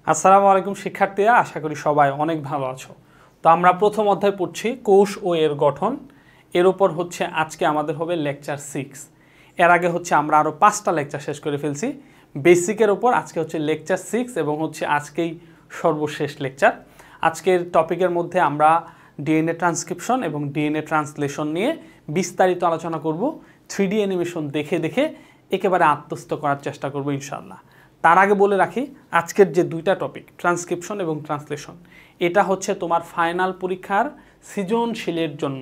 আসসালামু আলাইকুম শিক্ষার্থীরা, আশা করি সবাই অনেক ভালো আছো। তো আমরা প্রথম অধ্যায় পড়ছি কোষ ও এর গঠন। এর উপর হচ্ছে আজকে আমাদের হবে লেকচার 6। এর আগে হচ্ছে আমরা আরও 5টা লেকচার শেষ করে ফেলছি বেসিকের উপর। আজকে হচ্ছে লেকচার 6 এবং হচ্ছে আজকেই সর্বশেষ লেকচার। আজকের টপিকের মধ্যে আমরা ডিএনএ ট্রান্সক্রিপশন এবং ডিএনএ ট্রান্সলেশন নিয়ে বিস্তারিত আলোচনা করব। 3D অ্যানিমেশন দেখে দেখে একেবারে আত্মস্থ করার চেষ্টা করব ইনশাআল্লাহ। তার আগে বলে রাখি, আজকের যে দুইটা টপিক ট্রান্সক্রিপশন এবং ট্রান্সলেশন, এটা হচ্ছে তোমার ফাইনাল পরীক্ষার সৃজনশীলের জন্য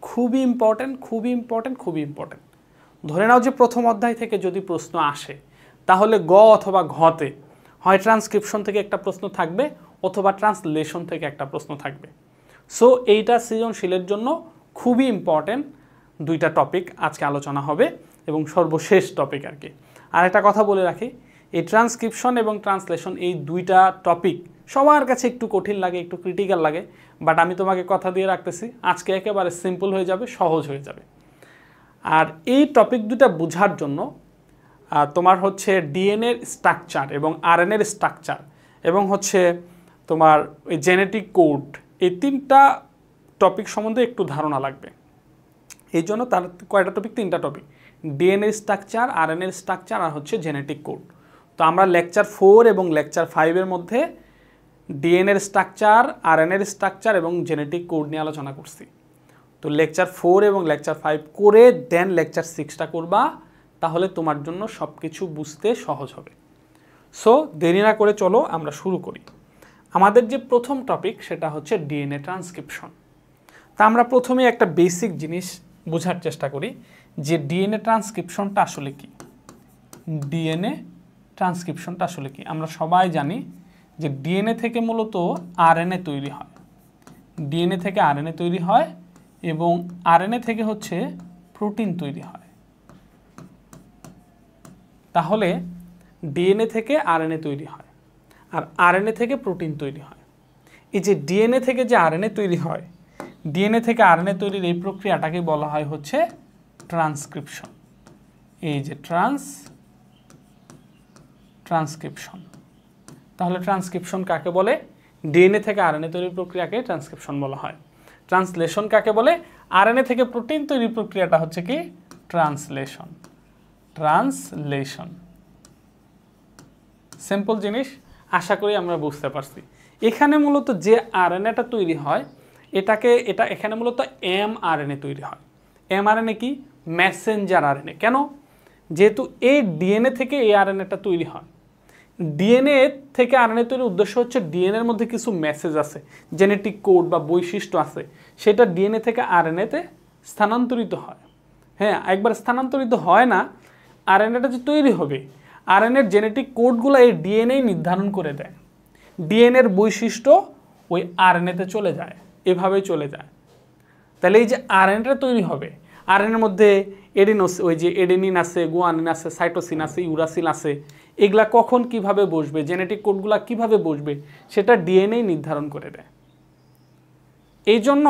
খুবই ইম্পর্টেন্ট। ধরে নাও যে প্রথম অধ্যায় থেকে যদি প্রশ্ন আসে, তাহলে গ অথবা ঘতে হয় ট্রান্সক্রিপশন থেকে একটা প্রশ্ন থাকবে অথবা ট্রান্সলেশন থেকে একটা প্রশ্ন থাকবে। সো এইটা সৃজনশীলের জন্য খুবই ইম্পর্টেন্ট দুইটা টপিক আজকে আলোচনা হবে এবং সর্বশেষ টপিক আর কি। আর একটা কথা বলে রাখি, এই ট্রান্সক্রিপশন এবং ট্রান্সলেশন এই দুইটা টপিক সবার কাছে একটু কঠিন লাগে, একটু ক্রিটিক্যাল লাগে, বাট আমি তোমাকে কথা দিয়ে রাখতেছি আজকে একেবারে সিম্পল হয়ে যাবে, সহজ হয়ে যাবে। আর এই টপিক দুটা বোঝার জন্য তোমার হচ্ছে ডিএনএর স্ট্রাকচার এবং আরএনএর স্ট্রাকচার এবং হচ্ছে তোমার ওই জেনেটিক কোড, এই তিনটা টপিক সম্বন্ধে একটু ধারণা লাগবে। এই জন্য তার কয়টা টপিক? তিনটা টপিক, ডিএনএর স্ট্রাকচার, আরএনএর স্ট্রাকচার আর হচ্ছে জেনেটিক কোড। তো আমরা লেকচার 4 এবং লেকচার 5-এর মধ্যে ডিএনএর স্ট্রাকচার, আরএনএর স্ট্রাকচার এবং জেনেটিক কোড নিয়ে আলোচনা করছি। তো লেকচার 4 এবং লেকচার 5 করে দেন লেকচার 6টা করবা, তাহলে তোমার জন্য সব কিছু বুঝতে সহজ হবে। সো দেরি না করে চলো আমরা শুরু করি। আমাদের যে প্রথম টপিক সেটা হচ্ছে ডিএনএ ট্রান্সক্রিপশন। তা আমরা প্রথমে একটা বেসিক জিনিস বোঝার চেষ্টা করি যে ডিএনএ ট্রান্সক্রিপশনটা আসলে কি। ডিএনএ ট্রান্সক্রিপশনটা আসলে কি? আমরা সবাই জানি যে ডিএনএ থেকে মূলত আরএনএ তৈরি হয়। ডিএনএ থেকে আরএনএ তৈরি হয় এবং আরএনএ থেকে হচ্ছে প্রোটিন তৈরি হয়। তাহলে ডিএনএ থেকে আরএনএ তৈরি হয় আর আরএনএ থেকে প্রোটিন তৈরি হয়। এই যে ডিএনএ থেকে যে আরএনএ তৈরি হয়, ডিএনএ থেকে আরএনএ তৈরির এই প্রক্রিয়াটাকে বলা হয় হচ্ছে ট্রান্সক্রিপশন। এই যে ট্রান্সক্রিপশন। তাহলে ট্রান্সক্রিপশন কাকে বলে? ডিএনএ থেকে আরএনএ তৈরির প্রক্রিয়াকে ট্রান্সক্রিপশন বলা হয়। ট্রান্সলেশন কাকে বলে? আরএনএ থেকে প্রোটিন তৈরির প্রক্রিয়াটা হচ্ছে কি? ট্রান্সলেশন। সিম্পল জিনিস, আশা করি আমরা বুঝতে পারছি। এখানে মূলত যে আরএনএটা তৈরি হয় এটা এখানে মূলত এমআরএনএ তৈরি হয়। এমআরএনএ কি? Messenger RNA. কেন? যেহেতু এই ডিএনএ থেকে এই আরএনএটা তৈরি হয়। ডিএনএ থেকে আরএনএ তৈরির উদ্দেশ্য হচ্ছে ডিএনএর মধ্যে কিছু মেসেজ আছে, জেনেটিক কোড বা বৈশিষ্ট্য আছে, সেটা ডিএনএ থেকে আরএনএতে স্থানান্তরিত হয়। হ্যাঁ, একবার স্থানান্তরিত হয় না, আরএনএটা যে তৈরি হবে, আরএনএর জেনেটিক কোডগুলো এই ডিএনএ নির্ধারণ করে দেয়। ডিএনএর বৈশিষ্ট্য ওই আরএনএতে চলে যায়, এভাবেই চলে যায়। তাহলে এই যে আরএনএটা তৈরি হবে, আরএনএর মধ্যে ওই যে এডেনিন আছে, গুয়ানিন আছে, সাইটোসিন আছে, ইউরাসিল আছে, এগুলা কখন কিভাবে বসবে, জেনেটিক কোডগুলা কিভাবে বসবে, সেটা ডিএনএ নির্ধারণ করে দেয়। এই জন্য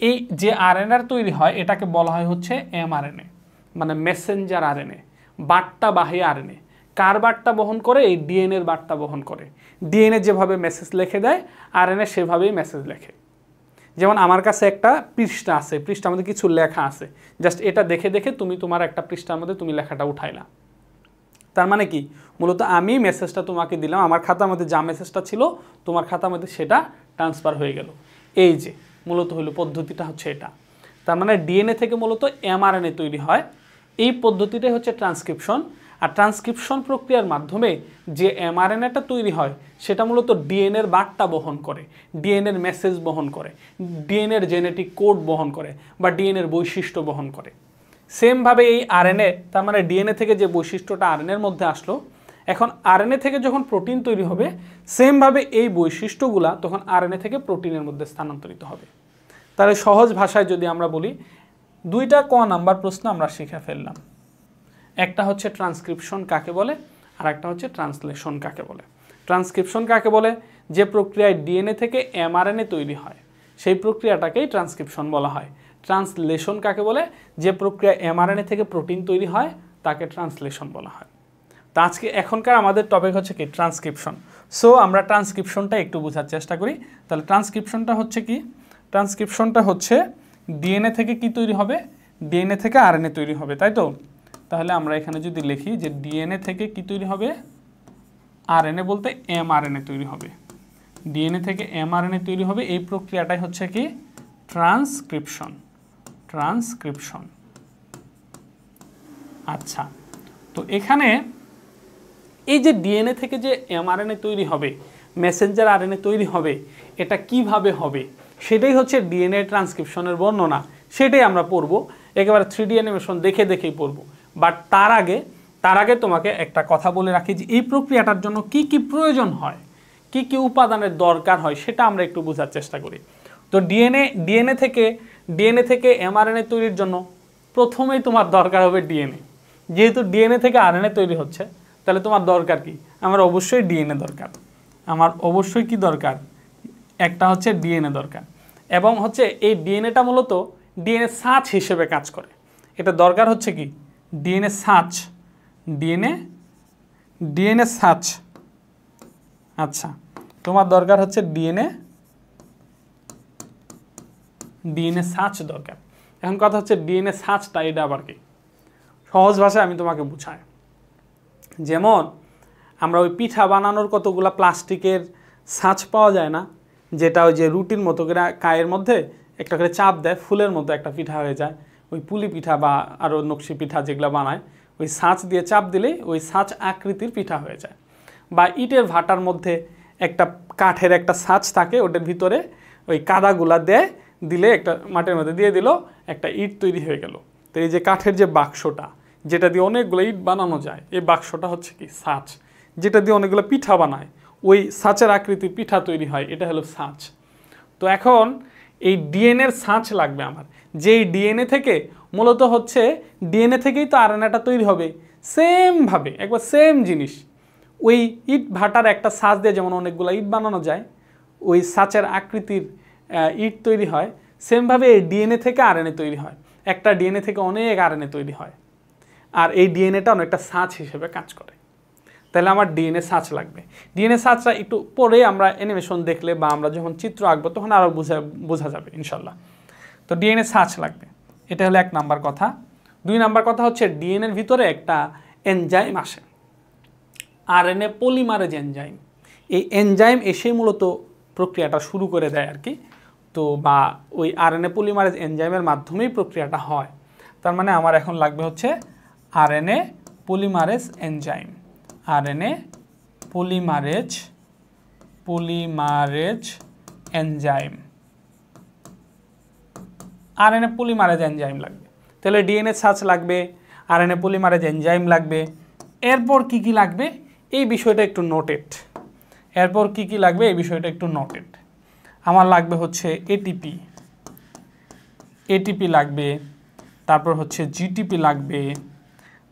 এই যে আরএনএ তৈরি হয় এটাকে বলা হয় হচ্ছে এমআরএনএ, মানে মেসেঞ্জার আরএনএ, বার্তাবাহী আরএনএ। কার বার্তা বহন করে? এই ডিএনএর বার্তা বহন করে। ডিএনএ যেভাবে মেসেজ লিখে দেয়, আরএনএ সেভাবেই মেসেজ লেখে। যেমন আমার কাছে একটা পৃষ্ঠা আছে, পৃষ্ঠার মধ্যে কিছু লেখা আছে, জাস্ট এটা দেখে দেখে তুমি তোমার একটা পৃষ্ঠার মধ্যে তুমি লেখাটা উঠাইলা। তার মানে কি? মূলত আমি মেসেজটা তোমাকে দিলাম, আমার খাতার মধ্যে যা মেসেজটা ছিল তোমার খাতার মধ্যে সেটা ট্রান্সফার হয়ে গেল। এই যে মূলত হলো পদ্ধতিটা হচ্ছে এটা। তার মানে ডিএনএ থেকে মূলত এমআরএনএ তৈরি হয়। এই পদ্ধতিটাই হচ্ছে ট্রান্সক্রিপশন। আর ট্রান্সক্রিপশন প্রক্রিয়ার মাধ্যমে যে এমআরএনএটা তৈরি হয় সেটা মূলত ডিএনএর বার্তা বহন করে, ডিএনএর মেসেজ বহন করে, ডিএনএর জেনেটিক কোড বহন করে বা ডিএনএর বৈশিষ্ট্য বহন করে। সেমভাবে এই আরএনএ, তার মানে ডিএনএ থেকে যে বৈশিষ্ট্যটা আরএনএর মধ্যে আসলো, এখন আরএনএ থেকে যখন প্রোটিন তৈরি হবে, সেমভাবে এই বৈশিষ্ট্যগুলা তখন আরএনএ থেকে প্রোটিনের মধ্যে স্থানান্তরিত হবে। তাহলে সহজ ভাষায় যদি আমরা বলি, দুইটা ক নাম্বার প্রশ্ন আমরা শিখে ফেললাম। একটা হচ্ছে ট্রান্সক্রিপশন কাকে বলে, আর একটা হচ্ছে ট্রান্সলেশন কাকে বলে। ট্রান্সক্রিপশন কাকে বলে? যে প্রক্রিয়ায় ডিএনএ থেকে এমআরএনএ তৈরি হয় সেই প্রক্রিয়াটাকেই ট্রান্সক্রিপশন বলা হয়। ট্রান্সলেশন কাকে বলে? যে প্রক্রিয়া এমআরএনএ থেকে প্রোটিন তৈরি হয় তাকে ট্রান্সলেশন বলা হয়। তো আজকে এখনকার আমাদের টপিক হচ্ছে কি ট্রান্সক্রিপশন। সো আমরা ট্রান্সক্রিপশনটা একটু বোঝার চেষ্টা করি। তাহলে ট্রান্সক্রিপশনটা হচ্ছে কি? ট্রান্সক্রিপশনটা হচ্ছে ডিএনএ থেকে কি তৈরি হবে? ডিএনএ থেকে আরএনএ তৈরি হবে, তাই তো? তাহলে আমরা এখানে যদি লিখি যে ডিএনএ থেকে কি তৈরি হবে? আরএনএ বলতে এমআরএনএ তৈরি হবে। ডিএনএ থেকে এমআরএনএ তৈরি হবে, এই প্রক্রিয়াটাই হচ্ছে কি ট্রান্সক্রিপশন। ট্রান্সক্রিপশন। আচ্ছা, তো এখানে এই যে ডিএনএ থেকে যে এমআরএনএ তৈরি হবে, মেসেঞ্জার আরএনএ তৈরি হবে, এটা কিভাবে হবে সেটাই হচ্ছে ডিএনএ ট্রান্সক্রিপশনের বর্ণনা। সেটাই আমরা পড়ব, একেবারে 3D অ্যানিমেশন দেখেই পড়ব। বাট তার আগে তোমাকে একটা কথা বলে রাখি যে এই প্রক্রিয়াটার জন্য কি কি প্রয়োজন হয়, কি কি উপাদানের দরকার হয় সেটা আমরা একটু বোঝার চেষ্টা করি। তো ডিএনএ থেকে এমআরএনএ তৈরির জন্য প্রথমেই তোমার দরকার হবে ডিএনএ। যেহেতু ডিএনএ থেকে আরএনএ তৈরি হচ্ছে, তাহলে তোমার দরকার কি? আমার অবশ্যই ডিএনএ দরকার। আমার অবশ্যই কি দরকার? একটা হচ্ছে ডিএনএ দরকার, এবং হচ্ছে এই ডিএনএটা মূলত ডিএনএ সাঁচ হিসেবে কাজ করে। এটা দরকার হচ্ছে কি ডিএনএ সাঁচ, ডিএনএ সাঁচ। আচ্ছা, তোমার দরকার হচ্ছে ডিএনএ সাঁচ দরকার। এখন কথা হচ্ছে ডিএনএ সাঁচটা এটা আবার কি? সহজ ভাষায় আমি তোমাকে বুঝাই। যেমন আমরা ওই পিঠা বানানোর কতগুলা প্লাস্টিকের ছাঁচ পাওয়া যায় না, যেটা ওই যে রুটির মতো করে কায়ের মধ্যে একটা করে চাপ দেয়, ফুলের মতো একটা পিঠা হয়ে যায়। ওই পুলি পিঠা বা আরও নকশি পিঠা যেগুলো বানায়, ওই ছাঁচ দিয়ে চাপ দিলেই ওই ছাঁচ আকৃতির পিঠা হয়ে যায়। বা ইটের ভাটার মধ্যে একটা কাঠের একটা ছাঁচ থাকে, ওটার ভিতরে ওই কাদাগুলা দিলে একটা মাটির মধ্যে দিয়ে দিল, একটা ইট তৈরি হয়ে গেল। তো এই যে কাঠের যে বাক্সটা, যেটা দিয়ে অনেকগুলো ইট বানানো যায়, এই বাক্সটা হচ্ছে কি ছাঁচ, যেটা দিয়ে অনেকগুলো পিঠা বানায়, ওই ছাঁচের আকৃতির পিঠা তৈরি হয়, এটা হলো ছাঁচ। তো এখন এই ডিএনএর ছাঁচ লাগবে আমার, যেই ডিএনএ থেকে মূলত হচ্ছে ডিএনএ থেকেই তো আরএনএটা তৈরি হবে। সেমভাবে একবার সেম জিনিস, ওই ইট ভাটার একটা ছাঁচ দিয়ে যেমন অনেকগুলো ইট বানানো যায়, ওই ছাঁচের আকৃতির ইট তৈরি হয়, সেমভাবে এই ডিএনএ থেকে আরএনএ তৈরি হয়। একটা ডিএনএ থেকে অনেক আরএনএ তৈরি হয়, আর এই ডিএনএটা অনেকটা ছাঁচ হিসেবে কাজ করে। তাহলে আমার ডিএনএ ছাঁচ লাগবে। ডিএনএ ছাঁচটা একটু পরে আমরা অ্যানিমেশন দেখলে বা আমরা যখন চিত্র আঁকবো তখন আরও বোঝা যাবে ইনশাল্লাহ। তো ডিএনএ ছাঁচ লাগবে, এটা হলো 1 নাম্বার কথা। 2 নাম্বার কথা হচ্ছে ডিএনএর ভিতরে একটা এনজাইম আসে, আরএনএ পলিমারেজ এনজাইম। এই এনজাইম এসে মূলত প্রক্রিয়াটা শুরু করে দেয় আর কি। তো বা ওই আরএনএ পলিমারেজ এনজাইমের মাধ্যমেই প্রক্রিয়াটা হয়। তার মানে আমার এখন লাগবে হচ্ছে RNA polymerase enzyme. RNA polymerase enzyme, RNA polymerase enzyme লাগবে। তাহলে ডিএনএ ছাঁচ লাগবে, আরএনএ পলিমারেজ এনজাইম লাগবে। এরপর কি কি লাগবে এই বিষয়টা একটু নোটেড। এরপর কি কি লাগবে এই বিষয়টা একটু নোটেড। আমার লাগবে হচ্ছে এটিপি লাগবে, তারপর হচ্ছে জিটিপি লাগবে,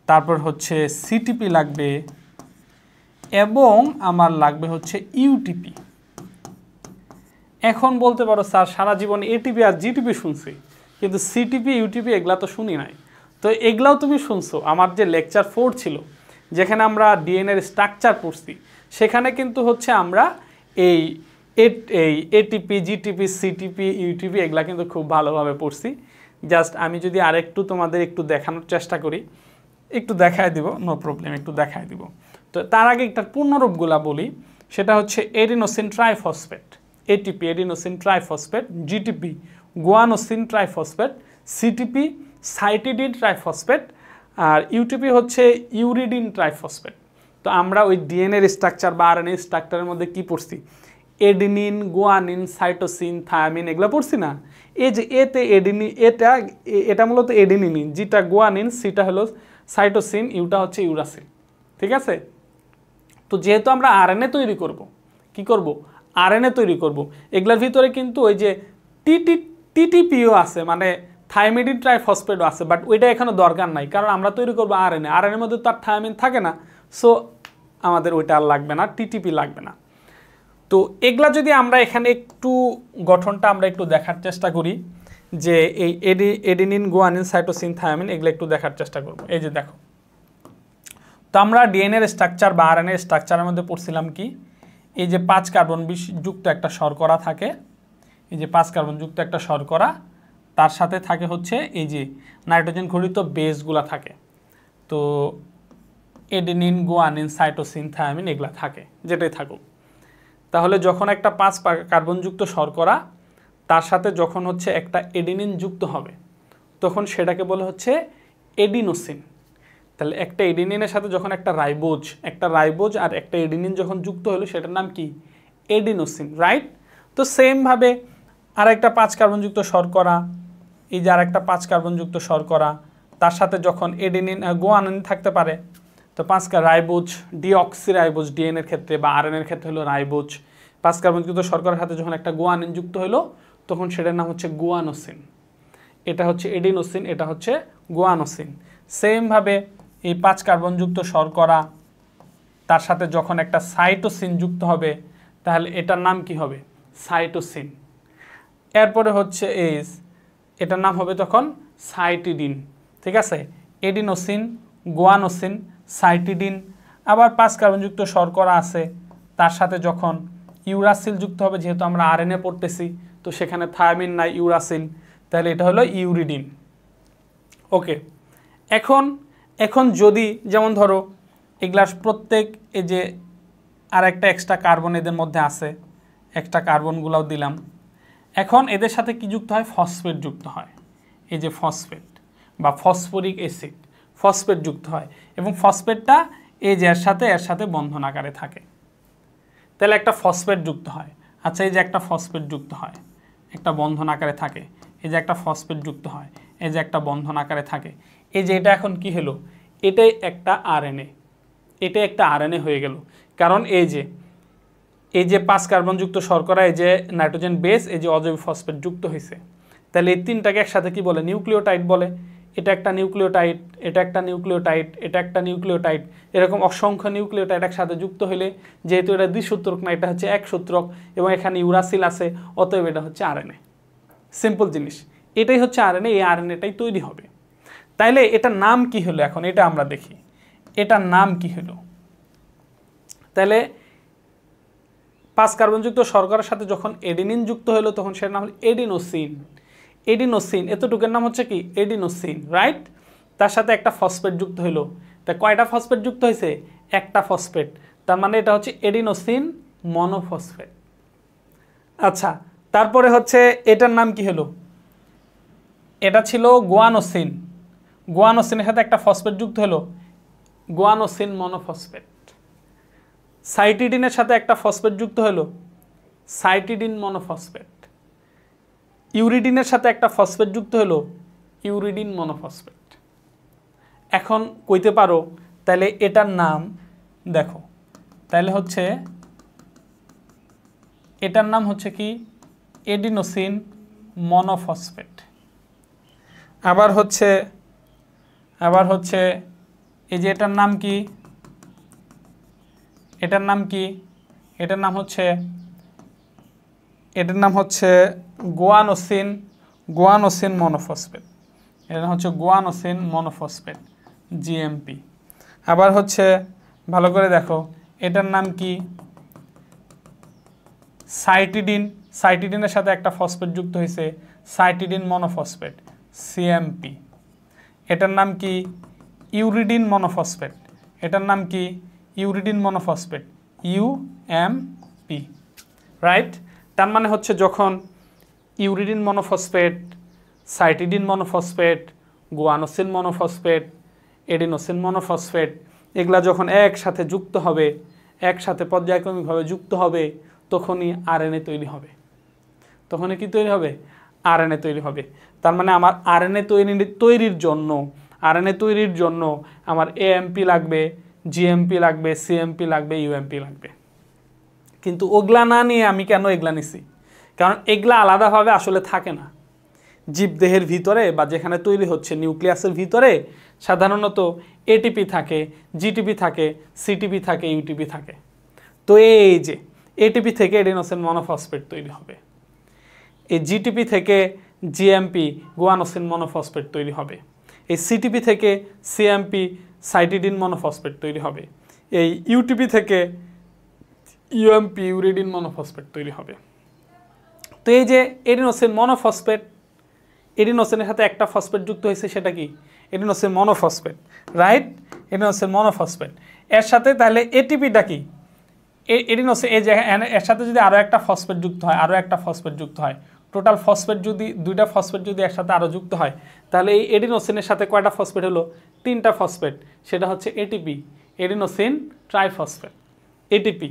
তারপর হচ্ছে সিটিপি লাগবে, এবং আমার লাগবে হচ্ছে ইউটিপি। এখন বলতে পারো স্যার সারা জীবন এটিপি আর জিটিপি শুনছি, কিন্তু সিটিপি ইউটিপি এগুলা তো শুনি নাই। তো এগুলাও তুমি শুনছো আমার যে লেকচার 4 ছিল, যেখানে আমরা ডিএনএর স্ট্রাকচার পড়ছি, সেখানে কিন্তু হচ্ছে আমরা এই এটিপি জিটিপি সিটিপি ইউটিপি এগুলা কিন্তু খুব ভালোভাবে পড়ছি। জাস্ট আমি যদি আরেকটু তোমাদের একটু দেখানোর চেষ্টা করি, একটু দেখায় দিব, নো প্রবলেম, একটু দেখায় দিব। তো তার আগে একটা পূর্ণরূপগুলা বলি, সেটা হচ্ছে adenosine triphosphate, ATP adenosine triphosphate, GTP guanosine triphosphate, CTP cytidine triphosphate, আর ইউটিপি হচ্ছে ইউরিডিন ট্রাইফসফেট। তো আমরা ওই ডিএনএর স্ট্রাকচার বা আরএনএ স্ট্রাকচারের মধ্যে কি পড়ছি? এডিনিন, গুয়ানিন, সাইটোসিন, থায়ামিন এগুলো পড়ছি না? এই যে এতে এডিনিন, এটা মূলত এডিনিন, যেটা গুয়ানিন, সিটা হলো সাইটোসিন, ইউটা হচ্ছে ইউরাসিল। ঠিক আছে? তো যেহেতু আমরা আরএনএ তৈরি করব, কি করব? আরএনএ তৈরি করব। এগুলোর ভিতরে কিন্তু ওই যে টিটিপিও আছে, মানে থাইমিডিন ট্রাইফসফেটও আছে, বাট ওইটা এখানে দরকার নাই, কারণ আমরা তৈরি করবো আরএনএ। আরএনএর মধ্যে তো আর থায়ামিন থাকে না, সো আমাদের ওইটা আর লাগবে না, টিটিপি লাগবে না। তো এগুলা যদি আমরা এখানে একটু গঠনটা আমরা একটু দেখার চেষ্টা করি, যে এই এডিনিন, গুয়ানিন, সাইটোসিন, থায়ামিন এগুলো একটু দেখার চেষ্টা করব। এই যে দেখো, তো আমরা ডিএনএ এর স্ট্রাকচার বা আরএনএ এর স্ট্রাকচারের মধ্যে পড়ছিলাম কি, এই যে 5 কার্বন যুক্ত একটা শর্করা থাকে, এই যে 5 কার্বন যুক্ত একটা শর্করা, তার সাথে থাকে হচ্ছে এই যে নাইট্রোজেন ঘটিত বেসগুলা থাকে। তো এডেনিন, গুয়ানিন, সাইটোসিন, থায়ামিন এগুলা থাকে, যেটাই থাকুক। তাহলে যখন একটা 5 কার্বনযুক্ত শর্করা তার সাথে যখন হচ্ছে একটা এডেনিন যুক্ত হবে, তখন সেটাকে বলে হচ্ছে এডিনোসিন। তাহলে একটা এডেনিনের সাথে যখন একটা রাইবোজ আর একটা এডেনিন যখন যুক্ত হলো, সেটার নাম কি? Adenosine, right? তো সেমভাবে আর একটা 5 কার্বনযুক্ত শর্করা, এই যে আর একটা 5 কার্বনযুক্ত শর্করা, তার সাথে যখন এডেনিন, গুয়ানিন থাকতে পারে, তো 5 রাইবোজ, ডিঅক্সিরাইবোজ ডিএনএর ক্ষেত্রে বা আরএনএর ক্ষেত্রে হলো রাইবোজ, 5 কার্বনযুক্ত শর্করার সাথে যখন একটা গুয়ানিন যুক্ত হলো, তখন সেটার নাম হচ্ছে গুয়ানোসিন। এটা হচ্ছে এডিনোসিন, এটা হচ্ছে গুয়ানোসিন। সেমভাবে এই 5 কার্বনযুক্ত শর্করা তার সাথে যখন একটা সাইটোসিন যুক্ত হবে, তাহলে এটার নাম কি হবে? সাইটোসিন। এরপরে হচ্ছে এটার নাম হবে তখন সাইটিডিন, ঠিক আছে? Adenosine, guanosine, cytidine. আবার 5 কার্বনযুক্ত শর্করা আছে, তার সাথে যখন ইউরাসিল যুক্ত হবে, যেহেতু আমরা আরএনএ পড়তেছি, তো সেখানে থায়ামিন নাই, ইউরাসিল, তাহলে এটা হলো ইউরিডিন। ওকে, এখন যদি যেমন ধরো এগুলা প্রত্যেক, এই যে আর একটা এক্সট্রা কার্বন এদের মধ্যে আছে, এক্সট্রা কার্বনগুলোও দিলাম, এখন এদের সাথে কি যুক্ত হয়? ফসফেট যুক্ত হয়। এই যে ফসফেট বা ফসফরিক অ্যাসিড, ফসফেট যুক্ত হয়, এবং ফসফেটটা এই যে এর সাথে বন্ধন আকারে থাকে, তাহলে একটা ফসফেট যুক্ত হয়। আচ্ছা, এই যে একটা ফসফেট যুক্ত হয়, একটা বন্ধন আকারে থাকে, এই যে একটা ফসফেট যুক্ত হয়, এই যে একটা বন্ধন আকারে থাকে, এই যে এটা এখন কি হলো? এটাই একটা আরএনএ, এটা একটা আরএনএ হয়ে গেল। কারণ এই যে 5 কার্বনযুক্ত শর্করা, এই যে নাইট্রোজেন বেস, এই যে অজৈব ফসফেট যুক্ত হয়েছে, তাহলে এই তিনটাকে একসাথে কি বলে? নিউক্লিওটাইড বলে। এটা একটা নিউক্লিওটাইড, এটা একটা নিউক্লিওটাইড, এটা একটা নিউক্লিওটাইড, এরকম অসংখ্য নিউক্লিওটাইড একসাথে যুক্ত হলে, যেহেতু এটা দ্বিসূত্রক না, এটা হচ্ছে একসূত্রক, এবং এখানে ইউরাসিল আছে, অতএব এটা হচ্ছে আরএনএ। সিম্পল জিনিস, এটাই হচ্ছে আরএনএ, এই আরএনএটাই তৈরি হবে। তাইলে এটার নাম কি হলো? এখন এটা আমরা দেখি, এটার নাম কি হলো। তাহলে 5 কার্বনযুক্ত শর্করার সাথে যখন এডেনিন যুক্ত হলো, তখন সেটার নাম হলো এডিনোসিন। এডিনোসিন, এতটুকুর নাম হচ্ছে কি? Adenosine, right? তার সাথে একটা ফসফেট যুক্ত হলো, তা কয়টা ফসফেট যুক্ত হয়েছে? একটা ফসফেট, তার মানে এটা হচ্ছে এডিনোসিন মনোফসফেট। আচ্ছা, তারপরে হচ্ছে এটার নাম কি হলো? এটা ছিল গুয়ানোসিন, গুয়ানোসিনের সাথে একটা ফসফেট যুক্ত হলো, গুয়ানোসিন মনোফসফেট। সাইটিডিনের সাথে একটা ফসফেট যুক্ত হলো, সাইটিডিন মনোফসফেট। ইউরিডিনের সাথে একটা ফসফেট যুক্ত হলো, ইউরিডিন মনোফসফেট। এখন কইতে পারো তাহলে এটার নাম দেখো, তাহলে হচ্ছে এটার নাম হচ্ছে কি? Adenosine monophosphate. আবার হচ্ছে এই যে এটার নাম কি? এটার নাম কি? এটার নাম হচ্ছে গুয়ানোসিন মনোফসফেট। এটা হচ্ছে গুয়ানোসিন মনোফসফেট, জিএমপি। আবার হচ্ছে ভালো করে দেখো, এটার নাম কি? সাইটিডিনের সাথে একটা ফসফেট যুক্ত হয়েছে, সাইটিডিন মনোফসফেট, সিএমপি। এটার নাম কি? Uridine monophosphate. এটার নাম কি? Uridine monophosphate, UMP, right? তার মানে হচ্ছে যখন uridine monophosphate, cytidine monophosphate, guanosine monophosphate, adenosine monophosphate, এগুলা যখন একসাথে যুক্ত হবে, একসাথে পর্যায়ক্রমিকভাবে যুক্ত হবে, তখনই আরএনএ তৈরি হবে। তখনই কি তৈরি হবে? আরএনএ তৈরি হবে। তার মানে আমার আরএনএ তৈরির জন্য আমার এএমপি লাগবে, জিএমপি লাগবে, সিএমপি লাগবে, ইউএমপি লাগবে। কিন্তু ওগুলা না নিয়ে আমি কেন এগুলা নিছি? কারণ এগুলা আলাদাভাবে আসলে থাকে না। জীবদেহের ভিতরে বা যেখানে তৈরি হচ্ছে নিউক্লিয়াসের ভিতরে সাধারণত এটিপি থাকে, জিটিপি থাকে, সিটিপি থাকে, ইউটিপি থাকে। তো এই যে এটিপি থেকে এডিনোসিন মনোফসফেট তৈরি হবে, এই জিটিপি থেকে জিএমপি গুয়ানোসিন মনোফসফেট তৈরি হবে, এই সিটিপি থেকে সিএমপি সাইটিডিন মনোফসফেট তৈরি হবে। এই ইউটিপি থেকে ইউএমপি ইউরিডিন মনোফসফেট তৈরি হবে। তো এই যে এডিনোসিন মনোফসফেট, এডিনোসিনের সাথে একটা ফসফেট যুক্ত হয়েছে, সেটা কি adenosine monophosphate, right? Adenosine monophosphate এর সাথে তাহলে এটিপিটা কি এডিনোসিন, এই যে এর সাথে যদি আরও একটা ফসফেট যুক্ত হয়, আরও একটা ফসফেট যুক্ত হয়, টোটাল ফসফেট যদি দুইটা ফসফেট যদি এর সাথে আরও যুক্ত হয়, তাহলে এই এডিনোসিনের সাথে কয়টা ফসফেট হলো? 3টা ফসফেট, সেটা হচ্ছে এটিপি, এডিনোসিন ট্রাইফসফেট, এটিপি।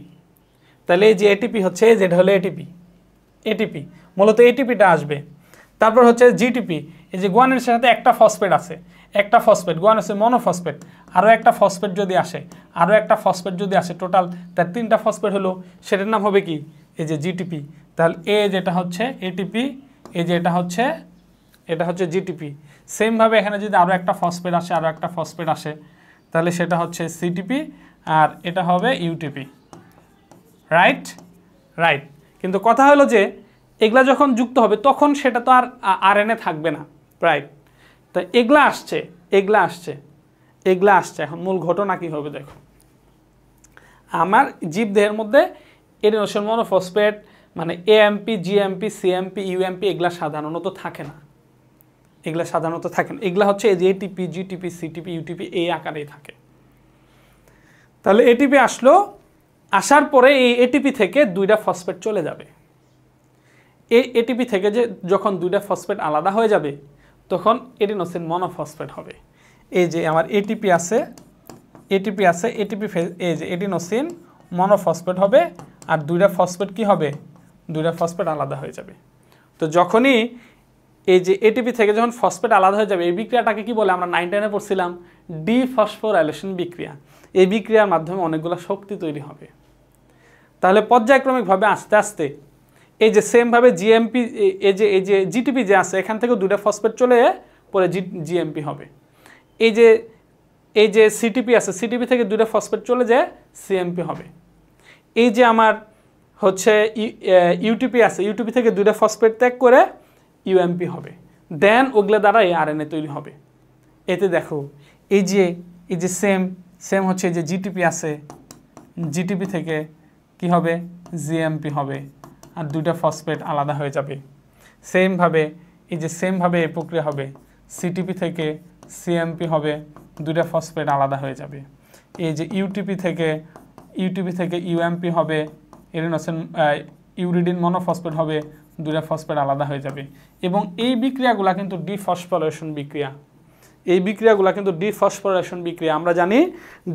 তাহলে এই যে এটিপি হচ্ছে, যেটা হলো এটিপি, এটিপি মূলত এটিপিটা আসবে। তারপর হচ্ছে জিটিপি, এই যে গুয়ানিনের সাথে একটা ফসফেট আছে, একটা ফসফেট, গুয়ান হচ্ছে মনোফসফেট, আরও একটা ফসফেট যদি আসে, আরও একটা ফসফেট যদি আসে, টোটাল তার 3টা ফসফেট হলো, সেটার নাম হবে কি? এই যে জিটিপি। তাহলে এ যেটা হচ্ছে এটিপি, এই যে এটা হচ্ছে জিটিপি। সেমভাবে এখানে যদি আরও একটা ফসফেট আসে, আরও একটা ফসফেট আসে, তাহলে সেটা হচ্ছে সিটিপি, আর এটা হবে ইউটিপি, রাইট? রাইট। কিন্তু কথা হলো যে এগুলা যখন যুক্ত হবে তখন সেটা তো আর আরএনএ থাকবে না, রাইট? তো এগুলা আসছে, এখন মূল ঘটনা কি হবে দেখো। আমার জীবদেহের মধ্যে এডিনোসিন মনোফসফেট মানে এএমপি, জিএমপি, সিএমপি, ইউএমপি এগুলা সাধারণত থাকে না, এগুলা হচ্ছে এই যে এটিপি, জিটিপি, সিটিপি, ইউটিপি এই আকারেই থাকে। তাহলে এটিপি আসলো, আসার পরে এই এটিপি থেকে 2টা ফসফেট চলে যাবে। এই এটিপি থেকে যে যখন 2টা ফসফেট আলাদা হয়ে যাবে তখন এডিনোসিন মনোফসফেট হবে। এই যে আমার এটিপি আছে, এটিপি এই যে এডিনোসিন মনোফসফেট হবে, আর 2টা ফসফেট কি হবে? 2টা ফসফেট আলাদা হয়ে যাবে। তো যখনই এই যে এটিপি থেকে যখন ফসফেট আলাদা হয়ে যাবে, এই বিক্রিয়াটাকে কি বলে? আমরা 9-10-এ পড়ছিলাম ডিফসফোরাইলেশন বিক্রিয়া। এই বিক্রিয়ার মাধ্যমে অনেকগুলো শক্তি তৈরি হবে। তাহলে পর্যায়ক্রমিকভাবে আস্তে আস্তে এই যে সেমভাবে জিএমপি, এই যে জিটিপি যে আছে, এখান থেকেও 2টা ফসফেট চলে পরে জিএমপি হবে। এই যে সিটিপি আছে, সিটিপি থেকে 2টা ফসফেট চলে যায় সিএমপি হবে। এই যে আমার হচ্ছে ইউটিপি আছে, ইউটিপি থেকে 2টা ফসফেট ত্যাগ করে ইউএমপি হবে। দেন ওগুলো দ্বারা এই আরএনএ তৈরি হবে। এতে দেখো এই যে সেম হচ্ছে এই যে জিটিপি আছে, জিটিপি থেকে কি হবে? জিএমপি হবে, আর 2টা ফসফেট আলাদা হয়ে যাবে। সেমভাবে এই প্রক্রিয়া হবে, সিটিপি থেকে সিএমপি হবে, 2টা ফসফেট আলাদা হয়ে যাবে। এই যে ইউটিপি থেকে ইউএমপি হবে, এডিনোসিন ইউরিডিন মনোফসফেট হবে, 2টা ফসফেট আলাদা হয়ে যাবে। এবং এই বিক্রিয়াগুলা কিন্তু ডিফসফোরাইলেশন বিক্রিয়া। আমরা জানি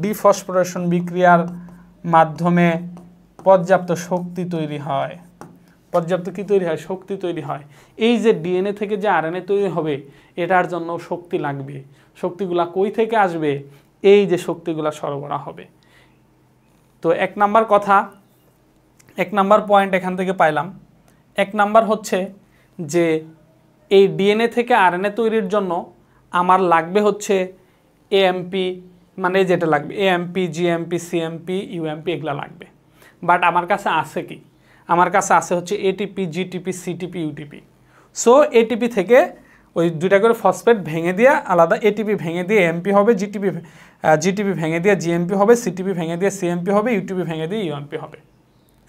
ডিফসফোরাইলেশন বিক্রিয়ার মাধ্যমে পর্যাপ্ত শক্তি তৈরি হয়। শক্তি তৈরি হয়। এই যে ডিএনএ থেকে যে আরএনএ তৈরি হবে, এটার জন্য শক্তি লাগবে। শক্তিগুলা কই থেকে আসবে? এই যে শক্তিগুলা সরবরাহ হবে। তো 1 নাম্বার পয়েন্ট এখান থেকে পাইলাম। 1 নাম্বার হচ্ছে যে এই ডিএনএ থেকে আরএনএ তৈরির জন্য আমার লাগবে হচ্ছে এএমপি, মানে যেটা লাগবে এএমপি, জিএমপি, সিএমপি, ইউএমপি এগুলা লাগবে। বাট আমার কাছে আছে কি? আমার কাছে আছে হচ্ছে ATP, GTP, CTP, UTP. So ATP থেকে ওই 2টা করে ফসফেট ভেঙে দিয়ে আলাদা, এটিপি ভেঙে দিয়ে এমপি হবে, জিটিপি ভেঙে দিয়ে জিএমপি হবে, সিটিপি ভেঙে দিয়ে সিএমপি হবে, ইউটিপি ভেঙে দিয়ে ইউএমপি হবে।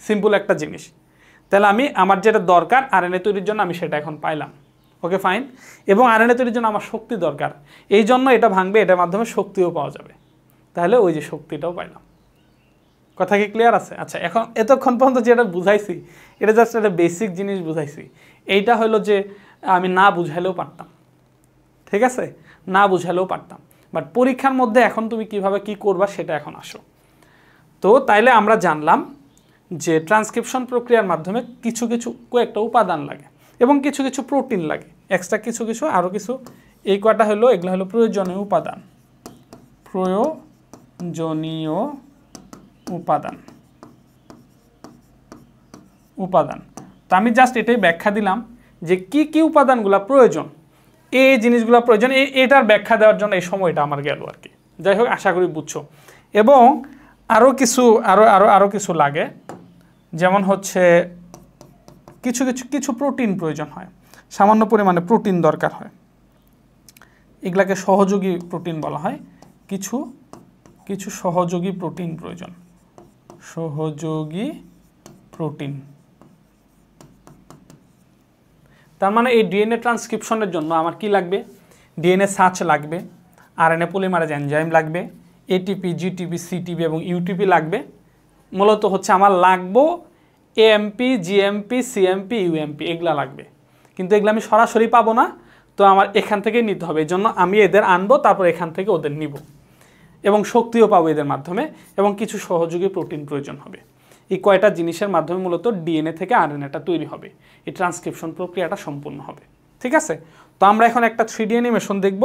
সিম্পল একটা জিনিস। তাহলে আমার যেটা দরকার আরএনএ তৈরির জন্য, আমি সেটা এখন পাইলাম। ওকে, ফাইন। এবং আরএনএ তৈরির জন্য আমার শক্তি দরকার, এই জন্য এটা ভাঙবে, এটার মাধ্যমে শক্তিও পাওয়া যাবে। তাহলে ওই যে শক্তিটাও পাইলাম। কথা কি ক্লিয়ার আছে? আচ্ছা, এখন এতক্ষণ পর্যন্ত যেটা বুঝাইছি, এটা জাস্ট একটা বেসিক জিনিস বুঝাইছি। এইটা হলো যে আমি না বুঝাইলেও পারতাম, ঠিক আছে? না বুঝাইলেও পারতাম, বাট পরীক্ষার মধ্যে এখন তুমি কিভাবে কি করবা সেটা এখন আসো। তো তাইলে আমরা জানলাম যে ট্রান্সক্রিপশন প্রক্রিয়ার মাধ্যমে কিছু কয়েকটা উপাদান লাগে এবং কিছু প্রোটিন লাগে, এক্সট্রা কিছু আরও কিছু। এই কয়টা হলো, এগুলো হলো প্রয়োজনীয় উপাদান। তো আমি জাস্ট এটাই ব্যাখ্যা দিলাম যে কি উপাদানগুলো প্রয়োজন, এই জিনিসগুলো প্রয়োজন, এটার ব্যাখ্যা দেওয়ার জন্য এই সময়টা আমার গেল আর কি। যাই হোক, আশা করি বুঝছো। এবং আরও কিছু লাগে, যেমন হচ্ছে কিছু প্রোটিন প্রয়োজন হয়, সামান্য পরিমাণে প্রোটিন দরকার হয়। এগুলাকে সহযোগী প্রোটিন বলা হয়। কিছু কিছু সহযোগী প্রোটিন প্রয়োজন, সহযোগী প্রোটিন। তার মানে এই ডিএনএ ট্রান্সক্রিপশনের জন্য আমার কি লাগবে? ডিএনএ সার্চ লাগবে, আরএনএ পলিমারেজ এনজাইম লাগবে, এটিপি, জিটিপি, সিটিপি এবং ইউটিপি লাগবে। মূলত হচ্ছে আমার লাগবো এএমপি, জিএমপি, সিএমপি, ইউএমপি, এগুলা লাগবে। কিন্তু এগুলো আমি সরাসরি পাবো না, তো আমার এখান থেকেই নিতে হবে। এই জন্য আমি এদের আনবো, তারপর এখান থেকে ওদের নিব এবং শক্তিও পাবো এদের মাধ্যমে, এবং কিছু সহযোগী প্রোটিন প্রয়োজন হবে। এই কয়টা জিনিসের মাধ্যমে মূলত ডিএনএ থেকে আরএনএটা তৈরি হবে, এই ট্রান্সক্রিপশন প্রক্রিয়াটা সম্পূর্ণ হবে। ঠিক আছে, তো আমরা এখন একটা 3D অ্যানিমেশন দেখব।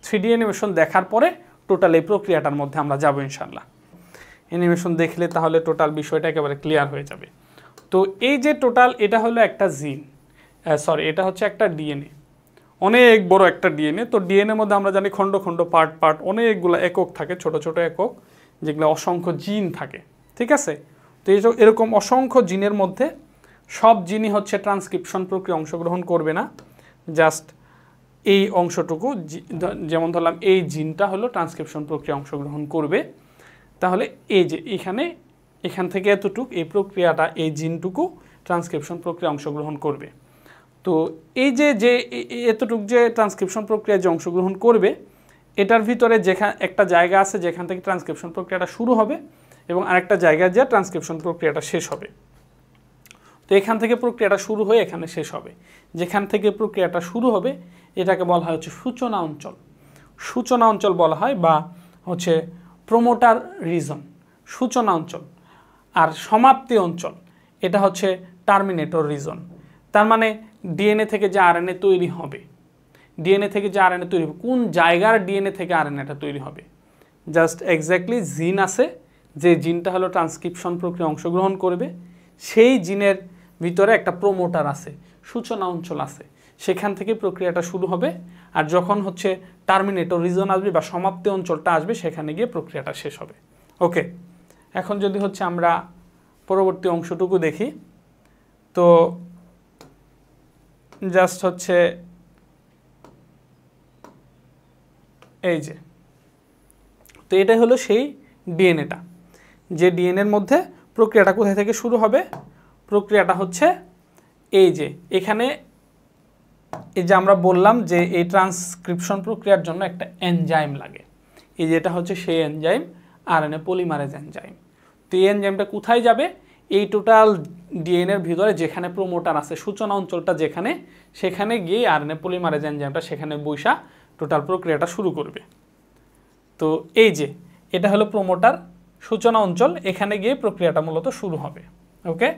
3D অ্যানিমেশন দেখার পরে টোটাল এই প্রক্রিয়াটার মধ্যে আমরা যাবো ইনশাল্লাহ। অ্যানিমেশন দেখলে তাহলে টোটাল বিষয়টা একেবারে ক্লিয়ার হয়ে যাবে। তো এই যে টোটাল, এটা হলো একটা জিন, সরি এটা হচ্ছে একটা ডিএনএ, অনেক বড় একটা ডিএনএ। তো ডিএনএর মধ্যে আমরা জানি খণ্ড খণ্ড, পার্ট পার্ট, অনেকগুলো একক থাকে, ছোট ছোট একক, যেগুলো অসংখ্য জিন থাকে। ঠিক আছে, তো এরকম অসংখ্য জিনের মধ্যে সব জিনই হচ্ছে ট্রান্সক্রিপশন প্রক্রিয়া অংশগ্রহণ করবে না, জাস্ট এই অংশটুকু, যেমন ধরলাম এই জিনটা হলো ট্রান্সক্রিপশন প্রক্রিয়া অংশগ্রহণ করবে। তাহলে এই যে এখান থেকে এতটুকু, এই প্রক্রিয়াটা, এই জিনটুকু ট্রান্সক্রিপশন প্রক্রিয়া অংশগ্রহণ করবে। তো এই যে এতটুকু যে ট্রান্সক্রিপশন প্রক্রিয়া যে অংশগ্রহণ করবে, এটার ভিতরে একটা জায়গা আছে যেখান থেকে ট্রান্সক্রিপশন প্রক্রিয়াটা শুরু হবে, এবং আরেকটা জায়গায় যে ট্রান্সক্রিপশন প্রক্রিয়াটা শেষ হবে। তো এখান থেকে প্রক্রিয়াটা শুরু হয়ে এখানে শেষ হবে। যেখান থেকে প্রক্রিয়াটা শুরু হবে এটাকে বলা হয় হচ্ছে সূচনা অঞ্চল। সূচনা অঞ্চল বলা হয়, বা হচ্ছে প্রোমোটার রিজন, সূচনা অঞ্চল। আর সমাপ্তি অঞ্চল এটা হচ্ছে টার্মিনেটর রিজন। তার মানে ডিএনএ থেকে যে আরএনএ তৈরি হবে, ডিএনএ থেকে যে আরএনএ তৈরি হবে, কোন জায়গার ডিএনএ থেকে আরএনএটা তৈরি হবে? জাস্ট এক্স্যাক্টলি জিন আছে, যে জিনটা হলো ট্রান্সক্রিপশন প্রক্রিয়া অংশগ্রহণ করবে, সেই জিনের ভিতরে একটা প্রোমোটার আছে, সূচনা অঞ্চল আছে, সেখান থেকে প্রক্রিয়াটা শুরু হবে। আর যখন হচ্ছে টার্মিনেটর রিজন আসবে বা সমাপ্তি অঞ্চলটা আসবে, সেখানে গিয়ে প্রক্রিয়াটা শেষ হবে। ওকে, এখন যদি হচ্ছে আমরা পরবর্তী অংশটুকু দেখি, তো জাস্ট হচ্ছে এই যে, তো এটাই হলো সেই ডিএনএটা, যে ডিএনএর মধ্যে প্রক্রিয়াটা কোথায় থেকে শুরু হবে? প্রক্রিয়াটা হচ্ছে এই যে এখানে, এই যে আমরা বললাম যে এই ট্রান্সক্রিপশন প্রক্রিয়ার জন্য একটা এনজাইম লাগে, এই যেটা হচ্ছে সেই এনজাইম, আরএনএ পলিমারেজ এনজাইম। তো এই এনজাইমটা কোথায় যাবে? এই টোটাল ডিএনএর ভিতরে যেখানে প্রোমোটার আছে, সূচনা অঞ্চলটা যেখানে, সেখানে গিয়ে আরএনএ পলিমারেজ এনজাইমটা সেখানে বৈশা টোটাল প্রক্রিয়াটা শুরু করবে। তো এই যে এটা হলো প্রোমোটার, সূচনা অঞ্চল, এখানে গিয়ে প্রক্রিয়াটা মূলত শুরু হবে। ওকে,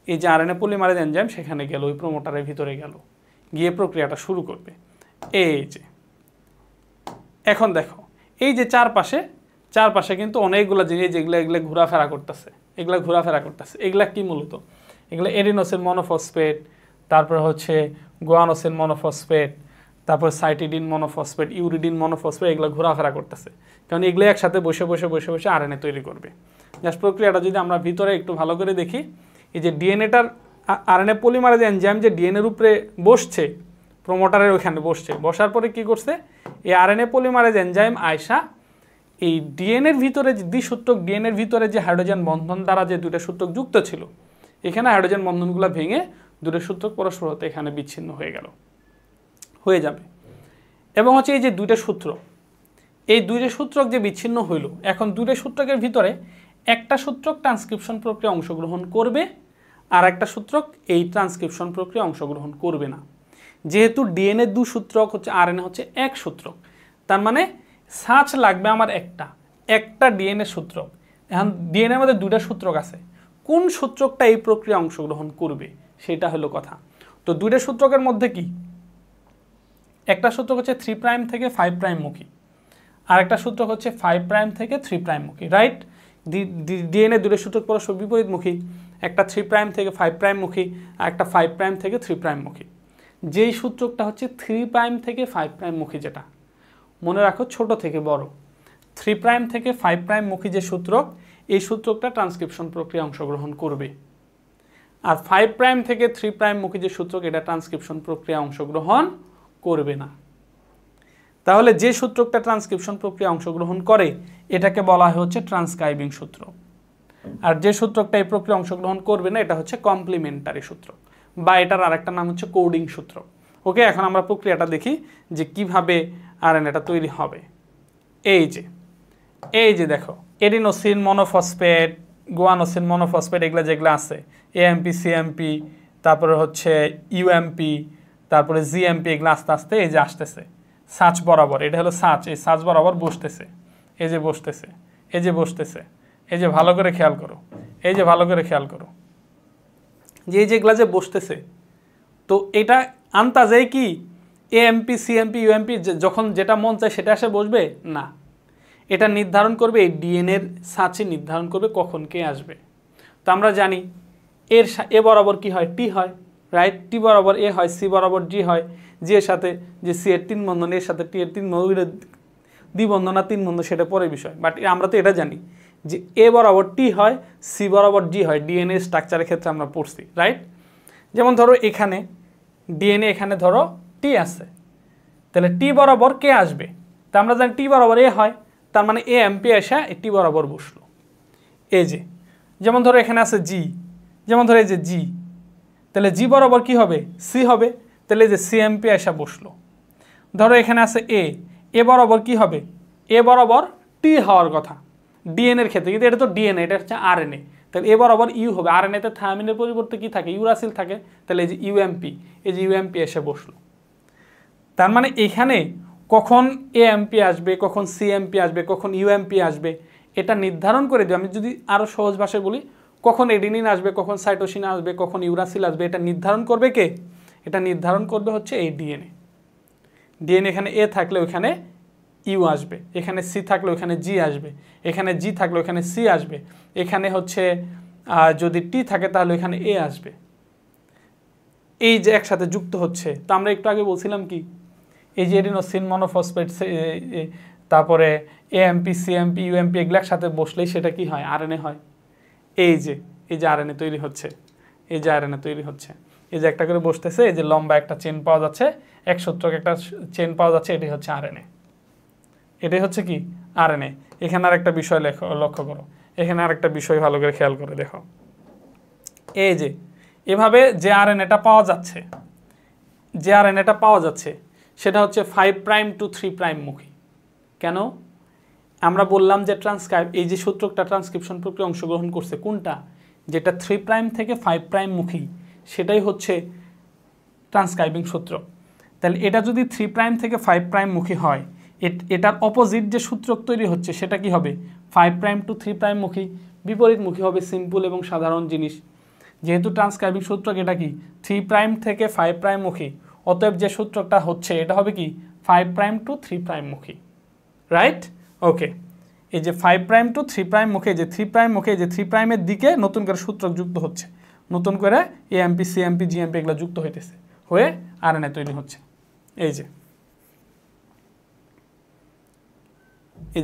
এই যে আরএনএ পলিমারেজ এনজাইম সেখানে গেল, ওই প্রোমোটারের ভিতরে গেল, গিয়ে প্রক্রিয়াটা শুরু করবে। এই যে এখন দেখো, এই যে চারপাশে কিন্তু অনেকগুলো জিনিস এগুলো ঘোরাফেরা করতেছে, এগুলা কি মূলত? এগুলো এডিনোসিন মনোফসফেট, তারপর হচ্ছে গুয়ানোসিন মনোফসফেট, তারপর সাইটিডিন মনোফসফেট, ইউরিডিন মনোফসফেট, এগুলো ঘোরাফেরা করতেছে, কারণ এগুলো একসাথে বসে আরএনএ তৈরি করবে। জাস্ট প্রক্রিয়াটা যদি আমরা ভিতরে একটু ভালো করে দেখি, এই যে ডিএনএটার আরএনএ পলিমারেজ এনজাইম যে ডিএনএর উপরে বসছে, প্রোমোটারের ওইখানে বসার পরে কি করছে? এই আরএনএ পলিমারেজ এনজাইম আয়সা এই ডিএনএর ভিতরে যে দ্বিসূত্রক, ডিএনএর ভিতরে যে হাইড্রোজেন বন্ধন দ্বারা যে দুটো সূত্রক যুক্ত ছিল, এখানে হাইড্রোজেন বন্ধনগুলো ভেঙে দুটো সূত্রক পরস্পর হতে এখানে বিচ্ছিন্ন হয়ে যাবে। এবং হচ্ছে এই যে দুইটা সূত্র, এই দুইটা সূত্রক যে বিচ্ছিন্ন হইল, এখন দুইটা সূত্রকের ভিতরে একটা সূত্রক ট্রান্সক্রিপশন প্রক্রিয়া অংশগ্রহণ করবে, আর একটা সূত্রক এই ট্রান্সক্রিপশন প্রক্রিয়া অংশগ্রহণ করবে না। যেহেতু ডিএনএ 2 সূত্রক হচ্ছে, আরএনএ হচ্ছে 1 সূত্রক, তার মানে সার্চ লাগবে আমার একটা ডিএনএ সূত্রক। এখন ডিএনএর মধ্যে দুইটা সূত্রক আছে, কোন সূত্রকটা এই প্রক্রিয়া অংশগ্রহণ করবে সেটা হলো কথা। তো দুইটা সূত্রকের মধ্যে কি, একটা সূত্রক হচ্ছে 3 প্রাইম থেকে 5 প্রাইম মুখী, আর একটা সূত্রক হচ্ছে 5 প্রাইম থেকে 3 প্রাইম মুখী, রাইট? ডিএনএ দুটো সূত্রক পরস্পর বিপরীতমুখী, একটা 3 প্রাইম থেকে 5 প্রাইম মুখী, আর একটা 5 প্রাইম থেকে 3 প্রাইম মুখী। যেই সূত্রকটা হচ্ছে 3 প্রাইম থেকে 5 প্রাইম মুখী, যেটা মনে রাখো ছোট থেকে বড়, 3 প্রাইম থেকে 5 প্রাইম মুখী যে সূত্রক, এই সূত্রকটা ট্রান্সক্রিপশন প্রক্রিয়া অংশগ্রহণ করবে। আর 5 প্রাইম থেকে 3 প্রাইম মুখী যে সূত্রক, এটা ট্রান্সক্রিপশন প্রক্রিয়া অংশগ্রহণ করবে না। তাহলে যে সূত্রকটা ট্রান্সক্রিপশন প্রক্রিয়া অংশগ্রহণ করে এটাকে বলা হয় হচ্ছে ট্রান্সক্রাইবিং সূত্র, আর যে সূত্রকটা এই প্রক্রিয়া অংশগ্রহণ করবে না এটা হচ্ছে কমপ্লিমেন্টারি সূত্র, বা এটার আরেকটা নাম হচ্ছে কোডিং সূত্র। ওকে, এখন আমরা প্রক্রিয়াটা দেখি যে কিভাবে আরএনএটা তৈরি হবে। এই যে দেখো, এডিনোসিন মনোফসফেট, গুয়ানোসিন মনোফসফেট, এগুলো যেগুলো আছে, এএমপি সিএমপি, তারপরে হচ্ছে ইউএমপি, তারপরে জিএমপি, এগুলো আস্তে আস্তে এই যে আসতেছে সাচ বরাবর। এটা হলো সাচ, এই সাচ বরাবর বসতেছে, এই যে বসতেছে, এই যে বসতেছে, এই যে ভালো করে খেয়াল করো, এই যে ভালো করে খেয়াল করো যে এই যেগুলা যে বসতেছে, তো এটা আন্তাজে কি এএমপি সিএমপি ইউএমপি যখন যেটা মন চায় সেটা এসে বসবে না, এটা নির্ধারণ করবে এই ডিএনএর সাচে নির্ধারণ করবে কখন কে আসবে। তো আমরা জানি এ বরাবর কি হয়, টি হয়, রাইট? টি বরাবর এ হয়, সি বরাবর জি হয়, জি এর সাথে যে সি এর 3 বন্ধন, এর সাথে টি এর 3 বন্ধন, দ্বিবন্ধন না 3 বন্ধন সেটা পরের বিষয়, বাট আমরা তো এটা জানি যে এ বরাবর টি হয়, সি বরাবর জি হয়, ডিএনএ স্ট্রাকচারের ক্ষেত্রে আমরা পড়ছি, রাইট? যেমন ধরো এখানে ডিএনএ, এখানে ধরো টি আছে, তাহলে টি বরাবর কে আসবে? তা আমরা জানি টি বরাবর এ হয়, তার মানে এ এমপি এসে টি বরাবর বসলো। এই যে যেমন ধরো এখানে আছে জি, যেমন ধরো এই যে জি, তাহলে জি বরাবর কি হবে, সি হবে, তাহলে এই যে সি এমপি এসে বসলো। ধরো এখানে আছে এ বরাবর কি হবে, এ বরাবর টি হওয়ার কথা ডিএনএর ক্ষেত্রে, কিন্তু এটা তো ডিএনএ, এটা হচ্ছে আরএনএ, তাহলে এ বরাবর ইউ হবে। আরএনএতে থায়ামিনের পরিবর্তে কি থাকে, ইউরাসিল থাকে, তাহলে এই যে ইউএমপি, এই যে ইউএমপি এসে বসলো। তার মানে এখানে কখন এএমপি আসবে, কখন সিএমপি আসবে, কখন ইউএমপি আসবে, এটা নির্ধারণ করে দিই। আমি যদি আরও সহজ ভাষায় বলি, কখন এডিনিন আসবে, কখন সাইটোসিন আসবে, কখন ইউরাসিল আসবে, এটা নির্ধারণ করবে কে? এটা নির্ধারণ করবে হচ্ছে এই ডিএনএ। ডিএনএ এখানে এ থাকলে ওইখানে ইউ আসবে, এখানে সি থাকলে ওইখানে জি আসবে, এখানে জি থাকলে ওইখানে সি আসবে, এখানে হচ্ছে যদি টি থাকে তাহলে ওইখানে এ আসবে। এই যে একসাথে যুক্ত হচ্ছে, তো আমরা একটু আগে বলছিলাম কি, এই যে এডিনোসিন মনোফসফেট, তারপরে এএমপি সিএমপি ইউএমপি এগুলোর সাথে বসলেই সেটা কি হয়, আরএনএ হয়। এই যে আরএনএ তৈরি হচ্ছে, এই যে আরএনএ তৈরি হচ্ছে, এই যে একটা করে বসতেছে, এই যে লম্বা একটা চেন পাওয়া যাচ্ছে, এক সূত্রক একটা চেন পাওয়া যাচ্ছে, এটাই হচ্ছে আরএনএ, এটাই হচ্ছে কি আরএনএ। এখানে আর একটা বিষয় লক্ষ্য করো, এখানে আর একটা বিষয় ভালো করে খেয়াল করে দেখো, এই যে এভাবে যে আরএনএটা পাওয়া যাচ্ছে, যে আরএনএটা পাওয়া যাচ্ছে সেটা হচ্ছে 5 প্রাইম টু 3 প্রাইম মুখী। কেন? আমরা বললাম যে এই যে সূত্রকটা ট্রান্সক্রিপশন প্রক্রিয়া অংশগ্রহণ করছে কোনটা, যেটা 3 প্রাইম থেকে 5 প্রাইম মুখী, সেটাই হচ্ছে ট্রান্সক্রাইবিং সূত্র। তাহলে এটা যদি 3 প্রাইম থেকে 5 প্রাইম মুখী হয়, এটার অপোজিট যে সূত্রক তৈরি হচ্ছে সেটা কি হবে, 5 প্রাইম টু 3 প্রাইম মুখী, বিপরীতমুখী হবে, সিম্পল এবং সাধারণ জিনিস। যেহেতু ট্রান্সক্রাইবিং সূত্রক এটা কি 3 প্রাইম থেকে 5 প্রাইম মুখী, অতএব যে সূত্রকটা হচ্ছে এটা হবে কি 5 প্রাইম টু 3 প্রাইম মুখী, রাইট? ওকে, এই যে 5 প্রাইম টু 3 প্রাইম মুখে, যে 3 প্রাইম মুখে, যে 3 প্রাইমের দিকে নতুন করে সূত্রক যুক্ত হচ্ছে, নতুন করে এএমপি সিএমপি জিএমপি এগুলো যুক্ত হইতেছে, হয়ে আরএনএ তৈরি হচ্ছে। এই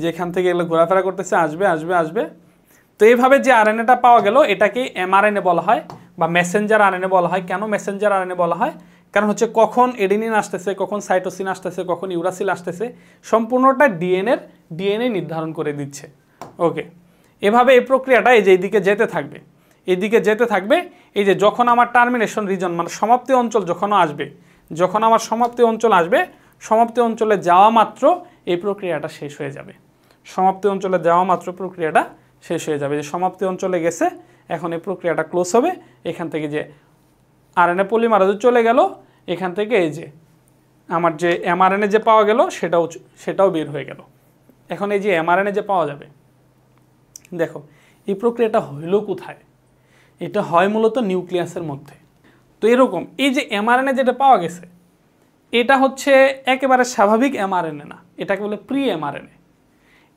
যে এখান থেকে এগুলো ঘোরাফেরা করতেছে, আসবে আসবে আসবে। তো এইভাবে যে আরএনএটা পাওয়া গেল এটাকে এমআরএনএ বলা হয় বা মেসেঞ্জার আরএনএ বলা হয়। কেন মেসেঞ্জার আরএনএ বলা হয়? কারণ হচ্ছে কখন এডিনিন আসতেছে, কখন সাইটোসিন আসতেছে, কখন ইউরাসিল আসতেছে, সম্পূর্ণটা ডিএনএ নির্ধারণ করে দিচ্ছে। ওকে, এভাবে এই প্রক্রিয়াটা এই যে এইদিকে যেতে থাকবে, এইদিকে যেতে থাকবে। এই যে যখন আমার টার্মিনেশন রিজন মানে সমাপ্তি অঞ্চল যখন আমার সমাপ্তি অঞ্চল আসবে, সমাপ্তি অঞ্চলে যাওয়া মাত্র এই প্রক্রিয়াটা শেষ হয়ে যাবে। সমাপ্তি অঞ্চলে যাওয়া মাত্র প্রক্রিয়াটা শেষ হয়ে যাবে। যে সমাপ্তি অঞ্চলে গেছে, এখন এই প্রক্রিয়াটা ক্লোজ হবে। এখান থেকে যে আরএনএ পলিমারেজ চলে গেল, এখান থেকে এই যে আমার যে এমআরএনএ যে পাওয়া গেল সেটাও বের হয়ে গেল। এখন এই যে এমআরএনএ যে পাওয়া যাবে, দেখো এই প্রক্রিয়াটা হইল কোথায়? এটা হয় মূলত নিউক্লিয়াসের মধ্যে। তো এরকম এই যে এমআরএনএ যেটা পাওয়া গেছে, এটা হচ্ছে একেবারে স্বাভাবিক এমআরএনএ না, এটাকে বলে প্রি এমআরএনএ।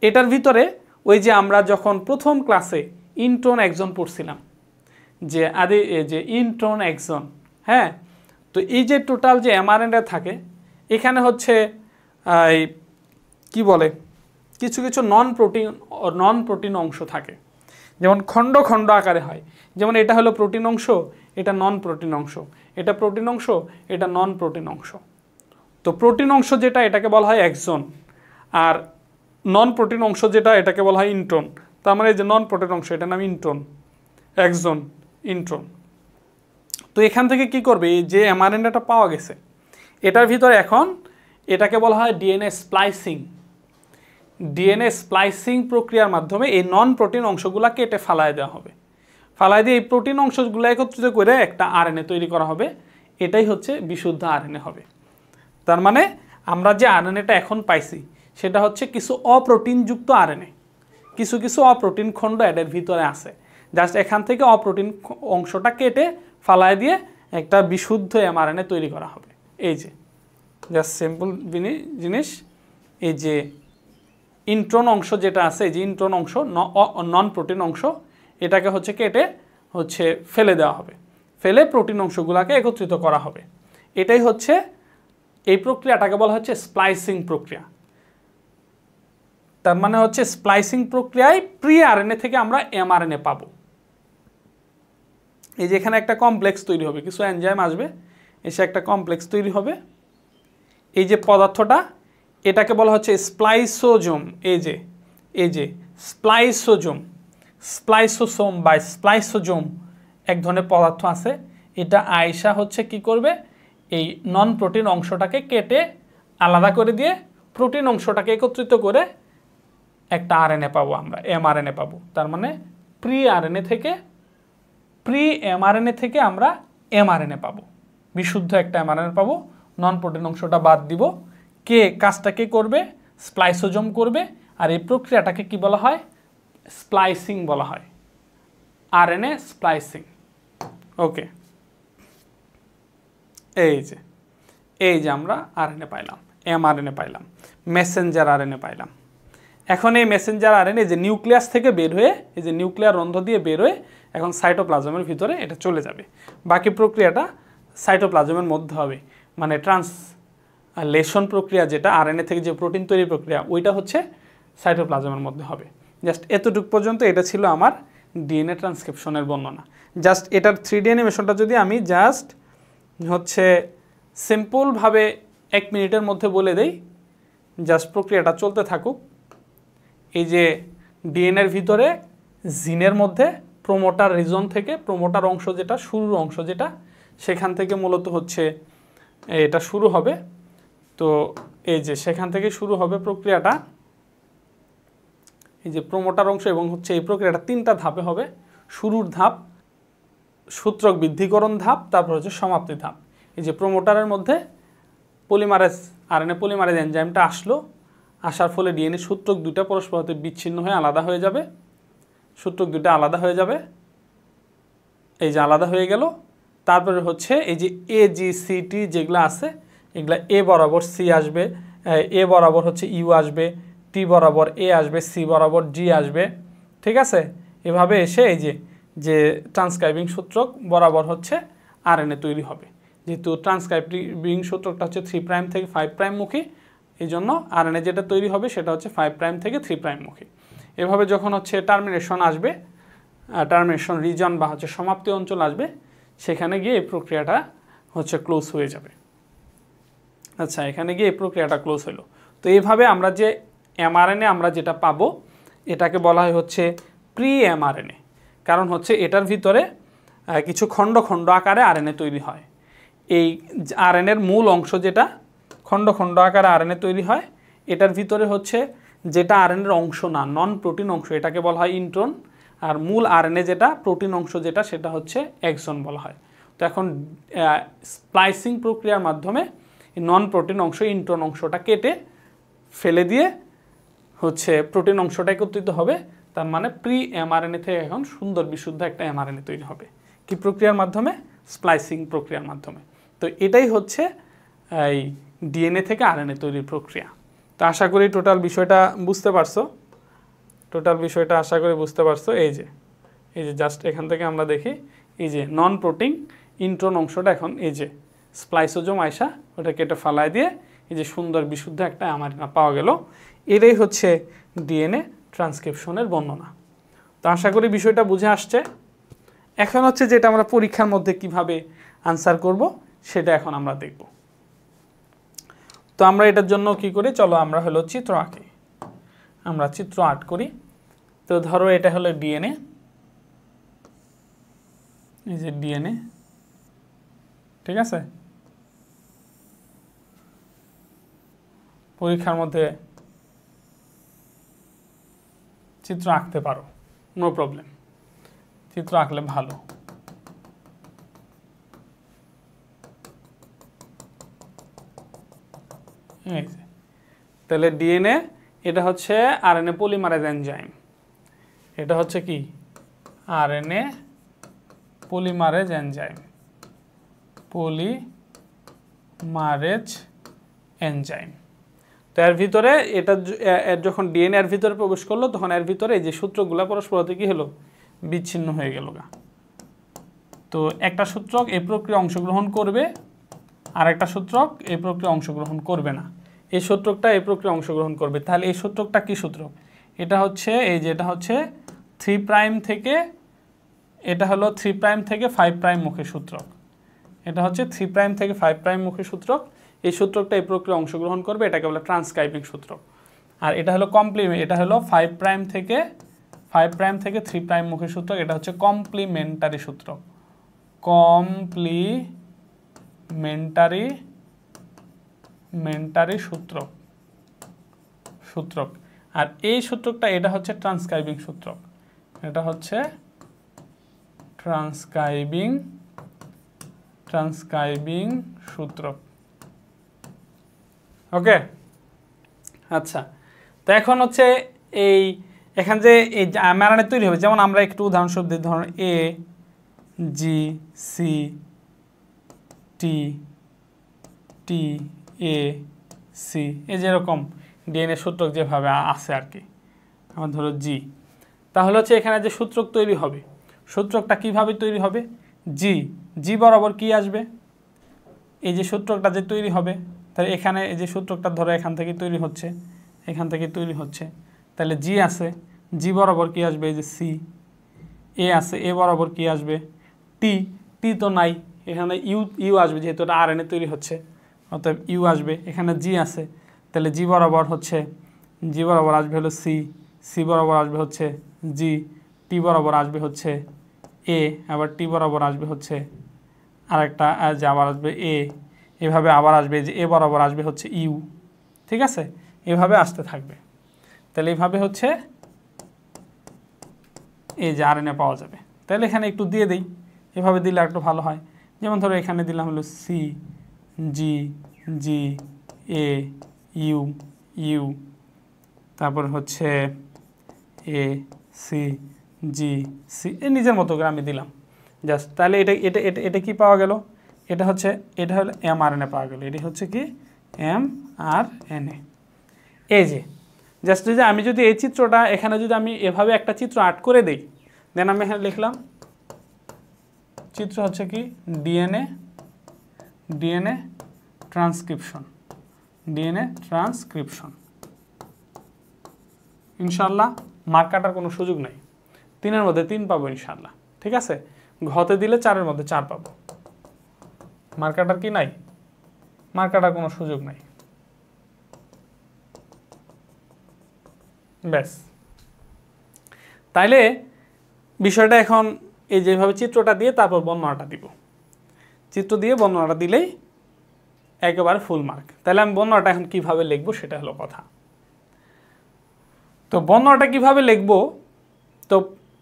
এটার ভিতরে ওই যে আমরা যখন প্রথম ক্লাসে ইন্ট্রন এক্সন পড়ছিলাম, যে ইন্ট্রন এক্সন, হ্যাঁ, তো এই যে টোটাল যে এমআরএনএ থাকে, এখানে হচ্ছে কি বলে কিছু কিছু নন প্রোটিন অংশ থাকে, যেমন খণ্ড খণ্ড আকারে হয়। যেমন এটা হলো প্রোটিন অংশ, এটা নন প্রোটিন অংশ, এটা প্রোটিন অংশ, এটা নন প্রোটিন অংশ। তো প্রোটিন অংশ যেটা এটাকে বলা হয় এক্সন, আর নন প্রোটিন অংশ যেটা এটাকে বলা হয় ইন্ট্রন। তার মানে এই যে নন প্রোটিন অংশ এটার নাম ইন্ট্রন, এক্সন, ইন্ট্রন। তো এখান থেকে কি করবে, এই যে এমআরএনএটা পাওয়া গেছে এটার ভিতরে এখন এটাকে বলা হয় ডিএনএ স্প্লাইসিং। ডিএনএ স্প্লাইসিং প্রক্রিয়ার মাধ্যমে এই নন প্রোটিন অংশগুলো কেটে ফালায় দেওয়া হবে। ফালায় দিয়ে এই প্রোটিন অংশগুলো একত্রিত করে একটা আরএনএ তৈরি করা হবে। এটাই হচ্ছে বিশুদ্ধ আরএনএ হবে। তার মানে আমরা যে আরএনএটা এখন পাইছি সেটা হচ্ছে কিছু অপ্রোটিনযুক্ত আরএনএ, কিছু কিছু অপ্রোটিন খণ্ড এটার ভিতরে আছে। জাস্ট এখান থেকে অপ্রোটিন অংশটা কেটে ফালায় দিয়ে একটা বিশুদ্ধ এমআরএনএ তৈরি করা হবে। এই যে জাস্ট সিম্পল জিনিস, এই যে ইন্ট্রন অংশ যেটা আছে, এই যে ইন্ট্রন অংশ নন প্রোটিন অংশ, এটাকে হচ্ছে কেটে হচ্ছে ফেলে দেওয়া হবে, ফেলে প্রোটিন অংশগুলোকে একত্রিত করা হবে। এটাই হচ্ছে এই প্রক্রিয়াটাকে বলা হচ্ছে স্প্লাইসিং প্রক্রিয়া। তার মানে হচ্ছে স্প্লাইসিং প্রক্রিয়ায় প্রি আরএনএ থেকে আমরা এমআরএনএ পাবো। এই যে এখানে একটা কমপ্লেক্স তৈরি হবে, কিছু এনজাইম আসবে, এসে একটা কমপ্লেক্স তৈরি হবে। এই যে পদার্থটা এটাকে বলা হচ্ছে স্প্লাইসোজোম। এই যে স্প্লাইসোজোম, স্প্লাইসোসোম বা স্প্লাইসোজোম এক ধরনের পদার্থ আছে। এটা আয়সা হচ্ছে কি করবে, এই নন প্রোটিন অংশটাকে কেটে আলাদা করে দিয়ে প্রোটিন অংশটাকে একত্রিত করে একটা আরএনএ পাবো, আমরা এমআরএনএ পাবো। তার মানে প্রি এমআরএনএ থেকে আমরা এমআরএনএ পাবো, বিশুদ্ধ একটা এমআরএনএ পাবো। নন প্রোটিন অংশটা বাদ দিব। কাজটা কে করবে, স্প্লাইসোজোম করবে। আর এই প্রক্রিয়াটাকে কি বলা হয়, স্প্লাইসিং বলা হয়, আরএনএ স্প্লাইসিং। ওকে, এই যে আমরা আরএনএ পাইলাম, এমআরএনএ পাইলাম, মেসেঞ্জার আরএনএ পাইলাম। এখন এই মেসেঞ্জার আরএনএ যে নিউক্লিয়াস থেকে বের হয়ে, এই যে নিউক্লিয়ার রন্ধ্র দিয়ে বের হয়ে এখন সাইটোপ্লাজমের ভিতরে এটা চলে যাবে। বাকি প্রক্রিয়াটা সাইটোপ্লাজমের মধ্যে হবে, মানে ট্রান্সলেশন প্রক্রিয়া যেটা আরএনএ থেকে যে প্রোটিন তৈরি প্রক্রিয়া, ওইটা হচ্ছে সাইটোপ্লাজমের মধ্যে হবে। জাস্ট এতটুকু পর্যন্ত এটা ছিল আমার ডিএনএ ট্রান্সক্রিপশনের বর্ণনা। জাস্ট এটার 3D অ্যানিমেশনটা যদি আমি জাস্ট হচ্ছে সিম্পলভাবে 1 মিনিটের মধ্যে বলে দেই, জাস্ট প্রক্রিয়াটা চলতে থাকুক। এই যে ডিএনএর ভিতরে জিনের মধ্যে প্রোমোটার রিজন থেকে, প্রোমোটার অংশ যেটা শুরুর অংশ যেটা, সেখান থেকে মূলত হচ্ছে এটা শুরু হবে। তো এই যে সেখান থেকে শুরু হবে প্রক্রিয়াটা, এই যে প্রোমোটার অংশ, এবং হচ্ছে এই প্রক্রিয়াটা 3টা ধাপে হবে। শুরুর ধাপ, সূত্রক বৃদ্ধিকরণ ধাপ, তারপর হচ্ছে সমাপ্তি ধাপ। এই যে প্রোমোটারের মধ্যে পলিমারেজ আরএনএ পলিমারেজ এনজাইমটা আসার ফলে ডিএনএ সূত্রক দুইটা পরস্পর হতে বিচ্ছিন্ন হয়ে আলাদা হয়ে যাবে, সূত্রক দুইটা আলাদা হয়ে যাবে, এই যে আলাদা হয়ে গেল। তারপরে হচ্ছে এই যে AGCT যেগুলো আছে, এগুলা এ বরাবর সি আসবে, এ বরাবর হচ্ছে ইউ আসবে, টি বরাবর এ আসবে, সি বরাবর জি আসবে, ঠিক আছে। এভাবে এসে এই যে ট্রান্সক্রাইবিং সূত্রক বরাবর হচ্ছে আরএনএ তৈরি হবে। যেহেতু ট্রান্সক্রাইবিং সূত্রকটা হচ্ছে 3 প্রাইম থেকে 5 প্রাইম মুখী, এই জন্য আরএনএ যেটা তৈরি হবে সেটা হচ্ছে 5 প্রাইম থেকে 3 প্রাইম মুখী। এভাবে যখন হচ্ছে টার্মিনেশন আসবে, টার্মিনেশন রিজন বা হচ্ছে সমাপ্তি অঞ্চল আসবে, সেখানে গিয়ে এই প্রক্রিয়াটা হচ্ছে ক্লোজ হয়ে যাবে। আচ্ছা, এখানে গিয়ে এই প্রক্রিয়াটা ক্লোজ হলো। তো এইভাবে আমরা যে এমআরএনএ আমরা যেটা পাবো এটাকে বলা হয় হচ্ছে প্রি এমআরএনএ। কারণ হচ্ছে এটার ভিতরে কিছু খণ্ড খণ্ড আকারে আরএনএ তৈরি হয়। এই আরএনএর মূল অংশ যেটা খণ্ড খণ্ড আকারে আরএনএ তৈরি হয়, এটার ভিতরে হচ্ছে যেটা আরএনএর অংশ না, নন প্রোটিন অংশ, এটাকে বলা হয় ইন্ট্রন। আর মূল আরএনএ যেটা প্রোটিন অংশ যেটা, সেটা হচ্ছে এক্সন বলা হয়। তো এখন স্প্লাইসিং প্রক্রিয়ার মাধ্যমে নন প্রোটিন অংশ ইন্ট্রন অংশটা কেটে ফেলে দিয়ে হচ্ছে প্রোটিন অংশটা একত্রিত হবে। তার মানে প্রি এমআরএনএ থেকে এখন সুন্দর বিশুদ্ধ একটা এমআরএনএ তৈরি হবে। কি প্রক্রিয়ার মাধ্যমে? স্প্লাইসিং প্রক্রিয়ার মাধ্যমে। তো এটাই হচ্ছে এই ডিএনএ থেকে আরএনএ তৈরির প্রক্রিয়া। তো আশা করি টোটাল বিষয়টা বুঝতে পারছো, আশা করি বুঝতে পারছো। এই যে জাস্ট এখান থেকে আমরা দেখি, এই যে নন প্রোটিন ইন্ট্রন অংশটা এখন এই যে স্প্লাইসোজোম আয়সা ওটা কেটে ফালায় দিয়ে এই যে সুন্দর বিশুদ্ধ একটা এমআরএনএ পাওয়া গেল। এটাই হচ্ছে ডিএনএ ট্রান্সক্রিপশনের বর্ণনা। তো আশা করি বিষয়টা বুঝে আসছে। এখন হচ্ছে যেটা আমরা পরীক্ষার মধ্যে কিভাবে আনসার করব সেটা এখন আমরা দেখব। তো আমরা এটার জন্য কি করি, চলো আমরা হলো চিত্র আঁকি, আমরা চিত্র আর্ট করি। তো ধরো এটা হলো ডিএনএ, এই যে ডিএনএ, ঠিক আছে। পরীক্ষার মধ্যে চিত্র আঁকতে পারো, নো প্রবলেম, চিত্র আঁকলে ভালো। তাহলে ডিএনএ, এটা হচ্ছে আরএনএ পলিমারেজ এনজাইম, এটা হচ্ছে কি RNA polymerase enzyme, polymerase enzyme. তো এর ভিতরে এটা যখন ডিএনএ এর ভিতরে প্রবেশ করলো, তখন এর ভিতরে এই যে সূত্রগুলো পরস্পর হতে কি হলো, বিচ্ছিন্ন হয়ে গেল। তো একটা সূত্রক এই প্রক্রিয়া অংশগ্রহণ করবে, আর একটা সূত্রক এই প্রক্রিয়া অংশগ্রহণ করবে না। এই সূত্রকটা এই প্রক্রিয়া অংশগ্রহণ করবে। তাহলে এই সূত্রকটা কি সূত্রক, এটা হচ্ছে এই যে এটা হচ্ছে 3 প্রাইম থেকে, এটা হলো 3 প্রাইম থেকে 5 প্রাইম মুখী সূত্রক, এটা হচ্ছে 3 প্রাইম থেকে 5 প্রাইম মুখী সূত্রক। এই সূত্রকটা এই প্রক্রিয়া অংশগ্রহণ করবে, এটাকে বলে ট্রান্সক্রাইবিং সূত্রক। আর এটা হলো কমপ্লিমেন্ট, এটা হলো 5 প্রাইম থেকে 3 প্রাইম মুখী সূত্রক, এটা হচ্ছে কমপ্লিমেন্টারি সূত্রক, কমপ্লিমেন্টারি সূত্রক। আর এই সূত্রকটা এটা হচ্ছে ট্রান্সক্রাইবিং সূত্রক, এটা হচ্ছে ট্রান্সক্রাইবিং সূত্রক। ওকে, আচ্ছা। তো এখন হচ্ছে এই এখান যে এই ম্যারানে তৈরি হবে, যেমন আমরা একটু উদাহরণস্বরূপ দিই, ধরুন এ G C T T A C, এই যেরকম ডিএনএ সূত্রক যেভাবে আছে আর কি, আমার ধরো জি। তাহলে হচ্ছে এখানে যে সূত্রক তৈরি হবে, সূত্রকটা কিভাবে তৈরি হবে, জি বরাবর কি আসবে, এই যে সূত্রকটা যে তৈরি হবে, তাহলে এখানে এই যে সূত্রকটা ধরো এখান থেকে তৈরি হচ্ছে, এখান থেকে তৈরি হচ্ছে, তাহলে জি আছে, জি বরাবর কি আসবে, এই যে সি। এ আছে, এ বরাবর কি আসবে, টি তো নাই, এখানে ইউ আসবে, যেহেতু এটা আরএনএ তৈরি হচ্ছে, অতএব ইউ আসবে। এখানে জি আছে, তাহলে জি বরাবর আসবে হলো সি বরাবর আসবে হচ্ছে জি, টি বরাবর আসবে হচ্ছে এ, আবার টি বরাবর আসবে হচ্ছে আরেকটা, যে আবার আসবে এ, এভাবে আবার আসবে, যে এ বরাবর আসবে হচ্ছে ইউ, ঠিক আছে, এভাবে আসতে থাকবে। তাহলে এইভাবে হচ্ছে এই যে আরএনএ পাওয়া যাবে। তাহলে এখানে একটু দিয়ে দিই, এভাবে দিলে একটু ভালো হয়। যেমন ধরো এখানে দিলাম হলো সি জি এ ইউ, তারপর হচ্ছে এ সি জি সি, নিজের মতো করে আমি দিলাম জাস্ট। তাহলে এটা কি পাওয়া গেল, এটা হলো mRNA পাওয়া গেল, এটি হচ্ছে কি mRNA। এই যে জাস্ট যে আমি যদি এই চিত্রটা এখানে যদি আমি এভাবে একটা চিত্র আর্ট করে দিই, দেন আমি এখানে লিখলাম চিত্র হচ্ছে কি ডিএনএ ট্রান্সক্রিপশন, ইনশাল্লাহ মার্ক কাটার কোনো সুযোগ নাই, 3-এর মধ্যে 3 পাবো ইনশাল্লাহ, ঠিক আছে। ঘতে দিলে 4-এর মধ্যে 4 পাবো, মার্ক কাটার কি নাই, মার্ক কাটার কোনো সুযোগ নাই, ব্যাস। তাইলে বিষয়টা এখন এই যেভাবে চিত্রটা দিয়ে তারপর বর্ণনাটা দিব, চিত্র দিয়ে বর্ণনাটা দিলেই একেবারে ফুল মার্ক। তাহলে আমি বর্ণনাটা এখন কিভাবে লিখবো সেটা হলো কথা। তো বর্ণনাটা কিভাবে লিখবো, তো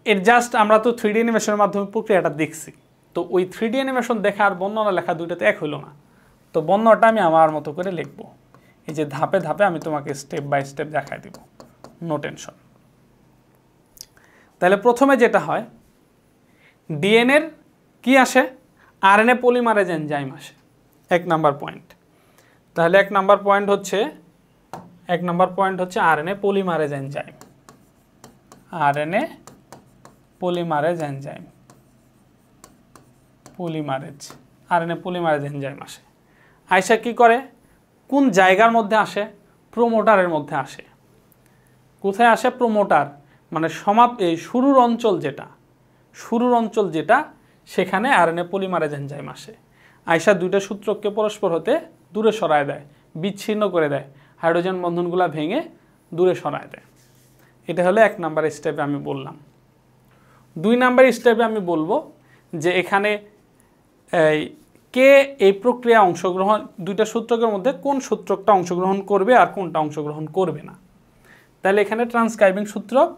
এর জাস্ট আমরা তো 3D অ্যানিমেশনের মাধ্যমে প্রক্রিয়াটা দেখছি, তো ওই 3D অ্যানিমেশন দেখা আর বর্ণনা লেখা দুইটাতে এক হইল না। তো বর্ণনাটা আমি আমার মতো করে লিখবো, এই যে ধাপে ধাপে আমি তোমাকে স্টেপ বাই স্টেপ দেখাই দিব, নো টেনশন। তাহলে প্রথমে যেটা হয়, ডিএনএর কি আসে, আরএনএ পলিমারেজ এনজাইম আসে, 1 নাম্বার পয়েন্ট। তাহলে 1 নাম্বার পয়েন্ট হচ্ছে RNA polymerase enzyme, RNA polymerase enzyme আসে। আইসা কি করে, কোন জায়গার মধ্যে আসে, প্রোমোটারের মধ্যে আসে। কোথায় আসে, প্রোমোটার মানে এই শুরুর অঞ্চল যেটা সেখানে আরএনএ পলিমারেজ এনজাইম আসে। আইসা দুইটা সূত্রককে পরস্পর হতে দূরে সরায় দেয়, বিচ্ছিন্ন করে দেয়, হাইড্রোজেন বন্ধনগুলো ভেঙে দূরে সরায় দেয়। এটা হলো 1 নাম্বার স্টেপে আমি বললাম। 2 নাম্বার স্টেপে আমি বলবো যে এখানে কে এই প্রক্রিয়া অংশগ্রহণ, দুইটা সূত্রকের মধ্যে কোন সূত্রকটা অংশগ্রহণ করবে আর কোনটা অংশগ্রহণ করবে না। তাহলে এখানে ট্রান্সক্রাইবিং সূত্রক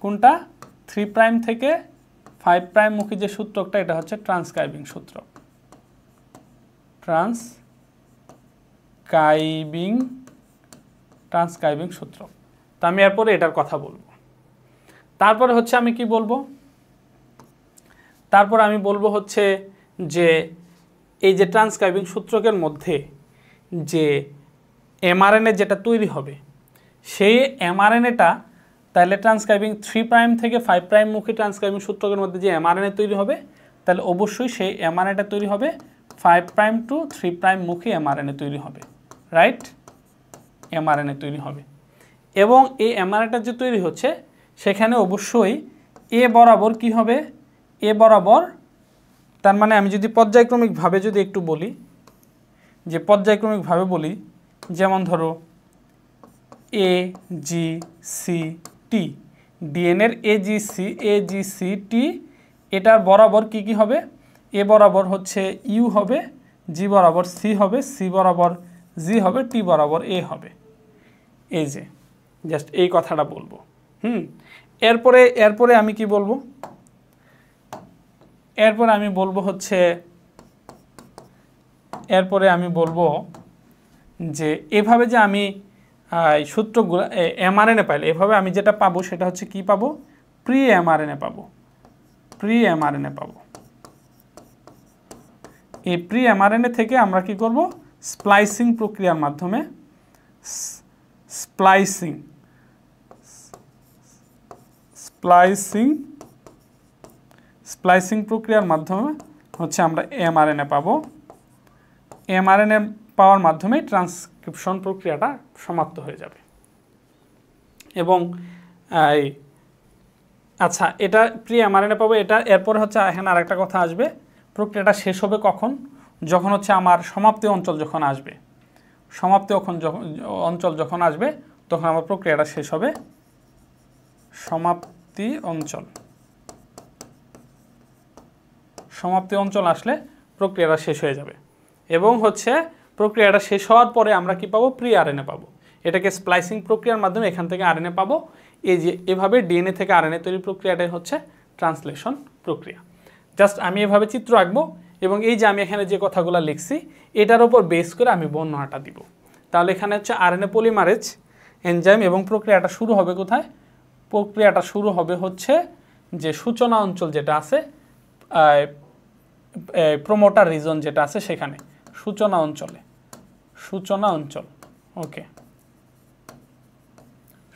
কোনটা, 3 প্রাইম থেকে 5 প্রাইম মুখী যে সূত্রকটা, এটা হচ্ছে ট্রান্সক্রাইবিং সূত্রক। ট্রান্সক্রাইবিং সূত্রক। তো আমি এরপরে এটার কথা বলবো। তারপরে হচ্ছে আমি কি বলবো, তারপর আমি বলবো হচ্ছে যে এই যে ট্রান্সক্রাইবিং সূত্রকের মধ্যে যে এমআরএনএ যেটা তৈরি হবে, সেই এমআরএনএটা তাহলে ট্রান্সক্রাইবিং 3 প্রাইম থেকে 5 প্রাইম মুখী ট্রান্সক্রাইবিং সূত্রকের মধ্যে যে এমআরএনএ তৈরি হবে, তাহলে অবশ্যই সেই এমআরএনএটা তৈরি হবে 5 প্রাইম টু 3 প্রাইম মুখী এমআরএনএ তৈরি হবে, রাইট? এমআরএনএ তৈরি হবে। এবং এই এমআরএনএটা যে তৈরি হচ্ছে সেখানে অবশ্যই এ বরাবর কি হবে, এ বরাবর, তার মানে আমি যদি পর্যায়ক্রমিকভাবে যদি একটু বলি, যে পর্যায়ক্রমিকভাবে বলি, যেমন ধরো এ জি সি টি, ডিএনএর এজিসি টি, এটার বরাবর কি কি হবে, এ বরাবর হচ্ছে ইউ হবে, জি বরাবর সি হবে, সি বরাবর জি হবে, টি বরাবর এ হবে। এই যে জাস্ট এই কথাটা বলবো। এরপরে আমি কি বলবো, এরপরে আমি বলবো হচ্ছে, এরপরে আমি বলবো যে এভাবে যে আমি সূত্রগুলো এমআরএনএ পাইলে, এভাবে আমি যেটা পাবো সেটা হচ্ছে কি পাবো, প্রি এমআরএনএ পাবো। প্রি এমআরএনএ পাবো। এই প্রি এমআরএনএ থেকে আমরা কি করব, স্প্লাইসিং প্রক্রিয়ার মাধ্যমে, স্প্লাইসিং প্রক্রিয়ার মাধ্যমে হচ্ছে আমরা এমআরএনএ পাবো। এমআরএনএ পাওয়ার মাধ্যমে ট্রান্সক্রিপশন প্রক্রিয়াটা সমাপ্ত হয়ে যাবে। এবং আচ্ছা, এটা প্রি এমআরএনএ পাবো, এটা এরপরে হচ্ছে এখানে আরেকটা কথা আসবে, প্রক্রিয়াটা শেষ হবে কখন, যখন হচ্ছে আমার সমাপ্তি অঞ্চল যখন আসবে, অঞ্চল যখন আসবে তখন আমার প্রক্রিয়াটা শেষ হবে। সমাপ্তি অঞ্চল আসলে প্রক্রিয়াটা শেষ হয়ে যাবে। এবং হচ্ছে প্রক্রিয়াটা শেষ হওয়ার পরে আমরা কি পাবো, প্রি আরএনএ পাবো। এটাকে স্প্লাইসিং প্রক্রিয়ার মাধ্যমে এখান থেকে আরএনএ পাবো। এই যে এভাবে ডিএনএ থেকে আরএনএ তৈরির প্রক্রিয়াটাই হচ্ছে ট্রান্সলেশন প্রক্রিয়া। জাস্ট আমি এভাবে চিত্র আঁকবো এবং এই যে আমি এখানে যে কথাগুলো লিখছি এটার উপর বেস করে আমি বর্ণনাটা দিব। তাহলে এখানে হচ্ছে আরএনএ পলিমারেজ এনজাইম, এবং প্রক্রিয়াটা শুরু হবে কোথায়, প্রক্রিয়াটা শুরু হবে হচ্ছে যে সূচনা অঞ্চল যেটা আছে, প্রোমোটার রিজন যেটা আছে সেখানে, সূচনা অঞ্চল। ওকে,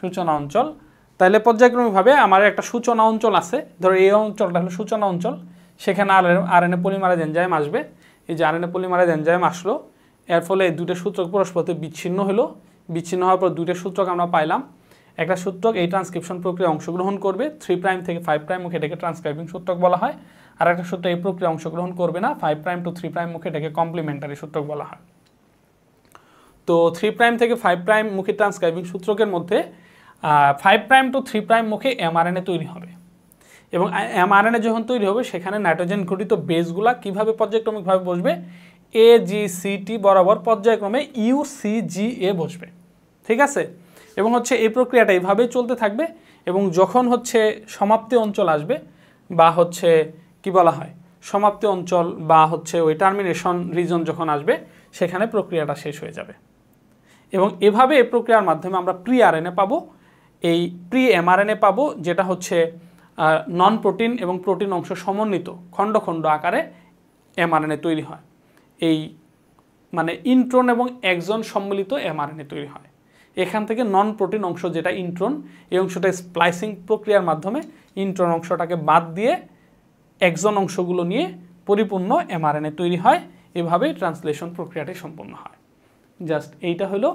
সূচনা অঞ্চল। তাহলে পর্যায়ক্রমিকভাবে আমার একটা সূচনা অঞ্চল আছে, ধরো এই অঞ্চলটা হলো সূচনা অঞ্চল, সেখানে আরএনএ পলিমারেজ এনজাইম আসবে। এই যে আরএনএ পলিমারেজ এনজাইম আসলো, এর ফলে দুইটা সূত্রক পরস্পর বিচ্ছিন্ন হলো। বিচ্ছিন্ন হওয়ার পর দুইটা সূত্রক আমরা পাইলাম। একটা সূত্রক এই ট্রান্সক্রিপশন প্রক্রিয়া অংশগ্রহণ করবে 3 প্রাইম থেকে 5 প্রাইম মুখে, এটাকে ট্রান্সক্রাইবিং সূত্রক বলা হয়। আর একটা সূত্র এই প্রক্রিয়া অংশগ্রহণ করবে না, 5 প্রাইম টু 3 প্রাইম মুখে, এটাকে কমপ্লিমেন্টারি সূত্রক বলা হয়। তো 3 প্রাইম থেকে 5 প্রাইম মুখে ট্রান্সক্রাইবিং সূত্রকের মধ্যে 5 প্রাইম টু 3 প্রাইম মুখে এমআরএনএ তৈরি হবে। এবং এমআরএনএ যখন তৈরি হবে সেখানে নাইট্রোজেন ঘটিত বেসগুলা কিভাবে পর্যায়ক্রমিকভাবে বসবে, এজিসিটি বরাবর পর্যায়ক্রমে ইউসিজিএ বসবে। ঠিক আছে? এবং হচ্ছে এই প্রক্রিয়াটা এইভাবেই চলতে থাকবে। এবং যখন হচ্ছে সমাপ্তি অঞ্চল আসবে, বা হচ্ছে কি বলা হয়, সমাপ্তি অঞ্চল বা হচ্ছে ওই টার্মিনেশন রিজন যখন আসবে, সেখানে প্রক্রিয়াটা শেষ হয়ে যাবে। এবং এভাবে এই প্রক্রিয়ার মাধ্যমে আমরা প্রি আরএনএ পাবো, এই প্রি এমআরএনএ পাবো, যেটা হচ্ছে নন প্রোটিন এবং প্রোটিন অংশ সমন্বিত খণ্ড খণ্ড আকারে এমআরএনএ তৈরি হয়। এই মানে ইন্ট্রন এবং এক্সন সম্মিলিত এমআরএনএ তৈরি হয়। এখান থেকে নন প্রোটিন অংশ যেটা ইন্ট্রন, এই অংশটা স্প্লাইসিং প্রক্রিয়ার মাধ্যমে ইন্ট্রন অংশটাকে বাদ দিয়ে এক্সন অংশগুলো নিয়ে পরিপূর্ণ এমআরএনএ তৈরি হয়। এভাবেই ট্রান্সলেশন প্রক্রিয়াটি সম্পন্ন হয়। জাস্ট এইটা হলো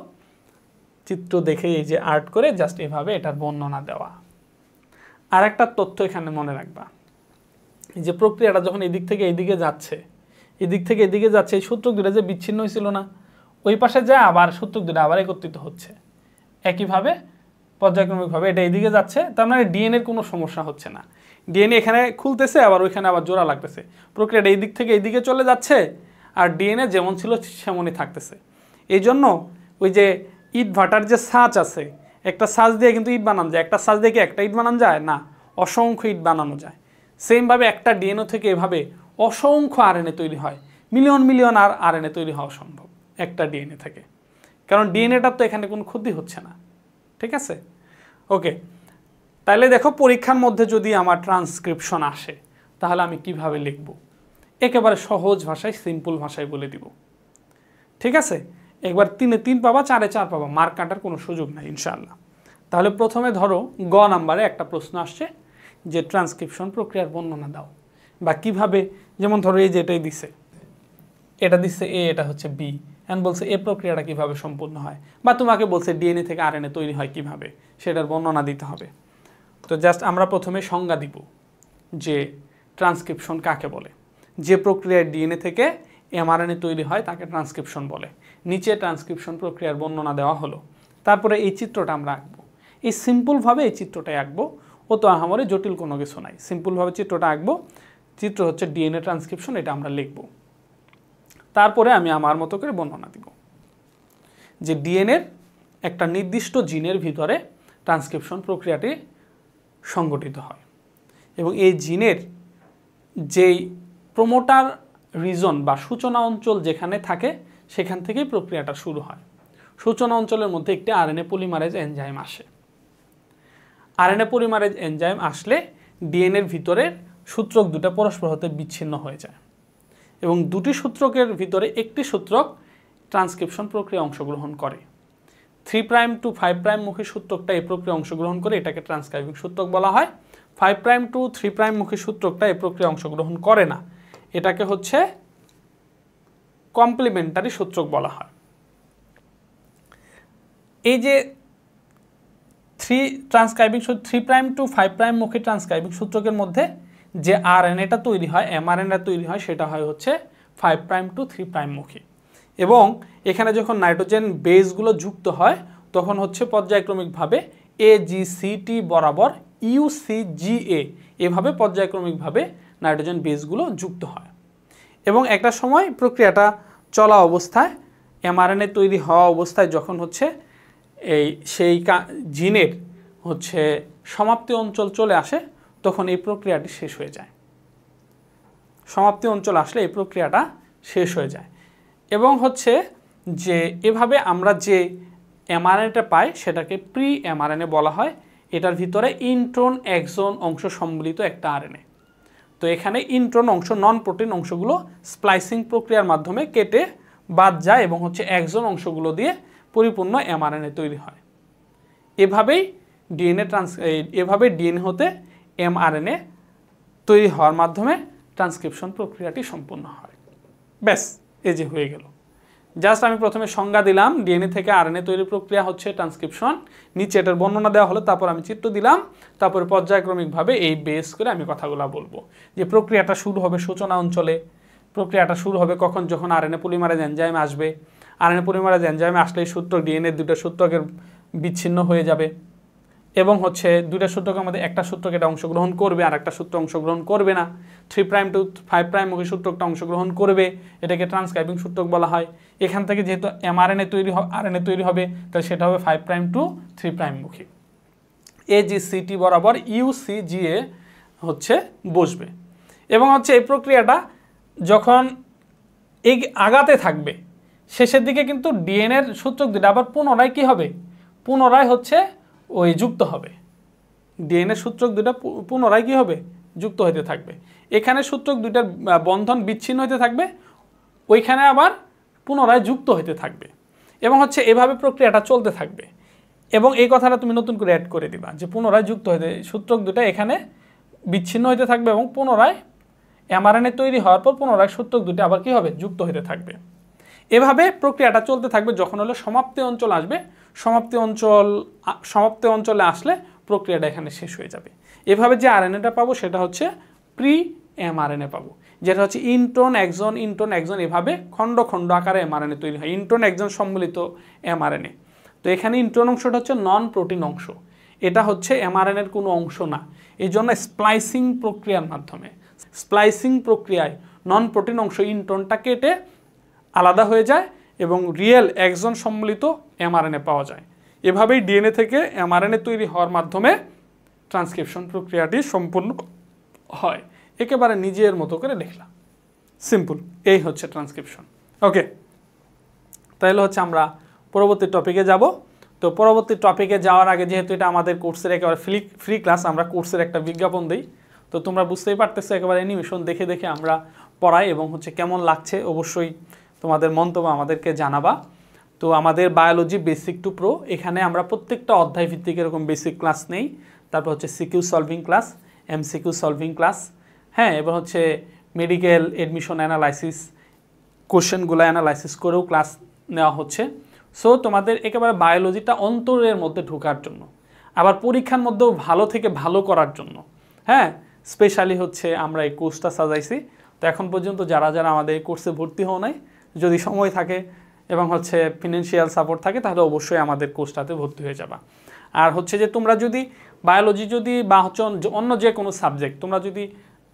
চিত্র দেখে এই যে আর্ট করে জাস্ট এভাবে এটার বর্ণনা দেওয়া। আর একটা তথ্য এখানে মনে রাখবা, যে প্রক্রিয়াটা যখন এদিক থেকে এদিকে যাচ্ছে, এই সূত্রক দুটো যে বিচ্ছিন্ন হয়েছিল না, ওই পাশে যায় আবার সূত্রক দুটো আবার একত্রিত হচ্ছে একইভাবে পর্যায়ক্রমিকভাবে এটা এইদিকে যাচ্ছে, তার মানে ডিএনএর কোনো সমস্যা হচ্ছে না। ডিএনএ এখানে খুলতেছে আবার ওইখানে আবার জোড়া লাগতেছে, প্রক্রিয়াটা এই দিক থেকে এইদিকে চলে যাচ্ছে আর ডিএনএ যেমন ছিল সেমনই থাকতেছে। এই জন্য ওই যে ইট ভাটার যে ছাঁচ আছে, একটা ছাঁচ দিয়ে কিন্তু ইট বানানো যায়, একটা ছাঁচ দিয়ে কি একটা ইট বানানো যায় না, অসংখ্য ইট বানানো যায়। সেমভাবে একটা ডিএনএ থেকে এভাবে অসংখ্য আরএনএ তৈরি হয়, মিলিয়ন মিলিয়ন আরএনএ তৈরি হওয়া সম্ভব একটা ডিএনএ থেকে, কারণ ডিএনএটার তো এখানে কোনো ক্ষতি হচ্ছে না। ঠিক আছে, ওকে। তাহলে দেখো পরীক্ষার মধ্যে যদি আমার ট্রান্সক্রিপশন আসে তাহলে আমি কিভাবে লিখব, একেবারে সহজ ভাষায় সিম্পল ভাষায় বলে দিব। ঠিক আছে, একবার 3-এ 3 পাবা, 4-এ 4 পাবা, মার্ক কাটার কোনো সুযোগ নাই ইনশাআল্লাহ। তাহলে প্রথমে ধরো গ নাম্বারে একটা প্রশ্ন আসছে যে ট্রান্সক্রিপশন প্রক্রিয়ার বর্ণনা দাও, বা কিভাবে, যেমন ধরো এই যে এটাই দিছে, এটা দিচ্ছে এ, এটা হচ্ছে বি, এন্ড বলছে এ প্রক্রিয়াটা কিভাবে সম্পূর্ণ হয়, বা তোমাকে বলছে ডিএনএ থেকে আরএনএ তৈরি হয় কিভাবে, সেটার বর্ণনা দিতে হবে। তো জাস্ট আমরা প্রথমে সংজ্ঞা দিব যে ট্রান্সক্রিপশন কাকে বলে। যে প্রক্রিয়ায় ডিএনএ থেকে এমআরএনএ তৈরি হয় তাকে ট্রান্সক্রিপশন বলে। নিচে ট্রান্সক্রিপশন প্রক্রিয়ার বর্ণনা দেওয়া হলো। তারপরে এই চিত্রটা আমরা আঁকবো, এই সিম্পলভাবে এই চিত্রটাই আঁকবো, ও তো আমাদের জটিল কোনো কিছু নাই, সিম্পলভাবে চিত্রটা আঁকবো। চিত্র হচ্ছে ডিএনএ ট্রান্সক্রিপশন, এটা আমরা লিখব। তারপরে আমি আমার মতো করে বর্ণনা দিব যে ডিএনএর একটা নির্দিষ্ট জিনের ভিতরে ট্রান্সক্রিপশন প্রক্রিয়াটি সংগঠিত হয়, এবং এই জিনের যেই প্রোমোটার রিজন বা সূচনা অঞ্চল যেখানে থাকে সেখান থেকেই প্রক্রিয়াটা শুরু হয়। সূচনা অঞ্চলের মধ্যে একটি আরএনএ পলিমারেজ এনজাইম আসে। আরএনএ পলিমারেজ এনজাইম আসলে ডিএনএর ভিতরের সূত্রক দুটো পরস্পর হতে বিচ্ছিন্ন হয়ে যায়, এবং দুটি সূত্রকের ভিতরে একটি সূত্রক ট্রান্সক্রিপশন প্রক্রিয়া অংশগ্রহণ করে। 3' to 5' মুখী সূত্রকটা এই প্রক্রিয়া অংশগ্রহণ করে, এটাকে ট্রান্সক্রাইবিং সূত্রক বলা হয়। 5' to 3' মুখী সূত্রকটা এই প্রক্রিয়া অংশগ্রহণ করে না, এটাকে হচ্ছে কমপ্লিমেন্টারি সূত্রক বলা হয়। এই যে 3' to 5' মুখী ট্রান্সক্রাইবিং সূত্রকের মধ্যে যে আরএনএটা তৈরি হয়, এমআরএনএ তৈরি হয়, সেটা হয় হচ্ছে 5' to 3' মুখী। এবং এখানে যখন নাইট্রোজেন বেসগুলো যুক্ত হয় তখন হচ্ছে পর্যায়ক্রমিকভাবে AGCT বরাবর UCGA এভাবে পর্যায়ক্রমিকভাবে নাইট্রোজেন বেসগুলো যুক্ত হয়। এবং একটা সময় প্রক্রিয়াটা চলা অবস্থায়, এমআরএনএ তৈরি হওয়া অবস্থায় যখন হচ্ছে সেই জিনের হচ্ছে সমাপ্তি অঞ্চল চলে আসে, তখন এই প্রক্রিয়াটি শেষ হয়ে যায়। সমাপ্তি অঞ্চল আসলে এই প্রক্রিয়াটা শেষ হয়ে যায়। এবং হচ্ছে যে এভাবে আমরা যে এমআরএনএটা পাই সেটাকে প্রি এমআরএনএ বলা হয়। এটার ভিতরে ইন্ট্রন এক্সন অংশ সম্বলিত একটা আরএনএ। তো এখানে ইন্ট্রন অংশ, নন প্রোটিন অংশগুলো স্প্লাইসিং প্রক্রিয়ার মাধ্যমে কেটে বাদ যায়, এবং হচ্ছে এক্সন অংশগুলো দিয়ে পরিপূর্ণ এমআরএনএ তৈরি হয়। এভাবেই ডিএনএ হতে এমআরএনএ তৈরি হওয়ার মাধ্যমে ট্রান্সক্রিপশন প্রক্রিয়াটি সম্পূর্ণ হয়। ব্যাস, এই যে হয়ে গেল। জাস্ট আমি প্রথমে সংজ্ঞা দিলাম, ডিএনএ থেকে আরএনএ তৈরির প্রক্রিয়া হচ্ছে ট্রান্সক্রিপশন, নিচে এটার বর্ণনা দেওয়া হলো, তারপর আমি চিত্র দিলাম, তারপরে পর্যায়ক্রমিকভাবে এই বেস করে আমি কথাগুলো বলবো যে প্রক্রিয়াটা শুরু হবে সূচনা অঞ্চলে। প্রক্রিয়াটা শুরু হবে কখন, যখন আরএনএ পলিমারেজ এনজাইম আসবে। আরএনএ পলিমারেজ এনজাইমে আসলে সূত্র ডিএনএ দুটো সূত্রকের বিচ্ছিন্ন হয়ে যাবে, এবং হচ্ছে দুইটা সূত্রকের মধ্যে একটা সূত্রক এটা অংশগ্রহণ করবে আর একটা সূত্র অংশগ্রহণ করবে না। 3' to 5' মুখী সূত্রকটা অংশগ্রহণ করবে, এটাকে ট্রান্সক্রাইবিং সূত্রক বলা হয়। এখান থেকে যেহেতু আরএনএ তৈরি হবে, তাহলে সেটা হবে 5' to 3' মুখী। AGCT বরাবর UCGA হচ্ছে বসবে, এবং হচ্ছে এই প্রক্রিয়াটা যখন আগাতে থাকবে শেষের দিকে কিন্তু ডিএনএর সূত্রক দুটো আবার পুনরায় কি হবে, পুনরায় হচ্ছে ওই যুক্ত হবে। ডিএনএ সূত্রক দুটা পুনরায় কি হবে, যুক্ত হতে থাকবে। এখানে সূত্রক দুইটার বন্ধন বিচ্ছিন্ন হতে থাকবে, ওইখানে আবার পুনরায় যুক্ত হতে থাকবে, এবং হচ্ছে এভাবে প্রক্রিয়াটা চলতে থাকবে। এবং এই কথাটা তুমি নতুন করে অ্যাড করে দিবা যে পুনরায় যুক্ত হতে, সূত্রক দুটা এখানে বিচ্ছিন্ন হতে থাকবে, এবং পুনরায় এমআরএনএ তৈরি হওয়ার পর পুনরায় সূত্রক দুটো আবার কি হবে, যুক্ত হতে থাকবে। এভাবে প্রক্রিয়াটা চলতে থাকবে। যখন হলো সমাপ্তি অঞ্চল আসবে, সমাপ্তি অঞ্চলে আসলে প্রক্রিয়াটা এখানে শেষ হয়ে যাবে। এভাবে যে আরএনএটা পাবো সেটা হচ্ছে প্রি এমআরএনএ পাবো। যেটা হচ্ছে ইন্ট্রন এক্সন এভাবে খণ্ড খণ্ড আকারে এমআরএনএ তৈরি হয়, ইন্ট্রন এক্সন সম্মিলিত এমআরএনএ। তো এখানে ইন্ট্রন অংশটা হচ্ছে নন প্রোটিন অংশ, এটা হচ্ছে এমআরএনএর কোনো অংশ না। এই জন্য স্প্লাইসিং প্রক্রিয়ার মাধ্যমে, স্প্লাইসিং প্রক্রিয়ায় নন প্রোটিন অংশ ইন্ট্রনটা কেটে আলাদা হয়ে যায় এবং রিয়েল এক্সন সম্মিলিত এমআরএনএ পাওয়া যায়। এভাবেই ডিএনএ থেকে এমআরএনএ তৈরি হওয়ার মাধ্যমে ট্রান্সক্রিপশন প্রক্রিয়াটি সম্পূর্ণ হয়। একেবারে নিজের মতো করে লিখলাম, সিম্পল। এই হচ্ছে ট্রান্সক্রিপশন। ওকে, তাহলে হচ্ছে আমরা পরবর্তী টপিকে যাব। তো পরবর্তী টপিকে যাওয়ার আগে, যেহেতু এটা আমাদের কোর্সের একেবারে ফ্রি ক্লাস, আমরা কোর্সের একটা বিজ্ঞাপন দিই। তো তোমরা বুঝতেই পারতেছো একেবারে অ্যানিমেশন দেখে দেখে আমরা পড়াই, এবং হচ্ছে কেমন লাগছে অবশ্যই তোমাদের মন্তব্য আমাদেরকে জানাবা। তো আমাদের বায়োলজি বেসিক টু প্রো, এখানে আমরা প্রত্যেকটা অধ্যায় ভিত্তিক এরকম বেসিক ক্লাস নেই। তারপর হচ্ছে CQ solving class, MCQ solving class, হ্যাঁ, এবং হচ্ছে মেডিকেল এডমিশন অ্যানালাইসিস, কোশ্চেনগুলো অ্যানালাইসিস করেও ক্লাস নেওয়া হচ্ছে। সো তোমাদের একেবারে বায়োলজিটা অন্তরের মধ্যে ঢোকার জন্য, আবার পরীক্ষার মধ্যেও ভালো থেকে ভালো করার জন্য, হ্যাঁ, স্পেশালি হচ্ছে আমরা এই কোর্সটা সাজাইছি। তো এখন পর্যন্ত যারা যারা আমাদের এই কোর্সে ভর্তি হও নাই, যদি সময় থাকে এবং হচ্ছে ফিনান্সিয়াল সাপোর্ট থাকে, তাহলে অবশ্যই আমাদের কোর্সটাতে ভর্তি হয়ে যাবা। আর হচ্ছে যে তোমরা যদি বায়োলজি যদি বা হচ্ছে অন্য যে কোনো সাবজেক্ট তোমরা যদি,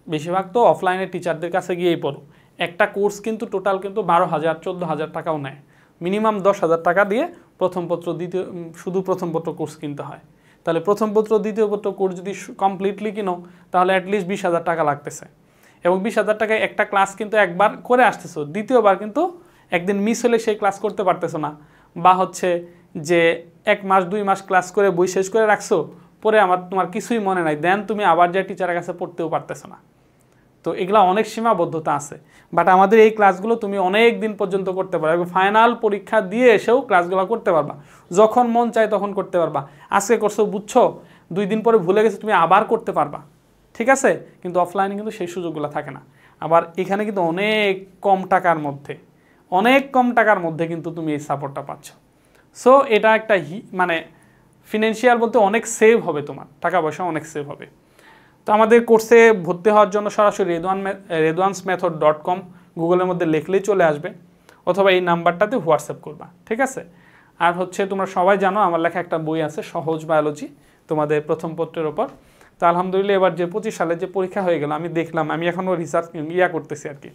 বেশিরভাগ তো অফলাইনে টিচারদের কাছে গিয়েই পড়ো, একটা কোর্স কিন্তু টোটাল কিন্তু 12,000 14,000 টাকাও নেয়। মিনিমাম 10,000 টাকা দিয়ে প্রথম পত্র দ্বিতীয়, শুধু প্রথম পত্র কোর্স কিনতে হয়। তাহলে প্রথম পত্র দ্বিতীয় পত্র কোর্স যদি কমপ্লিটলি কিনো, তাহলে অ্যাটলিস্ট 20,000 টাকা লাগতেছে। এবং 20,000 টাকায় একটা ক্লাস কিন্তু একবার করে আসতেছো, দ্বিতীয়বার কিন্তু একদিন মিস হলে সেই ক্লাস করতে পারতেছো না, বা হচ্ছে যে 1 মাস 2 মাস ক্লাস করে বই শেষ করে রাখছো, পরে তোমার কিছুই মনে নাই, দেন তুমি আবার যে টিচারের কাছে পড়তেও পারতেছো না। তো এগুলা অনেক সীমাবদ্ধতা আছে, বাট আমাদের এই ক্লাসগুলো তুমি অনেক দিন পর্যন্ত করতে পারবে, এবং ফাইনাল পরীক্ষা দিয়ে এসেও ক্লাসগুলো করতে পারবা, যখন মন চায় তখন করতে পারবা। আজকে করছো, বুঝছো, 2 দিন পরে ভুলে গেছো, তুমি আবার করতে পারবা, ঠিক আছে। কিন্তু অফলাইনে কিন্তু সেই সুযোগগুলো থাকে না। আবার এখানে কিন্তু অনেক কম টাকার মধ্যে কিন্তু তুমি এই সাপোর্টটা পাচ্ছ। সো এটা একটা মানে ফিনান্সিয়াল বলতে অনেক সেভ হবে, তোমার টাকা পয়সা অনেক সেভ হবে। তো আমাদের কোর্সে ভর্তি হওয়ার জন্য সরাসরি redwansmethod.com গুগলের মধ্যে লিখলেই চলে আসবে, অথবা এই নাম্বারটাতে হোয়াটসঅ্যাপ করবা, ঠিক আছে। আর হচ্ছে তোমরা সবাই জানো আমার লেখা একটা বই আছে সহজ বায়োলজি, তোমাদের প্রথম পত্রের ওপর। তো আলহামদুলিল্লাহ এবার যে 25 সালে যে পরীক্ষা হয়ে গেল, আমি দেখলাম, আমি এখনও রিসার্চ করতেছি আর কি,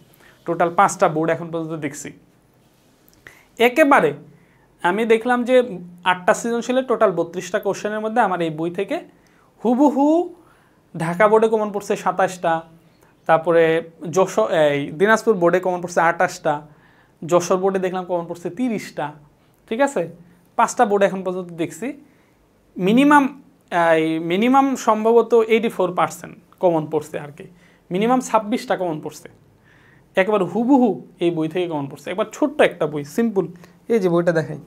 টোটাল 5টা বোর্ড এখন পর্যন্ত দেখছি। একেবারে আমি দেখলাম যে 8টা সৃজনশীলের টোটাল 32টা কোশ্চেনের মধ্যে আমার এই বই থেকে হুবহু ঢাকা বোর্ডে কমন পড়ছে 27টা, তারপরে দিনাজপুর বোর্ডে কমন পড়ছে 28টা, যশোর বোর্ডে দেখলাম কমন পড়ছে 30টা, ঠিক আছে। 5টা বোর্ডে এখন পর্যন্ত দেখছি, মিনিমাম সম্ভবত 84% কমন পড়ছে আর কি, মিনিমাম 26টা কমন পড়ছে, একেবারে হুবহু এই বই থেকে কমন পড়ছে। একবার ছোট্ট একটা বই, সিম্পল, এই যে বইটা দেখাই,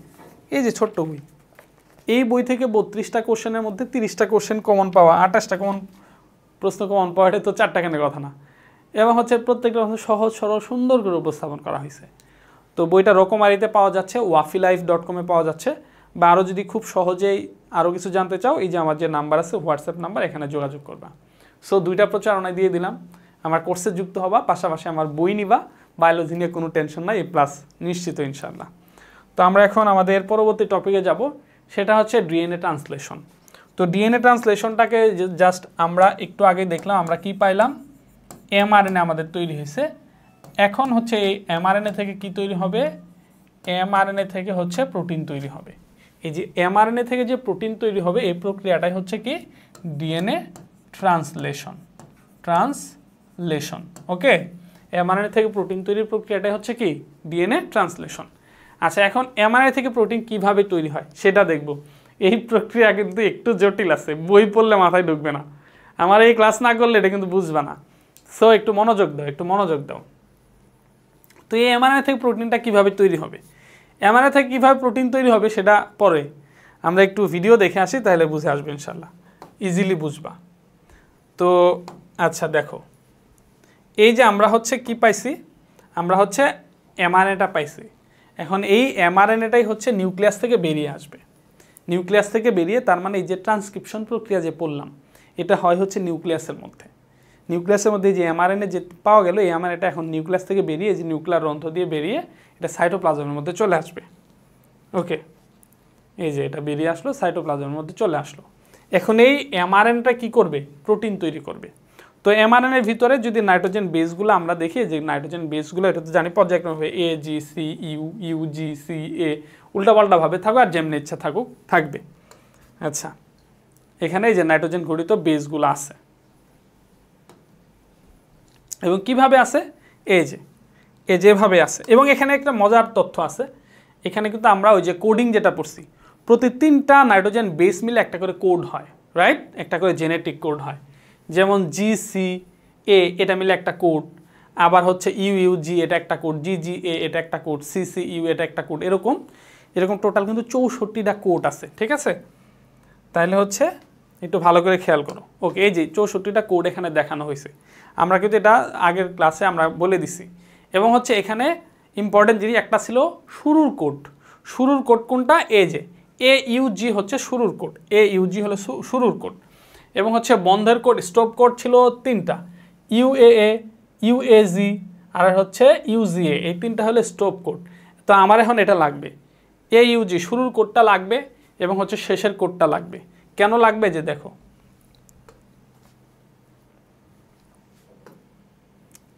এই যে ছোট্ট বই, এই বই থেকে 32টা কোশ্চেনের মধ্যে 30টা কোশ্চেন কমন পাওয়া, 28টা প্রশ্ন কমন পাওয়া, এটা তো 4টা কেনের কথা না। এবং হচ্ছে প্রত্যেকটা সহজ সরল সুন্দর করে উপস্থাপন করা হয়েছে। তো বইটা রকমারিতে পাওয়া যাচ্ছে, wafilife.com পাওয়া যাচ্ছে, বা আরও যদি খুব সহজেই আরও কিছু জানতে চাও, এই যে আমার যে নাম্বার আছে হোয়াটসঅ্যাপ নাম্বার, এখানে যোগাযোগ করবা। সো 2টা প্রচারণায় দিয়ে দিলাম, আমার কোর্সে যুক্ত হবা, পাশাপাশি আমার বই নিবা, বায়োলজি নিয়ে কোনো টেনশন নাই, প্লাস নিশ্চিত ইনশাল্লাহ। তো আমরা এখন আমাদের পরবর্তী টপিকে যাব, সেটা হচ্ছে ডিএনএ ট্রান্সলেশন। তো ডিএনএ ট্রান্সলেশনটাকে জাস্ট আমরা একটু আগে দেখলাম, আমরা কি পাইলাম, এমআরএনএ আমাদের তৈরি হয়েছে। এখন হচ্ছে এই এমআরএনএ থেকে কি তৈরি হবে, এমআরএনএ থেকে হচ্ছে প্রোটিন তৈরি হবে। এই যে এমআরএনএ থেকে যে প্রোটিন তৈরি হবে, এই প্রক্রিয়াটাই হচ্ছে কি ডিএনএ ট্রান্সলেশন। ওকে, এমআরএনএ থেকে প্রোটিন তৈরির প্রক্রিয়াটাই হচ্ছে কি ডিএনএ ট্রান্সলেশন। আচ্ছা, এখন এমআরএনএ থেকে প্রোটিন কিভাবে তৈরি হয় সেটা দেখব। এই প্রক্রিয়া কিন্তু একটু জটিল আছে, বই পড়লে মাথায় ঢুকবে না, আমার এই ক্লাস না করলে এটা কিন্তু বুঝবে না। সো একটু মনোযোগ দাও। তো এই এমআরএনএ থেকে প্রোটিনটা কিভাবে তৈরি হবে, এমআরএনএ থেকে কীভাবে প্রোটিন তৈরি হবে সেটা পরে আমরা একটু ভিডিও দেখে আসি, তাহলে বুঝে আসবে ইনশাল্লাহ, ইজিলি বুঝবা। তো আচ্ছা দেখো, এই যে আমরা হচ্ছে কি পাইছি, আমরা হচ্ছে এমআরএনএটা পাইছি। এখন এই এমআরএনএটাই হচ্ছে নিউক্লিয়াস থেকে বেরিয়ে আসবে, নিউক্লিয়াস থেকে বেরিয়ে, তার মানে এই যে ট্রান্সক্রিপশন প্রক্রিয়া যে পড়লাম, এটা হয় হচ্ছে নিউক্লিয়াসের মধ্যে। নিউক্লিয়াসের মধ্যে যে এমআরএনএ যে পাওয়া গেল, এই এমআরএনএটা এখন নিউক্লিয়াস থেকে বেরিয়ে যে নিউক্লিয়ার গ্রন্থ দিয়ে বেরিয়ে এটা সাইটোপ্লাজমের মধ্যে চলে আসবে। ওকে, এই যে এটা বেরিয়ে আসলো, সাইটোপ্লাজমের মধ্যে চলে আসলো। এখন এই এমআরএনএটা কি করবে? প্রোটিন তৈরি করবে। তো এমআরএনএর ভিতরে যদি নাইট্রোজেন বেসগুলো আমরা দেখি, যে নাইট্রোজেন বেসগুলো এটা তো জানি পর্যায়ক্রমে A G C U, U G C A, উল্টাপাল্টাভাবে থাকবে আর যেমনি ইচ্ছা থাকুক থাকবে। আচ্ছা, এখানে এই যে নাইট্রোজেন ঘটিত বেসগুলো আছে এবং কিভাবে আছে, এই যেভাবে আছে। এবং এখানে একটা মজার তথ্য আছে, এখানে কিন্তু আমরা ওই যে কোডিং যেটা পড়ছি, প্রতি 3টা নাইট্রোজেন বেস মিলে একটা করে কোড হয়, রাইট? একটা করে জেনেটিক কোড হয়। যেমন GCA এটা মিলে একটা কোড, আবার হচ্ছে UUG এটা একটা কোড, GGA এটা একটা কোড, CCU এটা একটা কোড, এরকম টোটাল কিন্তু 64টা কোড আছে, ঠিক আছে? তাহলে হচ্ছে একটু ভালো করে খেয়াল করো। ওকে, এই যে 64টা কোড এখানে দেখানো হয়েছে, আমরা কিন্তু এটা আগের ক্লাসে আমরা বলে দিছি। এবং হচ্ছে এখানে ইম্পর্টেন্ট জিনিস একটা ছিল শুরুর কোড। শুরুর কোড কোনটা? এই যে AUG হচ্ছে শুরুর কোড, AUG হলো শুরুর কোড। এবং হচ্ছে বন্ধের কোড, স্টপ কোড ছিল 3টা, UAA, UAG আর হচ্ছে UGA, এই 3টা হলো স্টপ কোড। তো আমার এখন এটা লাগবে, AUG শুরুর কোডটা লাগবে এবং হচ্ছে শেষের কোডটা লাগবে। কেন লাগবে? যে দেখো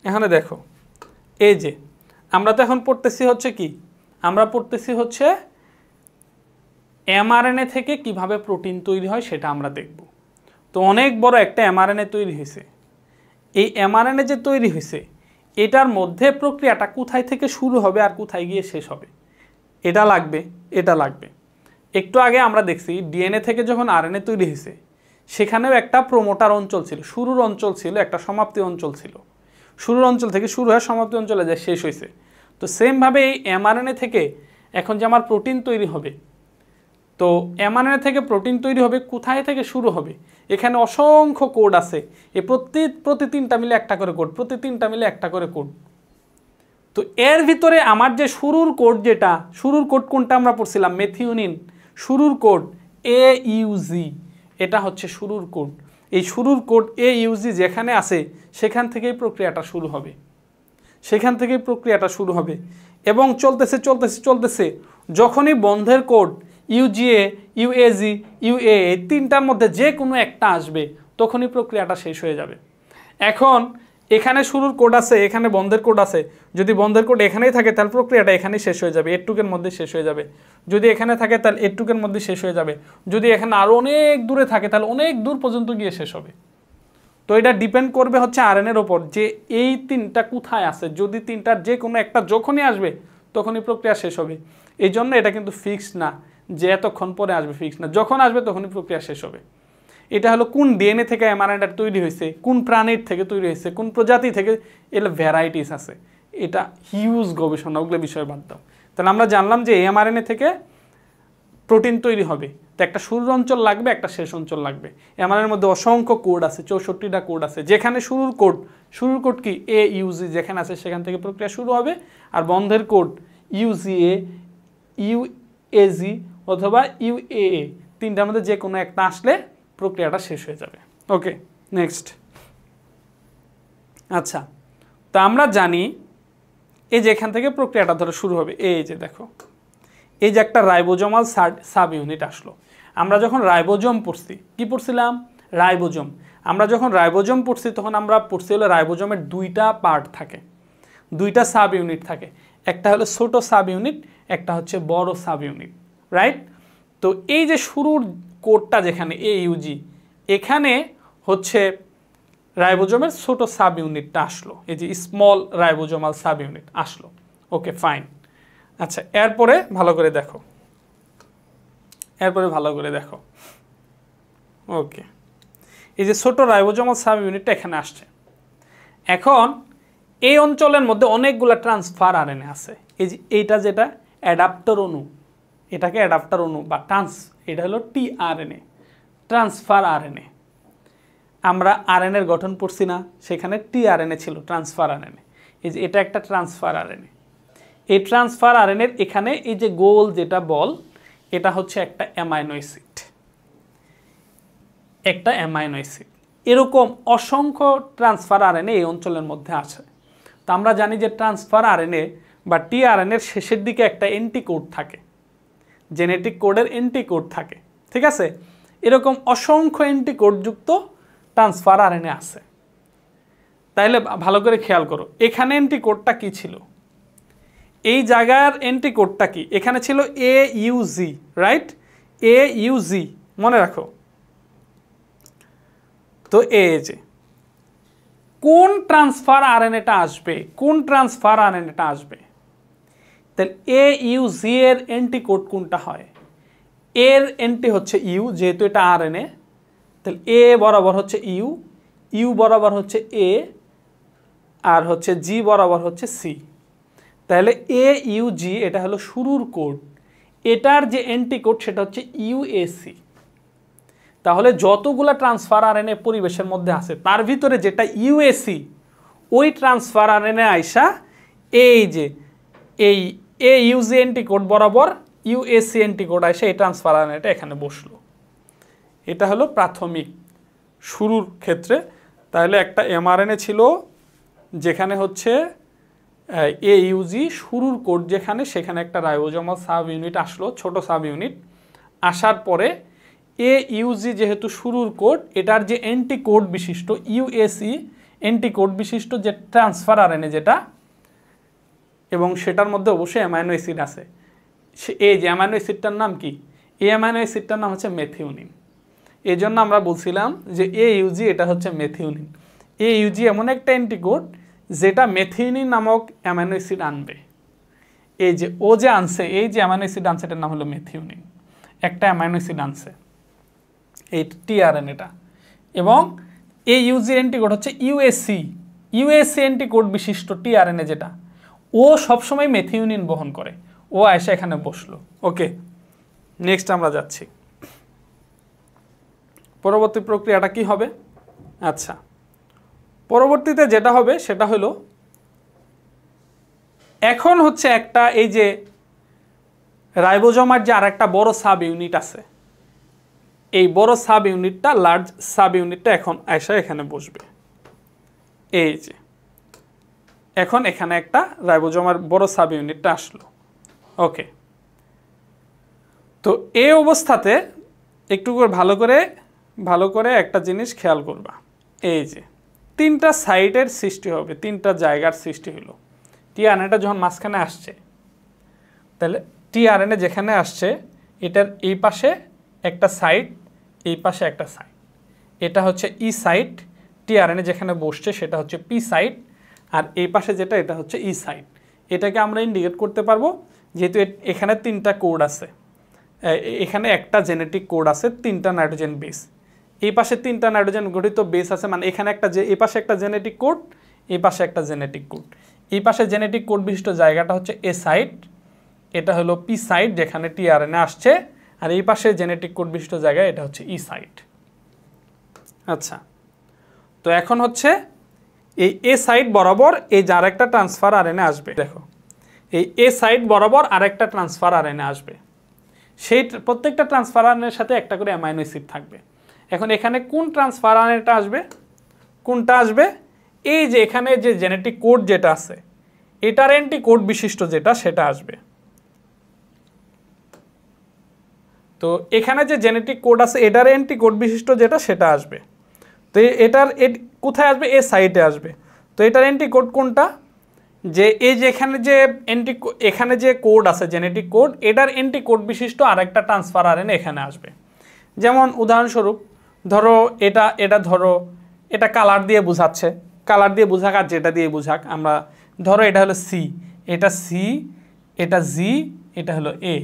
এখানে দেখো, এই যে আমরা তো এখন পড়তেছি হচ্ছে কি, আমরা পড়তেছি হচ্ছে এমআরএনএ থেকে কিভাবে প্রোটিন তৈরি হয় সেটা আমরা দেখব। তো অনেক বড় একটা এমআরএনএ তৈরি হয়েছে। এই এমআরএনএ যে তৈরি হয়েছে, এটার মধ্যে প্রক্রিয়াটা কোথায় থেকে শুরু হবে আর কোথায় গিয়ে শেষ হবে, এটা লাগবে, এটা লাগবে। একটু আগে আমরা দেখছি ডিএনএ থেকে যখন আরএনএ তৈরি হয়েছে, সেখানেও একটা প্রোমোটার অঞ্চল ছিল, শুরুর অঞ্চল ছিল, একটা সমাপ্তি অঞ্চল ছিল। শুরুর অঞ্চল থেকে শুরু হয়ে সমাপ্তি অঞ্চলে যায় শেষ হয়েছে। তো সেমভাবে এই এমআরএনএ থেকে এখন যে আমার প্রোটিন তৈরি হবে, তো এমআরএনএ থেকে প্রোটিন তৈরি হবে, কোথায় থেকে শুরু হবে? এখানে অসংখ্য কোড আছে, এই প্রতি 3টা মিলে একটা করে কোড, প্রতি 3টা মিলে একটা করে কোড। তো এর ভিতরে আমার যে শুরুর কোড, যেটা শুরুর কোড কোনটা আমরা পড়ছিলাম, মেথিওনিন, শুরুর কোড AUG, এটা হচ্ছে শুরুর কোড। এই শুরুর কোড AUG যেখানে আছে সেখান থেকেই প্রক্রিয়াটা শুরু হবে, সেখান থেকেই প্রক্রিয়াটা শুরু হবে। এবং চলতেছে চলতেছে চলতেছে, যখনই বন্ধের কোড UGA, UAG, UAA এই 3টার মধ্যে যে কোনো একটা আসবে, তখনই প্রক্রিয়াটা শেষ হয়ে যাবে। এখন এখানে শুরুর কোড আছে, এখানে বন্ধের কোড আছে, যদি বন্ধের কোড এখানেই থাকে তাহলে প্রক্রিয়াটা এখানেই শেষ হয়ে যাবে, এটুকের মধ্যে শেষ হয়ে যাবে। যদি এখানে থাকে তাহলে এটুকের মধ্যে শেষ হয়ে যাবে। যদি এখানে আরও অনেক দূরে থাকে তাহলে অনেক দূর পর্যন্ত গিয়ে শেষ হবে। তো এটা ডিপেন্ড করবে হচ্ছে আরএনএর ওপর, যে এই 3টা কোথায় আছে। যদি 3টার যে কোনো একটা যখনই আসবে তখনই প্রক্রিয়া শেষ হবে। এই জন্য এটা কিন্তু ফিক্সড না যে এতক্ষণ পরে আসবে, ফিক্সড না, যখন আসবে তখনই প্রক্রিয়া শেষ হবে। এটা হলো কোন ডিএনএ থেকে এমআরএনএটা তৈরি হয়েছে, কোন প্রাণীর থেকে তৈরি হয়েছে, কোন প্রজাতি থেকে, এর ভ্যারাইটিস আছে। এটা হিউজ গবেষণা, ওগুলো বিষয়ে বাদ দাও। তাহলে আমরা জানলাম যে এমআরএনএ থেকে প্রোটিন তৈরি হবে, তো একটা শুরুর অঞ্চল লাগবে, একটা শেষ অঞ্চল লাগবে। এমআরএনএর মধ্যে অসংখ্য কোড আছে, 64টা কোড আছে। যেখানে শুরুর কোড কি AUG যেখানে আছে সেখান থেকে প্রক্রিয়া শুরু হবে, আর বন্ধের কোড UGA, UAG অথবা UAA, 3টার মধ্যে যে কোনো একটা আসলে প্রক্রিয়াটা শেষ হয়ে যাবে। ওকে, নেক্সট। আচ্ছা, তো আমরা জানি এই যে এখান থেকে প্রক্রিয়াটা ধরে শুরু হবে, এই যে দেখো, এই যে একটা রাইবোজোমাল সাব ইউনিট আসলো। আমরা যখন রাইবোজোম পড়ছি, কি পড়ছিলাম? রাইবোজোম। আমরা যখন রাইবোজোম পড়ছি তখন আমরা পড়ছি হলো রাইবোজোমের 2টা পার্ট থাকে, 2টা সাব ইউনিট থাকে। একটা হলো ছোট সাব ইউনিট, একটা হচ্ছে বড় সাব ইউনিট, রাইট? তো এই যে শুরুর কোডটা যেখানে AUG, এখানে হচ্ছে রাইবোজোমের ছোট সাব ইউনিটটা আসলো, এই যে স্মল রাইবোজোমাল সাব ইউনিট আসলো। ওকে, ফাইন। আচ্ছা, এরপরে ভালো করে দেখো, ওকে, এই যে ছোট রাইবোজোমাল সাব ইউনিটটা এখানে আসছে। এখন এই অঞ্চলের মধ্যে অনেকগুলো ট্রান্সফার আরএনএ আছে। এই যে এইটা যেটা অ্যাডাপ্টার অণু, এটাকে অ্যাডাপ্টার অণু বা এটা হলো টিআরএনএ, ট্রান্সফার আরএনএ। আমরা আরএনএর গঠন পড়ছি না, সেখানে টিআরএনএ ছিল, ট্রান্সফার আরএনএ। এই যে এটা একটা ট্রান্সফার আরএনএ। এই ট্রান্সফার আরএনএর এখানে এই যে গোল যেটা বল, এটা হচ্ছে একটা অ্যামাইনো অ্যাসিড, একটা অ্যামাইনো অ্যাসিড। এরকম অসংখ্য ট্রান্সফার আরএনএ এই অঞ্চলের মধ্যে আছে। তো আমরা জানি যে ট্রান্সফার আরএনএ বা টিআরএনএর শেষের দিকে একটা এন্টিকোড থাকে, জেনেটিক কোডের এন্টিকোড থাকে, ঠিক আছে? এরকম অসংখ্য এন্টিকোডযুক্ত ট্রান্সফার আরএনএ আছে। তাইলে ভালো করে খেয়াল করো, এখানে এন্টিকোডটা কি ছিল, এই জায়গার এন্টিকোডটা কি, এখানে ছিল AUG, রাইট? AUG মনে রাখো। তো এই যে কোন ট্রান্সফার আরএনএটা আসবে, কোন ট্রান্সফার আরএনএটা আসবে, তাহলে AUG এর এন্টিকোড কোনটা হয়? এর এন্টি হচ্ছে ইউ, যেহেতু এটা আরএনএ, তাহলে এ বরাবর হচ্ছে ইউ, ইউ বরাবর হচ্ছে এ, আর হচ্ছে জি বরাবর হচ্ছে সি। তাহলে AUG এটা হলো শুরুর কোড, এটার যে এন্টিকোড সেটা হচ্ছে UAC। তাহলে যতগুলা ট্রান্সফার আরএনএ পরিবেশের মধ্যে আছে তার ভিতরে যেটা UAC, ওই ট্রান্সফার আরএনএ আইসা এই যে এই AUG এন্টিকোড বরাবর UAC এন্টিকোড আইসা এই ট্রান্সফার আরএনএটা এখানে বসলো। এটা হলো প্রাথমিক শুরুর ক্ষেত্রে। তাহলে একটা mRNA ছিল যেখানে হচ্ছে AUG শুরুর কোড যেখানে, সেখানে একটা রাইবোজোমাল সাব ইউনিট আসলো, ছোট সাব ইউনিট আসার পরে AUG যেহেতু শুরুর কোড, এটার যে এন্টিকোড বিশিষ্ট UAC এন্টিকোড বিশিষ্ট যে ট্রান্সফার আরএনএ যেটা, এবং সেটার মধ্যে অবশ্যই অ্যামাইনো অ্যাসিড আছে। এই যে অ্যামাইনো অ্যাসিডটার নাম কি? এই অ্যামাইনো অ্যাসিডটার নাম হচ্ছে মেথিওনিন। এই জন্য আমরা বলছিলাম যে AUG এটা হচ্ছে মেথিওনিন। AUG এমন একটা এন্টিকোড যেটা মেথিওনিন নামক অ্যামাইনো অ্যাসিড আনবে। এই যে ও যে আনছে, এই যে অ্যামাইনো অ্যাসিড আনছে এটার নাম হলো মেথিওনিন, একটা অ্যামাইনো অ্যাসিড আনছে এই টিআরএনএটা। এবং AUG এন্টিকোড হচ্ছে UAC এন্টিকোড বিশিষ্ট টিআরএনএ যেটা, ও সবসময় মেথিওনিন বহন করে, ও আয়সা এখানে বসলো। ওকে, নেক্সট আমরা যাচ্ছি। পরবর্তী প্রক্রিয়াটা কি হবে? আচ্ছা, পরবর্তীতে যেটা হবে সেটা হলো, এখন হচ্ছে একটা এই যে রাইবোজোমার যে আর একটা বড় সাব ইউনিট আছে, এই বড় সাব ইউনিটটা, লার্জ সাব ইউনিটটা এখন আয়সা এখানে বসবে। এই যে এখন এখানে একটা রাইবোজোমার বড় সাব ইউনিটটা আসলো। ওকে, তো এই অবস্থাতে একটু করে ভালো করে একটা জিনিস খেয়াল করবা। এই যে তিনটা সাইডের সৃষ্টি হবে, তিনটা জায়গার সৃষ্টি হলো। টিআরএনএটা যখন মাঝখানে আসছে, তাহলে টিআরএনএ যেখানে আসছে এটার এই পাশে একটা সাইড, এই পাশে একটা সাইড, এটা হচ্ছে ই সাইড। টিআরএনএ যেখানে বসছে সেটা হচ্ছে পি সাইড, আর এই পাশে যেটা এটা হচ্ছে ই সাইড। এটাকে আমরা ইন্ডিকেট করতে পারবো যেহেতু এখানে তিনটা কোড আছে, এখানে একটা জেনেটিক কোড আছে, তিনটা নাইট্রোজেন বেস, এই পাশে তিনটা নাইট্রোজেন গঠিত বেস আছে, মানে এখানে একটা এই পাশে একটা জেনেটিক কোড, এই পাশে একটা জেনেটিক কোড। এই পাশে জেনেটিক কোড বিশিষ্ট জায়গাটা হচ্ছে এ সাইড, এটা হলো পি সাইড যেখানে টিআরএনএ আসছে, আর এই পাশে জেনেটিক কোড বিশিষ্ট জায়গা এটা হচ্ছে ই সাইড। আচ্ছা, তো এখন হচ্ছে এই এ সাইড বরাবর এই যে আরেকটা ট্রান্সফার আরএনএ আসবে। দেখো, এই এ সাইড বরাবর আরেকটা ট্রান্সফার আরএনএ আসবে, সেই প্রত্যেকটা ট্রান্সফার আরএনএর সাথে একটা করে অ্যামাইনো অ্যাসিড থাকবে। এখন এখানে কোন ট্রান্সফার আরএনএটা আসবে? কোনটা আসবে? এই যে এখানে যে জেনেটিক কোড যেটা আছে, এটার এন্টিকোড বিশিষ্ট যেটা, সেটা আসবে। তো এখানে যে জেনেটিক কোড আছে এটার এন্টিকোড বিশিষ্ট যেটা, সেটা আসবে। তো এটার কোথায় আসবে? এ সাইটে আসবে। তো এটার এন্টিকোড কোনটা? যে এই যে এখানে যে কোড আছে জেনেটিক কোড, এটার এন্টিকোড বিশিষ্ট আরেকটা ট্রান্সফার আরএনএ এখানে আসবে। যেমন উদাহরণস্বরূপ ধরো এটা ধরো এটা কালার দিয়ে বোঝাচ্ছে, কালার দিয়ে বোঝাক আর যেটা দিয়ে বোঝাক, আমরা ধরো এটা হলো সি, এটা সি, এটা জি, এটা হলো এ।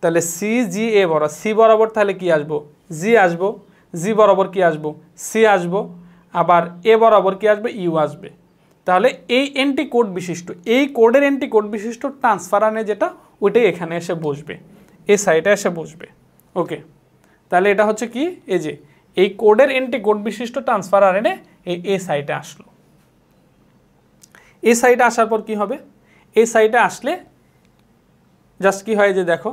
তাহলে সি জি এ বরাবর, সি বরাবর তাহলে কি আসবো? জি আসবো, জি বরাবর কি আসবো? সি আসবো, আবার এ বরাবর কি আসবে? ইউ আসবে। তাহলে এই এন্টিকোড বিশিষ্ট, এই কোডের এন্টিকোড বিশিষ্ট ট্রান্সফার আরএনএ যেটা, ওইটাই এখানে এসে বসবে, এই সাইডে এসে বসবে। ওকে, তাহলে এটা হচ্ছে কি, এই যে এই কোডের এন্টিকোড বিশিষ্ট ট্রান্সফার আরএনএ এই সাইটে আসলো। এই সাইটে আসার পর কি হবে? এই সাইটে আসলে জাস্ট কি হয়, যে দেখো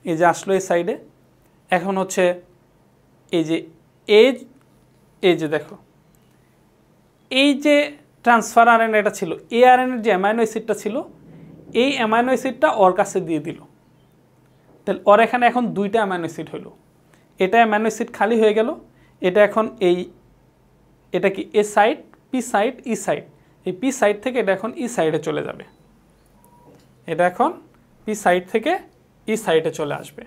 এই যে আসলো এই সাইডে, এখন হচ্ছে এই যে এই যে দেখো এই যে ট্রান্সফার আরএনএ এটা ছিল, এই আরএনএর যে অ্যামাইনো অ্যাসিডটা ছিল এই অ্যামাইনো অ্যাসিডটা ওর কাছে দিয়ে দিল। তাহলে ওর এখানে এখন দুইটা অ্যামাইনো অ্যাসিড হলো, এটা অ্যামাইনো অ্যাসিড খালি হয়ে গেল, এটা এখন এটা কি এ সাইড পি সাইড ই সাইড, এই পি সাইড থেকে এটা এখন ই সাইডে চলে যাবে, এটা এখন পি সাইড থেকে ই সাইডে চলে আসবে।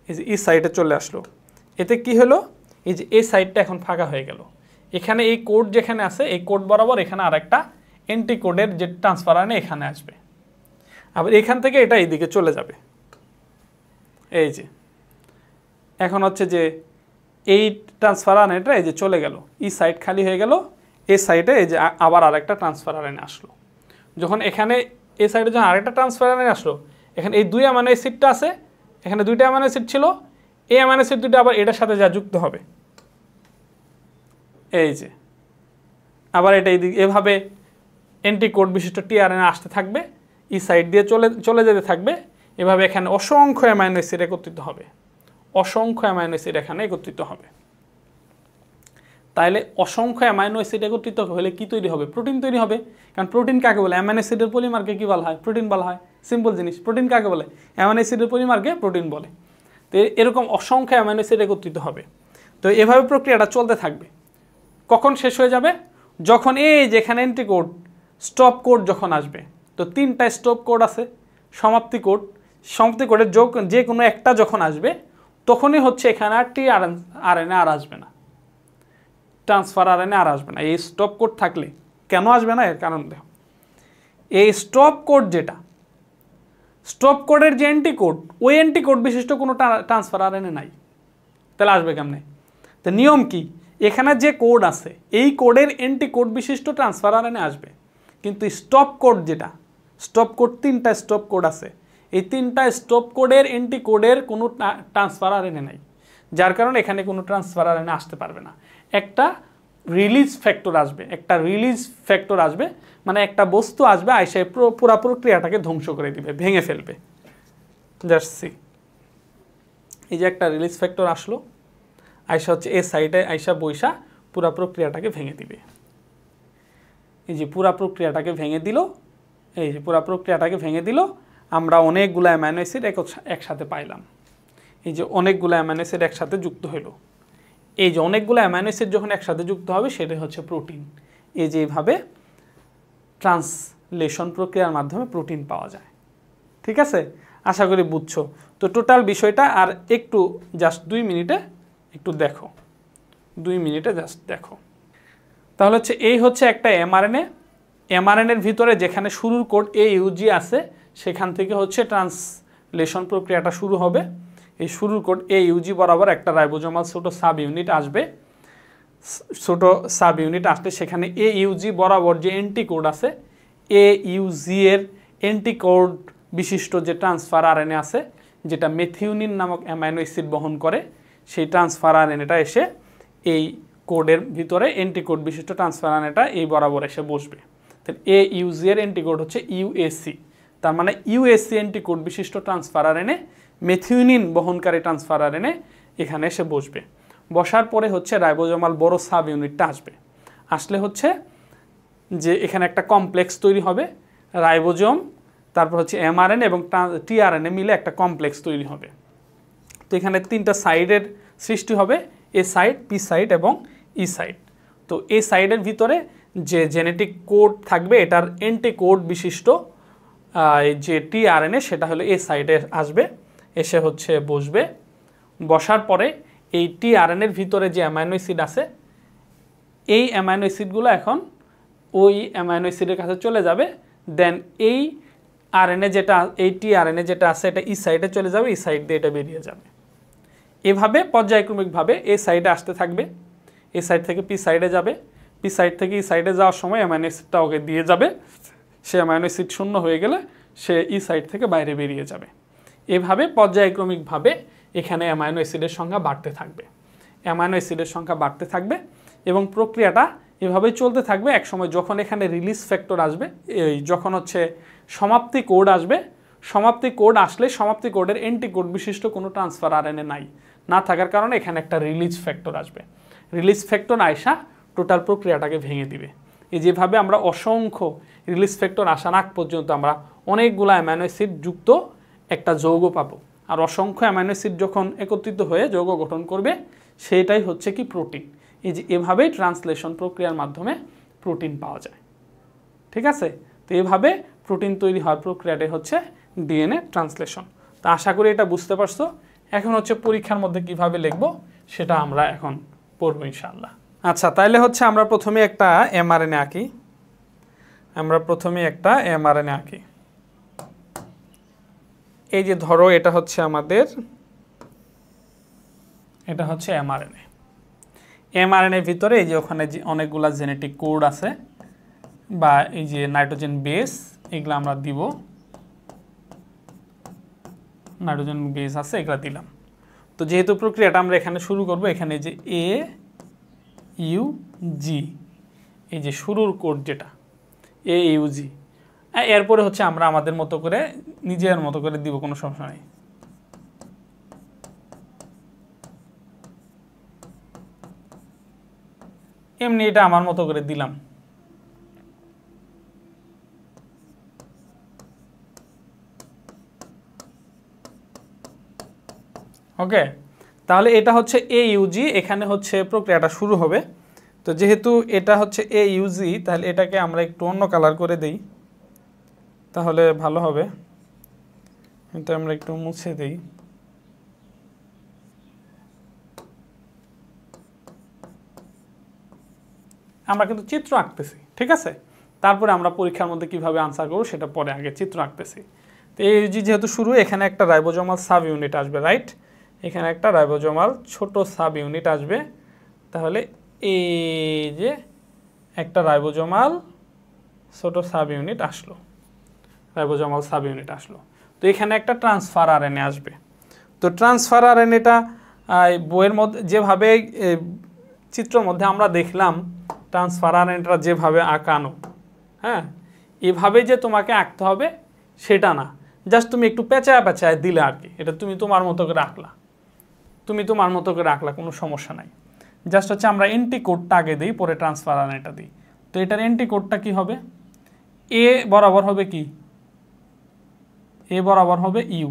এই যে ই সাইডে চলে আসলো, এতে কি হলো এই যে এই সাইডটা এখন ফাঁকা হয়ে গেল। এখানে এই কোড যেখানে আছে এই কোড বরাবর এখানে আরেকটা এন্টি কোডের যে ট্রান্সফার আরএনএ এখানে আসবে, আবার এখান থেকে এটা এইদিকে চলে যাবে। এই যে এখন হচ্ছে যে এই ট্রান্সফার আরএনএটা এই যে চলে গেল, ই সাইড খালি হয়ে গেল, এই সাইডে এই যে আবার আরেকটা ট্রান্সফার আরএনএ আসলো। যখন এখানে এই সাইডে যখন আরেকটা ট্রান্সফার আরএনএ আসলো, এখানে এই দুই অ্যামাইনো অ্যাসিডটা আছে, এখানে দুইটা অ্যামাইনো অ্যাসিড ছিল, এই অ্যামাইনো অ্যাসিড দুটো আবার এটার সাথে যা যুক্ত হবে, এই যে আবার এটা এভাবে এন্টিকোড বিশিষ্ট টিআরএনএ আসতে থাকবে, ই সাইড দিয়ে চলে যেতে থাকবে। এভাবে এখানে অসংখ্য অ্যামাইনো অ্যাসিড একত্রিত হবে, অসংখ্য অ্যামাইনো অ্যাসিড এখানে একত্রিত হবে। তাইলে অসংখ্য অ্যামাইনো অ্যাসিড একত্রিত হলে কি তৈরি হবে? প্রোটিন তৈরি হবে। কারণ প্রোটিন কাকে বলে? অ্যামাইনো অ্যাসিডের পলিমারকে কি বলা হয়? প্রোটিন বলা হয়। সিম্পল জিনিস। প্রোটিন কাকে বলে? অ্যামাইনো অ্যাসিডের পলিমারকে প্রোটিন বলে। তো এরকম অসংখ্য অ্যামাইনো অ্যাসিড একত্রিত হবে। তো এভাবে প্রক্রিয়াটা চলতে থাকবে। কখন শেষ হয়ে যাবে? যখন এই যেখানে এন্টিকোড স্টপ কোড যখন আসবে, তো তিনটা স্টপ কোড আছে, সমাপ্তি কোড, সমাপ্তি কোডের যে কোনো একটা যখন আসবে তখনই হচ্ছে এখানে আর টিআরএনএ আর আসবে না, ট্রান্সফার আরএনএ আর আসবে না। এই স্টপ কোড থাকলে কেন আসবে না? এর কারণ দেখো, এই স্টপ কোড যেটা, স্টপ কোডের যে এন্টিকোড, ওই এন্টিকোড বিশিষ্ট কোনো ট্রান্সফার আরএনএ নাই, তাহলে আসবে কেমনে? তো নিয়ম কি? এখানে যে কোড আছে এই কোডের এন্টিকোড বিশিষ্ট ট্রান্সফার আরএনএ আসবে, কিন্তু স্টপ কোড যেটা, স্টপ কোড তিনটা স্টপ কোড আছে, এই তিনটা স্টপ কোডের এন্টিকোডের কোনো ট্রান্সফার আরএনএ নাই, যার কারণে এখানে কোনো ট্রান্সফার আরএনএ আসতে পারবে না। একটা রিলিজ ফ্যাক্টর আসবে, একটা রিলিজ ফ্যাক্টর আসবে, মানে একটা বস্তু আসবে আইসা পুরো প্রক্রিয়াটাকে ধ্বংস করে দিবে, ভেঙে ফেলবে। জাস্ট সি, এই যে একটা রিলিজ ফ্যাক্টর আসলো, আইসা হচ্ছে এ সাইডে আইসা বৈশা পুরো প্রক্রিয়াটাকে ভেঙে দিবে। এই যে পুরো প্রক্রিয়াটাকে ভেঙে দিল, এই যে পুরো প্রক্রিয়াটাকে ভেঙে দিল, আমরা অনেকগুলো অ্যামাইনো অ্যাসিড একসাথে পাইলাম। এই যে অনেকগুলো অ্যামাইনো অ্যাসিড একসাথে যুক্ত হলো, এই যে অনেকগুলো অ্যামাইনো অ্যাসিড যখন একসাথে যুক্ত হবে সেটাই হচ্ছে প্রোটিন। এই যে এইভাবে ট্রান্সলেশন প্রক্রিয়ার মাধ্যমে প্রোটিন পাওয়া যায়। ঠিক আছে, আশা করি বুঝছো। তো টোটাল বিষয়টা আর একটু জাস্ট 2 মিনিটে একটু দেখো, 2 মিনিটে জাস্ট দেখো। তাহলে হচ্ছে এই হচ্ছে একটা এমআরএনএ, এমআরএনএর ভিতরে যেখানে শুরুর কোড AUG আছে সেখান থেকে হচ্ছে ট্রান্সলেশন প্রক্রিয়াটা শুরু হবে। এই শুরুর কোড AUG বরাবর একটা রাইবোজোমাল ছোটো সাব ইউনিট আসবে, ছোটো সাব ইউনিট আসলে সেখানে AUG বরাবর যে এন্টিকোড আছে, AUG এর এন্টিকোড বিশিষ্ট যে ট্রান্সফার আরএনএ আছে যেটা মেথিওনিন নামক অ্যামাইনো অ্যাসিড বহন করে, সেই ট্রান্সফার আরএনএটা এসে এই কোডের ভিতরে এন্টিকোড বিশিষ্ট ট্রান্সফার আরএনএটা এই বরাবর এসে বসবে। তাহলে AUG এর এন্টিকোড হচ্ছে UAC, তার মানে UAC এন্টিকোড বিশিষ্ট ট্রান্সফার আরএনএ, মেথিওনিন বহনকারী ট্রান্সফার আরএনএ এখানে এসে বসবে। বসার পরে হচ্ছে রাইবোজোমাল বড় সাব ইউনিটটা আসবে, আসলে হচ্ছে যে এখানে একটা কমপ্লেক্স তৈরি হবে, রাইবোজোম, তারপর হচ্ছে এমআরএনএ এবং টিআরএনএ মিলে একটা কমপ্লেক্স তৈরি হবে। তো এখানে 3টা সাইডের সৃষ্টি হবে, এ সাইড, পি সাইড এবং ই সাইড। তো এই সাইডের ভিতরে যে জেনেটিক কোড থাকবে এটার এন্টিকোড বিশিষ্ট যে টিআরএনএ সেটা হলো এ সাইডে আসবে, এসে হচ্ছে বসবে। বসার পরে এই টিআরএনএর ভিতরে যে অ্যামাইনো অ্যাসিড আছে এই অ্যামাইনো অ্যাসিডগুলো এখন ওই অ্যামাইনো অ্যাসিডের কাছে চলে যাবে। দেন এই আরএনএ যেটা, এই টিআরএনএ যেটা আছে এটা ই সাইডে চলে যাবে, ই সাইড দিয়ে এটা বেরিয়ে যাবে। এভাবে পর্যায়ক্রমিকভাবে এই সাইডে আসতে থাকবে, এই সাইড থেকে পি সাইডে যাবে, পি সাইড থেকে ই সাইডে যাওয়ার সময় অ্যামাইনো অ্যাসিডটা ওকে দিয়ে যাবে, সে অ্যামাইনো অ্যাসিড শূন্য হয়ে গেলে সে ই সাইড থেকে বাইরে বেরিয়ে যাবে। এভাবে পর্যায়ক্রমিকভাবে এখানে অ্যামাইনো অ্যাসিডের সংখ্যা বাড়তে থাকবে, অ্যামাইনো অ্যাসিডের সংখ্যা বাড়তে থাকবে এবং প্রক্রিয়াটা এভাবেই চলতে থাকবে। একসময় যখন এখানে রিলিজ ফ্যাক্টর আসবে, এই যখন হচ্ছে সমাপ্তি কোড আসবে, সমাপ্তি কোড আসলে সমাপ্তি কোডের এন্টিকোড বিশিষ্ট কোনো ট্রান্সফার আরএনএ নাই, না থাকার কারণে এখানে একটা রিলিজ ফ্যাক্টর আসবে। রিলিজ ফ্যাক্টর আয়সা টোটাল প্রক্রিয়াটাকে ভেঙে দিবে। এই যেভাবে আমরা অসংখ্য রিলিজ ফ্যাক্টর আসার আগ পর্যন্ত আমরা অনেকগুলো অ্যামাইনো অ্যাসিড যুক্ত একটা যৌগ পাবো, আর অসংখ্য অ্যামাইনো অ্যাসিড যখন একত্রিত হয়ে যৌগ গঠন করবে সেটাই হচ্ছে কি প্রোটিন। এই যে এভাবেই ট্রান্সলেশন প্রক্রিয়ার মাধ্যমে প্রোটিন পাওয়া যায়। ঠিক আছে, তো এভাবে প্রোটিন তৈরি হওয়ার প্রক্রিয়াটাই হচ্ছে ডিএনএ ট্রান্সলেশন। তো আশা করি এটা বুঝতে পারছো। এখন হচ্ছে পরীক্ষার মধ্যে কিভাবে লিখবো সেটা আমরা এখন পড়বো ইনশাআল্লাহ। আচ্ছা, তাইলে হচ্ছে আমরা প্রথমে একটা এমআরএনএ আঁকি। এই যে ধরো এটা হচ্ছে আমাদের, এটা হচ্ছে এমআরএনএ। এমআরএনএর ভিতরে এই যে ওখানে যে অনেকগুলা জেনেটিক কোড আছে বা এই যে নাইট্রোজেন বেস, এগুলো আমরা দিব, নাইট্রোজেন বেস আছে, এগুলো দিলাম। তো যেহেতু প্রক্রিয়াটা আমরা এখানে শুরু করব, এখানে যে এ ইউ জি, এই যে শুরুর কোড যেটা এ ইউ জি, এরপরে হচ্ছে আমরা আমাদের মতো করে নিজের মতো করে দিব, কোনো সমস্যা নেই। এমনি এটা আমার মতো করে দিলাম। ওকে, তাহলে এটা হচ্ছে এ ইউজি, এখানে হচ্ছে প্রক্রিয়াটা শুরু হবে। তো যেহেতু এটা হচ্ছে এ ইউজি, তাহলে এটাকে আমরা একটু অন্য কালার করে দেই, তাহলে ভালো হবে। এটা আমরা একটু মুছে দেই। আমরা কিন্তু চিত্র আঁকতেছি, ঠিক আছে? তারপরে আমরা পরীক্ষার মধ্যে কিভাবে আনসার করবো সেটা পরে, আগে চিত্র আঁকতেছি। তো এই যেহেতু শুরু, এখানে একটা রাইবোজোমাল সাব ইউনিট আসবে, রাইট? এখানে একটা রাইবোজোমাল ছোট সাব ইউনিট আসবে। তাহলে এই যে একটা রাইবোজোমাল ছোট সাব ইউনিট আসলো, রাইবোজোমাল সাব ইউনিট আসলো। তো এখানে একটা ট্রান্সফার আরএনএ আসবে। তো ট্রান্সফার আরএনএটা বইয়ের মধ্যে যেভাবে চিত্রের মধ্যে আমরা দেখলাম, ট্রান্সফার আরএনএটা যেভাবে আঁকানো, হ্যাঁ, এভাবে যে তোমাকে আঁকতে হবে সেটা না, জাস্ট তুমি একটু পেঁচায় পেঁচায় দিলে আর কি। এটা তুমি তোমার মতো করে আঁকলা, কোনো সমস্যা নাই। জাস্ট হচ্ছে আমরা এন্টি কোডটা আগে দিই, পরে ট্রান্সফার আরএনএটা দিই। তো এটার এন্টি কোডটা কি হবে? এ বরাবর হবে কি? এ বরাবর হবে ইউ,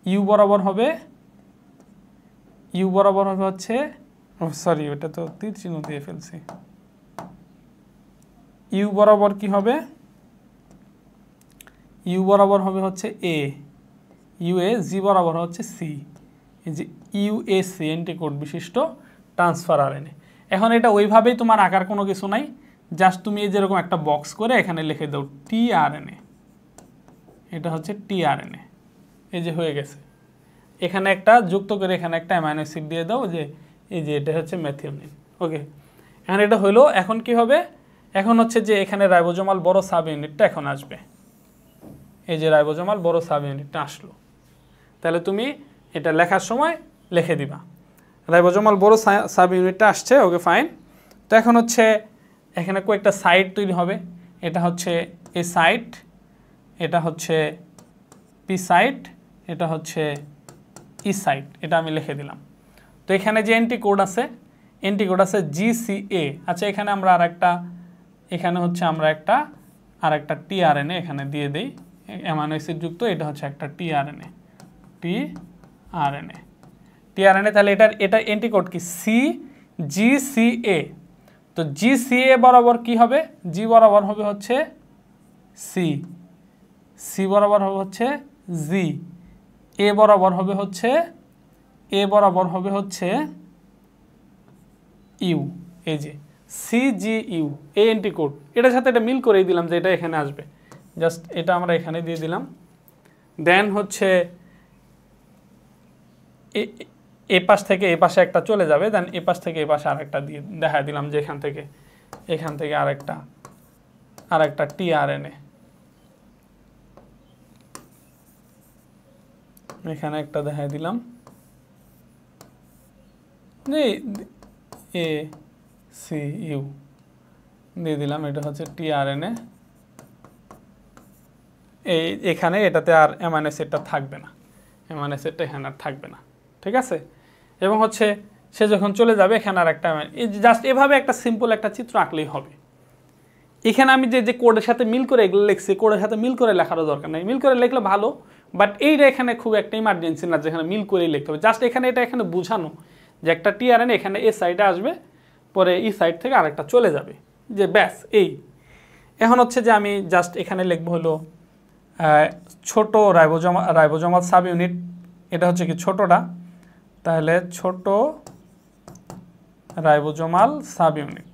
ইউ বরাবর হবে হচ্ছে, সরি ওটা তো তীর চিহ্ন দিয়ে ফেলছি। ইউ বরাবর কি হবে? ইউ বরাবর হবে হচ্ছে এ, ইউ এ, জি বরাবর হচ্ছে সি। এই যে ইউএসি এন্টিকোড বিশিষ্ট ট্রান্সফার আরএনএ। এখন এটা ওইভাবেই তোমার আঁকার কোনো কিছু নাই, জাস্ট তুমি এই যেরকম একটা বক্স করে এখানে লিখে দাও টিআরএনএ, এটা হচ্ছে টিআরএনএ। এই যে হয়ে গেছে। এখানে একটা যুক্ত করে এখানে একটা অ্যামাইনো অ্যাসিড দিয়ে দাও, যে এই যে এটা হচ্ছে মেথিওনিন। ওকে, এখন এটা হলো। এখন কি হবে? এখন হচ্ছে যে এখানে রাইবোজোমাল বড় সাব ইউনিটটা এখন আসবে। এই যে রাইবোজোমাল বড় সাব ইউনিটটা আসলো, তাহলে তুমি এটা লেখার সময় লিখে দিবা রাইবোজোমাল বড় সাব ইউনিটটা আসছে। ওকে, ফাইন। তো এখন হচ্ছে এখানে কয়েকটা সাইট তৈরি হবে। এটা হচ্ছে এ সাইট, এটা হচ্ছে পি সাইট, এটা হচ্ছে ই সাইট, এটা আমি লিখে দিলাম। তো এখানে যে এন্টি কোড আছে GCA। আচ্ছা, এখানে আমরা এখানে হচ্ছে আমরা আরেকটা টিআরএনএ এখানে দিয়ে দিই, অ্যামাইনো অ্যাসিড যুক্ত। এটা হচ্ছে একটা টিআরএনএ। তাহলে এটা এন্টি কোড কি? GCA। তো GCA বরাবর কি হবে? জি বরাবর হবে হচ্ছে সি, সি বরাবর হবে হচ্ছে জি, এ বরাবর হবে হচ্ছে ইউ। এই যে CGU, এ এন্টি কোড, এটার সাথে এটা মিল করেই দিলাম যে এটা এখানে আসবে। জাস্ট এটা আমরা এখানে দিয়ে দিলাম। দেন হচ্ছে এ পাশ থেকে এ পাশে একটা চলে যাবে, দেন এ পাশ থেকে এ পাশে আরেকটা দিয়ে দেখা দিলাম যে এখান থেকে আরেকটা টিআরএনএ, এখানে একটা দেখা দিলাম, এ সি ইউ দিয়ে দিলাম। এটা হচ্ছে টিআরএনএ। এখানে এটাতে আর অ্যামাইনো অ্যাসিডটা থাকবে না, অ্যামাইনো অ্যাসিডটা এখানে আর থাকবে না। ঠিক আছে। এবং হচ্ছে সে যখন চলে যাবে এখানে আর একটা জাস্ট এভাবে একটা সিম্পল একটা চিত্র আঁকলেই হবে। এখানে আমি যে কোডের সাথে মিল করে এগুলো লিখছি, কোডের সাথে মিল করে লেখারও দরকার নেই, মিল করে লিখলে ভালো, বাট এইটা এখানে খুব একটা ইমার্জেন্সি না যেখানে মিল করেই লিখতে হবে। জাস্ট এখানে এটা এখানে বোঝানো যে একটা টিআরএনএ এখানে এ সাইডে আসবে, পরে এই সাইড থেকে আরেকটা চলে যাবে, যে ব্যাস এই। এখন হচ্ছে যে আমি জাস্ট এখানে লিখবো হলো ছোট রাইবোজোমাল সাব ইউনিট, এটা হচ্ছে কি ছোটটা, তাহলে ছোট ribosomal sub unit,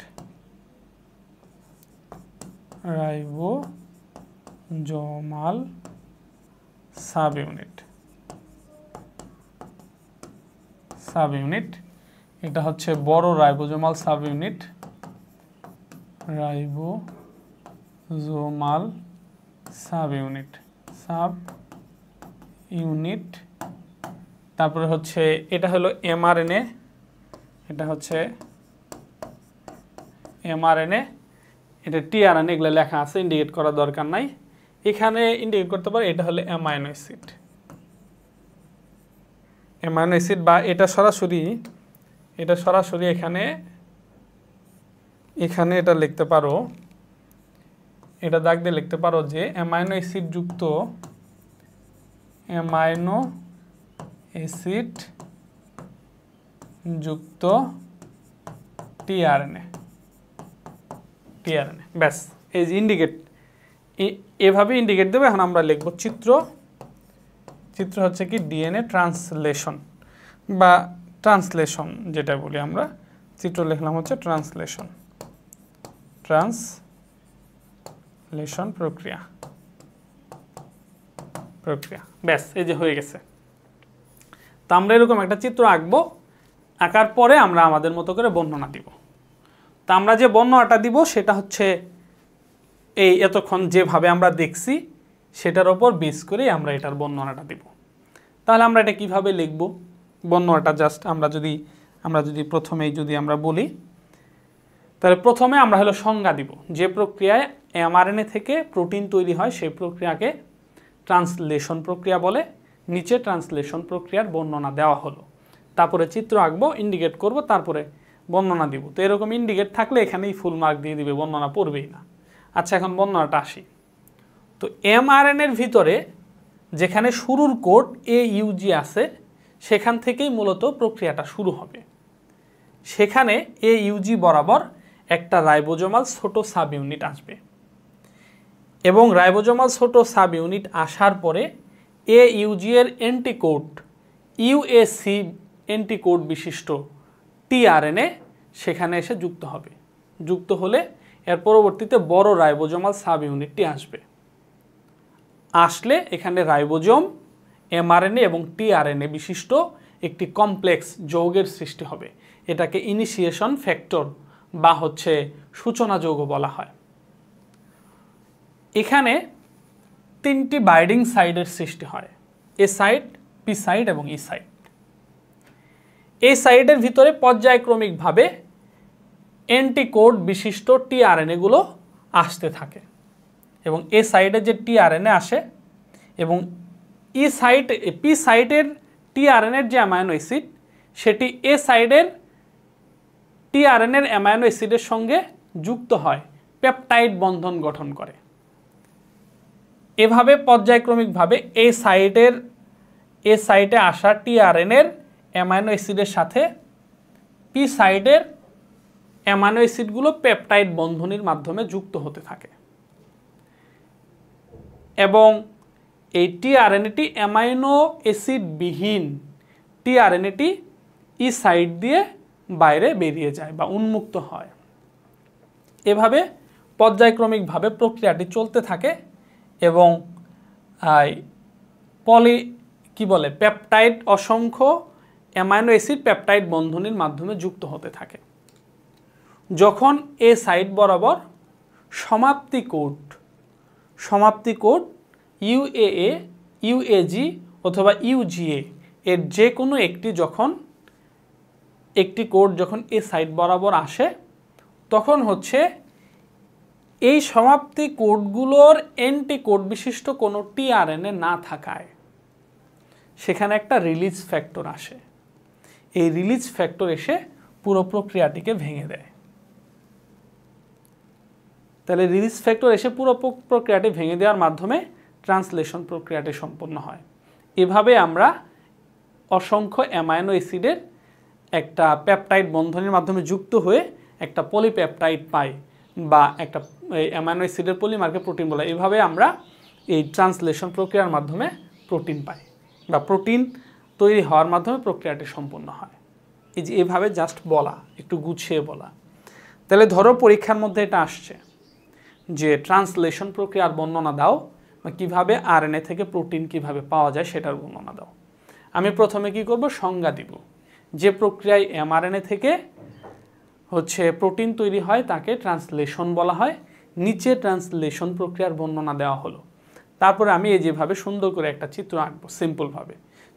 ribosomal sub unit, এটা হচ্ছে বড় ribosomal sub unit, ribosomal sub unit. তারপরে হচ্ছে এটা হলো এমআরএনএ, এটা হচ্ছে এমআরএনএ, এটা টিআরএনএ, এগুলো লেখা আছে, ইন্ডিকেট করার দরকার নাই, এখানে ইন্ডিকেট করতে পারে। এটা হলো অ্যামাইনো অ্যাসিড বা এটা সরাসরি এখানে এটা লিখতে পারো, এটা দাগ দিয়ে লিখতে পারো যে অ্যামাইনো অ্যাসিড যুক্ত টিআরএনএ, ব্যাস। এই যে ইন্ডিকেট, এভাবে ইন্ডিকেট দেবে। এখন আমরা লিখব চিত্র হচ্ছে কি ডিএনএ ট্রান্সলেশন বা ট্রান্সলেশন যেটা বলি আমরা, চিত্র লিখলাম হচ্ছে ট্রান্সলেশন প্রক্রিয়া, ব্যাস, এই যে হয়ে গেছে। তো আমরা এরকম একটা চিত্র আঁকবো, আঁকার পরে আমরা আমাদের মতো করে বর্ণনা দিব। তা আমরা যে বর্ণনাটা দিব সেটা হচ্ছে এই এতক্ষণ যেভাবে আমরা দেখছি সেটার ওপর বেস করে আমরা এটার বর্ণনাটা দিব। তাহলে আমরা এটা কিভাবে লিখব বর্ণনাটা, জাস্ট আমরা যদি প্রথমেই যদি আমরা বলি, তাহলে প্রথমে আমরা হলো সংজ্ঞা দিব। যে প্রক্রিয়ায় এমআরএনএ থেকে প্রোটিন তৈরি হয় সেই প্রক্রিয়াকে ট্রান্সলেশন প্রক্রিয়া বলে। নিচে ট্রান্সলেশন প্রক্রিয়ার বর্ণনা দেওয়া হলো। তারপরে চিত্র আঁকবো, ইন্ডিকেট করব, তারপরে বর্ণনা দিব। তো এরকম ইন্ডিকেট থাকলে এখানেই ফুল মার্ক দিয়ে দিবে, বর্ণনা পড়বেই না। আচ্ছা, এখন বর্ণনাটা আসি। তো এমআরএনএর ভিতরে যেখানে শুরুর কোড AUG আছে সেখান থেকেই মূলত প্রক্রিয়াটা শুরু হবে। সেখানে AUG বরাবর একটা রাইবোজোমাল ছোট সাব ইউনিট আসবে এবং রাইবোজোমাল ছোট সাব ইউনিট আসার পরে AUG এর অ্যান্টিকোড UAC অ্যান্টিকোড বিশিষ্ট টিআরএনএ সেখানে এসে যুক্ত হবে। যুক্ত হলে এর পরবর্তীতে বড় রাইবোজোমাল সাব ইউনিটটি আসবে। আসলে এখানে রাইবোজোম, এমআরএনএ এবং টিআরএনএ বিশিষ্ট একটি কমপ্লেক্স যৌগের সৃষ্টি হবে। এটাকে ইনিশিয়েশন ফ্যাক্টর বা হচ্ছে সূচনা যৌগ বলা হয়। এখানে তিনটি বাইন্ডিং সাইডের সৃষ্টি হয়, এ সাইড, পি সাইড এবং ই সাইড। এই সাইডের ভিতরে পর্যায়ক্রমিকভাবে অ্যান্টিকোড বিশিষ্ট টিআরএনএগুলো আসতে থাকে এবং এ সাইডে যে টিআরএনএ আসে এবং পি সাইডের টিআরএনএর যে অ্যামাইনো অ্যাসিড সেটি এ সাইডের টিআরএনএর অ্যামাইনো অ্যাসিডের সঙ্গে যুক্ত হয়, পেপটাইড বন্ধন গঠন করে। এভাবে পর্যায়ক্রমিকভাবে এ সাইডে আসা টিআরএনএর অ্যামাইনো অ্যাসিডের সাথে পি সাইডের অ্যামাইনো অ্যাসিডগুলো পেপটাইড বন্ধনীর মাধ্যমে যুক্ত হতে থাকে এবং এই টিআরএনএটি অ্যামাইনো অ্যাসিডবিহীন টিআরএনএটি ই সাইড দিয়ে বাইরে বেরিয়ে যায় বা উন্মুক্ত হয়। এভাবে পর্যায়ক্রমিকভাবে প্রক্রিয়াটি চলতে থাকে এবং পেপটাইড অসংখ্য অ্যামাইনো অ্যাসিড পেপটাইড বন্ধনীর মাধ্যমে যুক্ত হতে থাকে। যখন এ সাইড বরাবর সমাপ্তি কোড UAA, UAG অথবা UGA এর যে কোনো একটি কোড যখন এ সাইড বরাবর আসে তখন হচ্ছে এই সমাপ্তি কোডগুলোর অ্যান্টিকোড বিশিষ্ট কোনো টিআরএনএ না থাকায় সেখানে একটা রিলিজ ফ্যাক্টর আসে। এই রিলিজ ফ্যাক্টর এসে পুরো প্রক্রিয়াটিকে ভেঙে দেয়। তাহলে রিলিজ ফ্যাক্টর এসে পুরো প্রক্রিয়াটি ভেঙে দেওয়ার মাধ্যমে ট্রান্সলেশন প্রক্রিয়াটি সম্পন্ন হয়। এভাবে আমরা অসংখ্য অ্যামাইনো অ্যাসিডের একটা পেপটাইড বন্ধনের মাধ্যমে যুক্ত হয়ে একটা পলিপেপটাইড পাই, বা একটা অ্যামাইনো অ্যাসিডের পলিমারকে প্রোটিন বলা। এভাবে আমরা এই ট্রান্সলেশন প্রক্রিয়ার মাধ্যমে প্রোটিন পাই, বা প্রোটিন তৈরি হওয়ার মাধ্যমে প্রক্রিয়াটি সম্পন্ন হয়। এই যে এভাবে জাস্ট বলা, একটু গুছিয়ে বলা। তাহলে ধরো পরীক্ষার মধ্যে এটা আসছে যে ট্রান্সলেশন প্রক্রিয়ার বর্ণনা দাও, বা কীভাবে আরএনএ থেকে প্রোটিন কিভাবে পাওয়া যায় সেটার বর্ণনা দাও। আমি প্রথমে কি করব, সংজ্ঞা দিব। যে প্রক্রিয়ায় এমআরএনএ থেকে প্রোটিন তৈরি হয় তাকে ট্রান্সলেশন বলা হয়। নিচে ট্রান্সলেশন প্রক্রিয়ার বর্ণনা দেওয়া হলো। তারপরে আমি এই যেভাবে সুন্দর করে একটা চিত্র আঁকবো, সিম্পলভাবে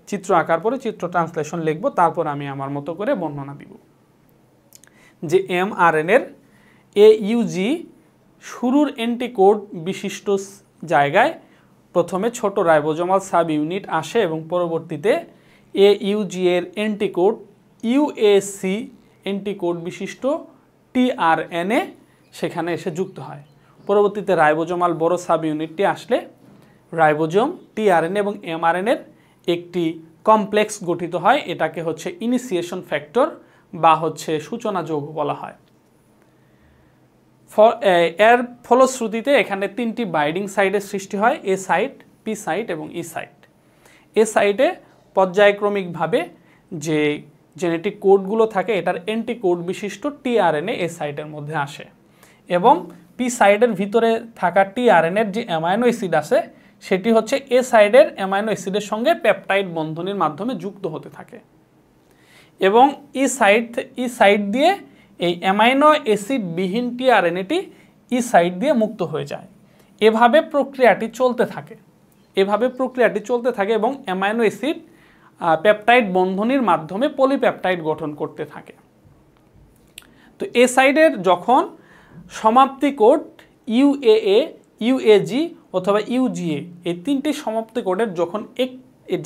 চিত্র আঁকার পরে চিত্র ট্রান্সলেশন লিখবো, তারপর আমি আমার মতো করে বর্ণনা দিব। যে এমআরএনএর AUG শুরুর অ্যান্টিকোড বিশিষ্ট জায়গায় প্রথমে ছোট রাইবোজোমাল সাব ইউনিট আসে এবং পরবর্তীতে AUG এর অ্যান্টিকোড UAC অ্যান্টিকোড বিশিষ্ট tRNA সেখানে এসে যুক্ত হয়। পরবর্তীতে রাইবোজোমাল বড় সাব ইউনিটটি আসলে রাইবোজোম, tRNA এবং mRNA-এর একটি কমপ্লেক্স গঠিত হয়। এটাকে ইনিশিয়েশন ফ্যাক্টর বা সূচনা যৌগ বলা হয়। এর ফলশ্রুতিতে এখানে 3টি বাইন্ডিং সাইটের সৃষ্টি হয়, এ সাইট, পি সাইট এবং ই সাইট। এ সাইটে পর্যায়ক্রমিকভাবে যে জেনেটিক কোডগুলো থাকে এটার অ্যান্টিকোড বিশিষ্ট tRNA এ সাইটের মধ্যে আসে, এবং পি সাইডের ভিতরে থাকা tRNA-এর যে অ্যামাইনো অ্যাসিড আছে সেটি এ সাইডের অ্যামাইনো অ্যাসিডের সঙ্গে পেপটাইড বন্ধনীর মাধ্যমে যুক্ত হতে থাকে, এবং ই সাইড দিয়ে এই অ্যামাইনো অ্যাসিড বিহীন tRNA-টি ই সাইড দিয়ে মুক্ত হয়ে যায়। এভাবে প্রক্রিয়াটি চলতে থাকে এবং অ্যামাইনো অ্যাসিড পেপটাইড বন্ধনীর মাধ্যমে পলিপেপটাইড গঠন করতে থাকে। তো এ সাইডের যখন সমাপ্তি কোড UAA, UAG অথবা UGA, এই 3টি সমাপ্তি কোডের যখন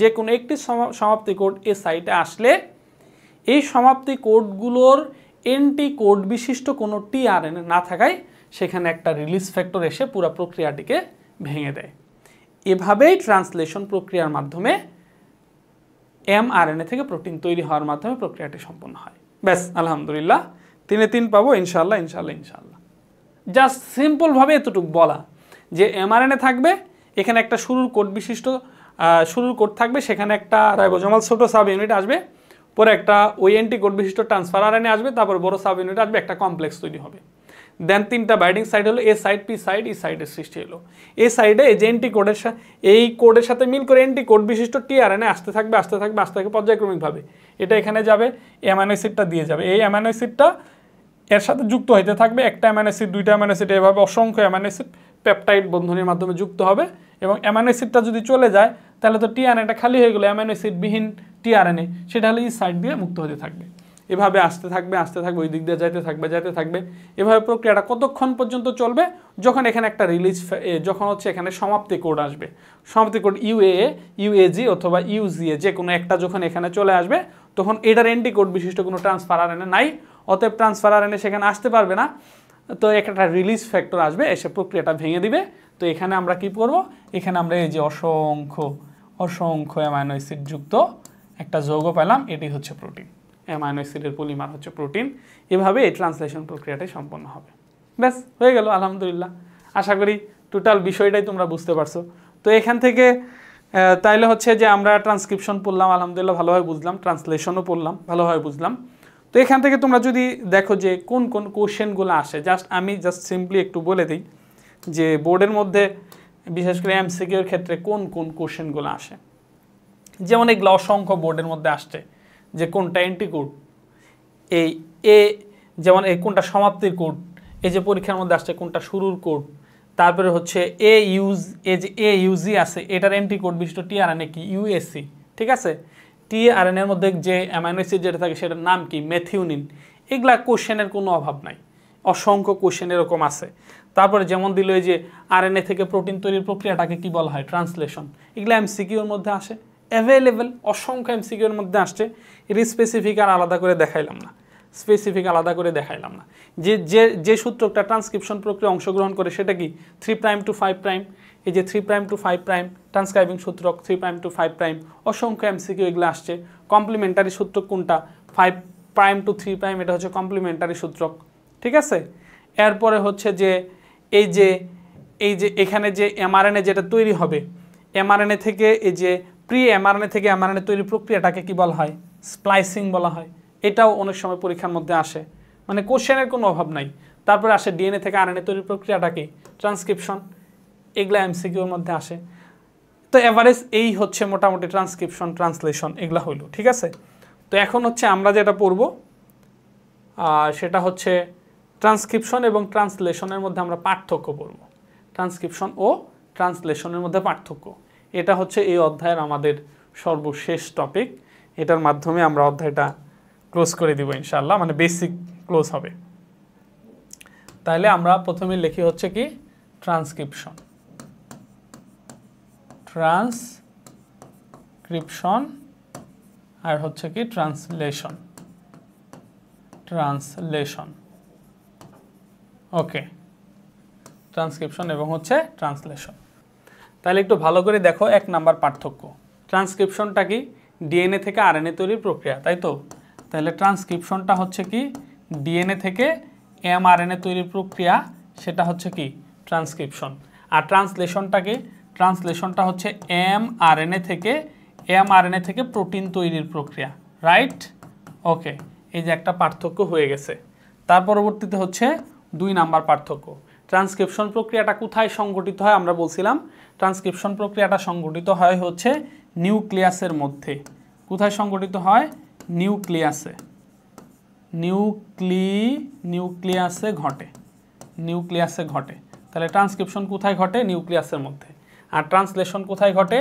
যে কোনো একটি সমাপ্তি কোড এ সাইটে আসলে এই সমাপ্তি কোডগুলোর অ্যান্টিকোড বিশিষ্ট কোনো tRNA না থাকায় সেখানে একটা রিলিজ ফ্যাক্টর এসে পুরো প্রক্রিয়াটিকে ভেঙে দেয়। এভাবেই ট্রান্সলেশন প্রক্রিয়ার মাধ্যমে mRNA থেকে প্রোটিন তৈরি হওয়ার মাধ্যমে প্রক্রিয়াটি সম্পন্ন হয়। ব্যাস, আলহামদুলিল্লাহ 3-3 পাবো ইনশাআল্লাহ। জাস্ট সিম্পলভাবে এতটুকু বলা যে mRNA থাকবে, এখানে একটা শুরুর কোড থাকবে, সেখানে একটা রাইবোজোমাল ছোট সাব ইউনিট আসবে, পরে একটা ওই অ্যান্টিকোড বিশিষ্ট ট্রান্সফার আরএনএ আসবে, তারপর বড় সাব ইউনিট আসবে, একটা কমপ্লেক্স তৈরি হবে। দেন 3টা বাইন্ডিং সাইট হলো, এ সাইড, পি সাইড, ই সাইডের সৃষ্টি হলো। এ সাইডে এই যে এই কোডের সাথে মিল করে অ্যান্টিকোড বিশিষ্ট tRNA আসতে থাকবে পর্যায়ক্রমিকভাবে। এটা এখানে যাবে, অ্যামাইনো অ্যাসিডটা দিয়ে যাবে, এই অ্যামাইনো অ্যাসিডটা এর সাথে যুক্ত হতে থাকবে, একটা অ্যামাইনো অ্যাসিড, 2টা অ্যামাইনো অ্যাসিড, এভাবে অসংখ্য অ্যামাইনো অ্যাসিড পেপটাইড বন্ধনের মাধ্যমে যুক্ত হবে, এবং অ্যামাইনো অ্যাসিডটা যদি চলে যায় তাহলে তো tRNA-টা খালি হয়ে গেল, অ্যামাইনো অ্যাসিড বিহীন tRNA সেটা হলো ই সাইড দিয়ে মুক্ত হতে থাকবে। এভাবে আসতে থাকবে, ওই দিক দিয়ে যাইতে থাকবে। এভাবে প্রক্রিয়াটা কতক্ষণ পর্যন্ত চলবে, যখন এখানে একটা যখন এখানে সমাপ্তি কোড আসবে, সমাপ্তি কোড UAA, UAG অথবা UGA, যে কোনো একটা যখন এখানে চলে আসবে, তখন এটার অ্যান্টিকোড বিশিষ্ট কোনো ট্রান্সফার আরএনএ নাই, অতএব ট্রান্সফার আরএনএ সেখানে আসতে পারবে না। তো একটা রিলিজ ফ্যাক্টর আসবে, এসে প্রক্রিয়াটা ভেঙে দিবে। তো এখানে আমরা কি করব, এখানে আমরা এই যে অসংখ্য অ্যামাইনো অ্যাসিড যুক্ত একটা যৌগ পেলাম, এটি প্রোটিন। অ্যামাইনো অ্যাসিডের পলিমার প্রোটিন। এভাবে এই ট্রান্সলেশন প্রক্রিয়াটাই সম্পন্ন হবে। ব্যাস, হয়ে গেল আলহামদুলিল্লাহ। আশা করি টোটাল বিষয়টাই তোমরা বুঝতে পারছো। তো এখান থেকে তাইলে যে আমরা ট্রান্সক্রিপশন পড়লাম আলহামদুলিল্লাহ ভালোভাবে বুঝলাম, ট্রান্সলেশনও পড়লাম ভালোভাবে বুঝলাম। তো এখান থেকে তোমরা যদি দেখো যে কোন কোন কোশ্চেনগুলো আসে, আমি সিম্পলি একটু বলে দিই যে বোর্ডের মধ্যে বিশেষ করে এমসিকিউর ক্ষেত্রে কোন কোন কোশ্চেনগুলো আসে। যেমন এগুলো অসংখ্য বোর্ডের মধ্যে আসছে যে কোনটা অ্যান্টিকোড, যেমন এই কোনটা সমাপ্তির কোড, এই যে পরীক্ষার মধ্যে আসছে কোনটা শুরুর কোড, তারপরে AUG আছে, এটার অ্যান্টিকোড বিশিষ্ট tRNA কি, UAC, ঠিক আছে। tRNA-এর মধ্যে যে অ্যামাইনো অ্যাসিড যেটা থাকে সেটার নাম কি, মেথিওনিন। এগুলা কোশ্চেনের কোনো অভাব নাই, অসংখ্য কোশ্চেন এরকম আছে। তারপরে যেমন দিল এই যে আরএনএ থেকে প্রোটিন তৈরির প্রক্রিয়াটাকে কি বলা হয়, ট্রান্সলেশন। এগুলো এমসিকিউর মধ্যে আসে, অ্যাভেলেবেল অসংখ্য এমসিকিউর মধ্যে আসছে। এর স্পেসিফিক আর আলাদা করে দেখাইলাম না, যে যে যে সূত্রটা ট্রান্সক্রিপশন প্রক্রিয়া অংশগ্রহণ করে সেটা কি 3' to 5', এই যে 3' to 5', ট্রান্সক্রাইবিং সূত্রক 3' to 5', অসংখ্য এমসিকিউ এগুলো আসছে। কমপ্লিমেন্টারি সূত্রক কোনটা, 5' to 3', এটা হচ্ছে কমপ্লিমেন্টারি সূত্রক, ঠিক আছে। এরপরে হচ্ছে যে এই যে এখানে যে এমআরএনএ যেটা তৈরি হবে, এমআরএনএ থেকে এই যে প্রি এমআরএনএ থেকে এমআরএনএ তৈরির প্রক্রিয়াটাকে কি বলা হয়, স্প্লাইসিং বলা হয়। এটাও অনেক সময় পরীক্ষার মধ্যে আসে, মানে কোশ্চেনের কোনো অভাব নাই। তারপরে আসে ডিএনএ থেকে আরএনএ তৈরির প্রক্রিয়াটাকে ট্রান্সক্রিপশন, এগুলা এমসিকিউর মধ্যে আসে। তো এভারেজ এই হচ্ছে মোটামুটি ট্রান্সক্রিপশন ট্রান্সলেশন এগুলা হইল, ঠিক আছে। তো এখন হচ্ছে আমরা যেটা পড়ব সেটা হচ্ছে ট্রান্সক্রিপশন এবং ট্রান্সলেশনের মধ্যে আমরা পার্থক্য পড়ব। ট্রান্সক্রিপশন ও ট্রান্সলেশনের মধ্যে পার্থক্য, এটা হচ্ছে এই অধ্যায়ের আমাদের সর্বশেষ টপিক। এটার মাধ্যমে আমরা অধ্যায়টা ক্লোজ করে দিব ইনশাআল্লাহ, মানে বেসিক ক্লোজ হবে। তাহলে আমরা প্রথমে লিখি হচ্ছে কি ট্রান্সক্রিপশন, আর হচ্ছে কি ট্রান্সলেশন। ওকে, ট্রান্সক্রিপশন এবং হচ্ছে ট্রান্সলেশন। তাহলে একটু ভালো করে দেখো, 1 নাম্বার পার্থক্য। ট্রান্সক্রিপশনটা কি, ডিএনএ থেকে আরএনএ তৈরির প্রক্রিয়া, তাই তো। তাহলে ট্রান্সক্রিপশনটা হচ্ছে কি ডিএনএ থেকে এমআরএনএ তৈরির প্রক্রিয়া, সেটা হচ্ছে কি ট্রান্সক্রিপশন। আর ট্রান্সলেশনটা কি, ট্রান্সলেশনটা হচ্ছে এমআরএনএ থেকে প্রোটিন তৈরির প্রক্রিয়া, রাইট। ওকে, এই যে একটা পার্থক্য হয়ে গেছে। তার পরবর্তীতে হচ্ছে 2 নাম্বার পার্থক্য। ট্রান্সক্রিপশন প্রক্রিয়াটা কোথায় সংঘটিত হয়, আমরা বলছিলাম ট্রান্সক্রিপশন প্রক্রিয়াটা সংঘটিত হয় হচ্ছে নিউক্লিয়াসের মধ্যে। কোথায় সংঘটিত হয়, নিউক্লিয়াসে ঘটে। তাহলে ট্রান্সক্রিপশন কোথায় ঘটে, নিউক্লিয়াসের মধ্যে। আর ট্রান্সলেশন কোথায় ঘটে,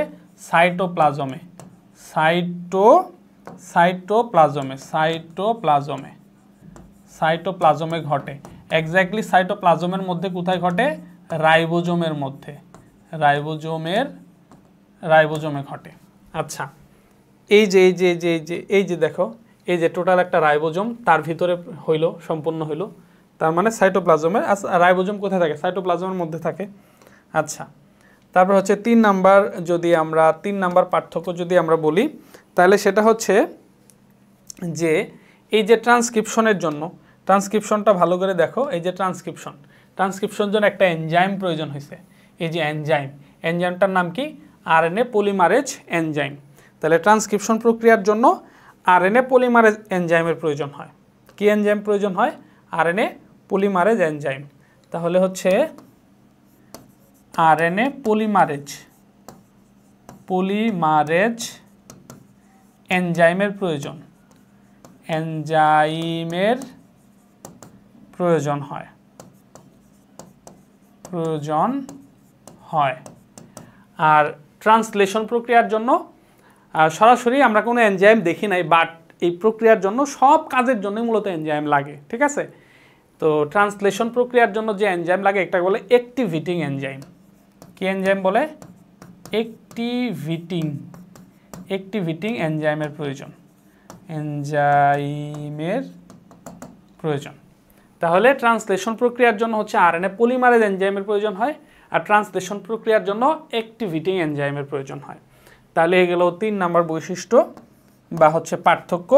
সাইটোপ্লাজমে ঘটে। এক্স্যাক্টলি সাইটোপ্লাজমের মধ্যে কোথায় ঘটে, রাইবোজোমে ঘটে। আচ্ছা, এই যে দেখো, এই যে টোটাল একটা রাইবোজোম তার ভিতরে সম্পূর্ণ হইলো, তার মানে সাইটোপ্লাজমের। রাইবোজোম কোথায় থাকে, সাইটোপ্লাজমের মধ্যে থাকে। আচ্ছা, তারপর হচ্ছে 3 নাম্বার পার্থক্য যদি আমরা বলি, তাহলে সেটা হচ্ছে যে এই যে ট্রান্সক্রিপশনের জন্য, ট্রান্সক্রিপশনটা ভালো করে দেখো, এই যে ট্রান্সক্রিপশন জন্য একটা এনজাইম প্রয়োজন হয়েছে। এই যে এনজাইমটার নাম কি, আরএনএ পলিমারেজ এনজাইম। তাহলে ট্রান্সক্রিপশন প্রক্রিয়ার জন্য আরএনএ পলিমারেজ এনজাইমের প্রয়োজন হয়। কি এনজাইম প্রয়োজন হয়, আরএনএ পলিমারেজ এনজাইম। তাহলে হচ্ছে আরএনএ পলিমারেজ এনজাইমের প্রয়োজন হয়। আর ট্রান্সলেশন প্রক্রিয়ার জন্য সরাসরি আমরা কোনো এনজাইম দেখি নাই, বাট এই প্রক্রিয়ার জন্য সব কাজের জন্যই মূলত এনজাইম লাগে, ঠিক আছে। তো ট্রান্সলেশন প্রক্রিয়ার জন্য যে এনজাইম লাগে একটা বলে অ্যাক্টিভেটিং এনজাইম। কি এনজাইম বলে, অ্যাক্টিভেটিং এনজাইমের প্রয়োজন। তাহলে ট্রান্সলেশন প্রক্রিয়ার জন্য হচ্ছে আরএনএ পলিমারেজ এনজাইমের প্রয়োজন হয়, আর ট্রান্সলেশন প্রক্রিয়ার জন্য অ্যাক্টিভেটিং এনজাইমের প্রয়োজন হয়। তাহলে এগুলো 3 নাম্বার বৈশিষ্ট্য বা হচ্ছে পার্থক্য।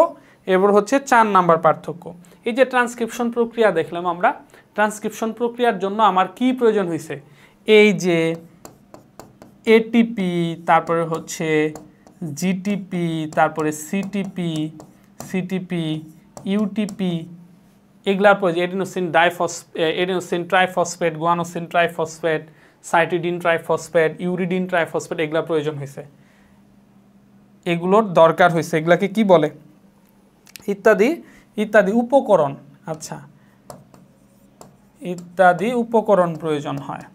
এবার হচ্ছে 4 নাম্বার পার্থক্য। এই যে ট্রান্সক্রিপশন প্রক্রিয়া দেখলাম আমরা, ট্রান্সক্রিপশন প্রক্রিয়ার জন্য আমার কি প্রয়োজন হয়েছে, এই যে এটিপি, তারপরে হচ্ছে জিটিপি, তারপরে সিটিপি, ইউটিপি, এগুলার প্রয়োজন। Adenosine triphosphate, guanosine triphosphate, cytidine triphosphate, uridine triphosphate, এগুলার প্রয়োজন হয়েছে, এগুলোর দরকার হয়েছে। এগুলাকে কি বলে, ইত্যাদি উপকরণ। আচ্ছা, ইত্যাদি উপকরণ প্রয়োজন হয়,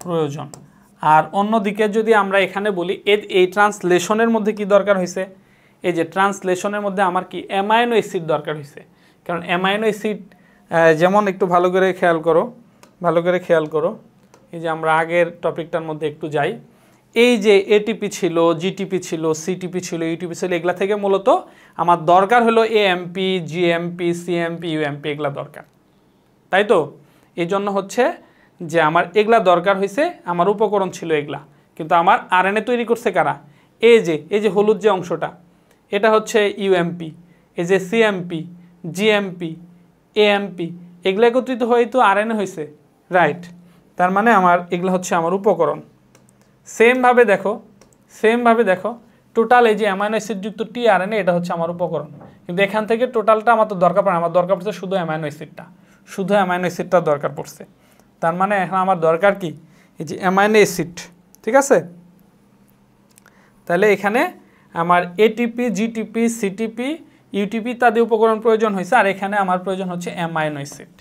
প্রয়োজন। আর অন্যদিকে যদি আমরা এখানে বলি এই ট্রান্সলেশনের মধ্যে কি দরকার হয়েছে, এই যে ট্রান্সলেশনের মধ্যে আমার কি অ্যামাইনো অ্যাসিড দরকার হয়েছে। কারণ অ্যামাইনো অ্যাসিড যেমন একটু ভালো করে খেয়াল করো, এই যে আমরা আগের টপিকটার মধ্যে একটু যাই, এই যে এটিপি ছিল, জিটিপি ছিল, সিটিপি ছিল, ইউটিপি ছিল, এগুলা থেকে মূলত আমার দরকার হলো এএমপি, জিএমপি, সিএমপি, ইউএমপি, এগুলা দরকার, তাই তো? এই জন্য হচ্ছে যে আমার এগুলা দরকার হয়েছে, আমার উপকরণ ছিল এগুলা, কিন্তু আমার আরএনএ তৈরি করছে কারা? এই যে হলুদ যে অংশটা, এটা হচ্ছে ইউএমপি, এই যে সিএমপি, জিএমপি, এএমপি, এগুলো একত্রিত হয়েই তো আরএনএ হয়েছে, রাইট? তার মানে আমার এগুলো হচ্ছে আমার উপকরণ। সেমভাবে দেখো টোটাল এই যে অ্যামাইনো অ্যাসিডযুক্ত টিআরএনএ, এটা হচ্ছে আমার উপকরণ, কিন্তু এখান থেকে টোটালটা আমার তো দরকার পড়ে, আমার দরকার পড়ছে শুধু অ্যামাইনো অ্যাসিডটা দরকার পড়ছে। তার মানে এখন আমার দরকার কি? এই যে অ্যামাইনো অ্যাসিড, ঠিক আছে? তাহলে এখানে আমার এটিপি, জিটিপি, সিটিপি, ইউটিপি ইত্যাদি উপকরণ প্রয়োজন হয়েছে, আর এখানে আমার প্রয়োজন হচ্ছে অ্যামাইনো অ্যাসিড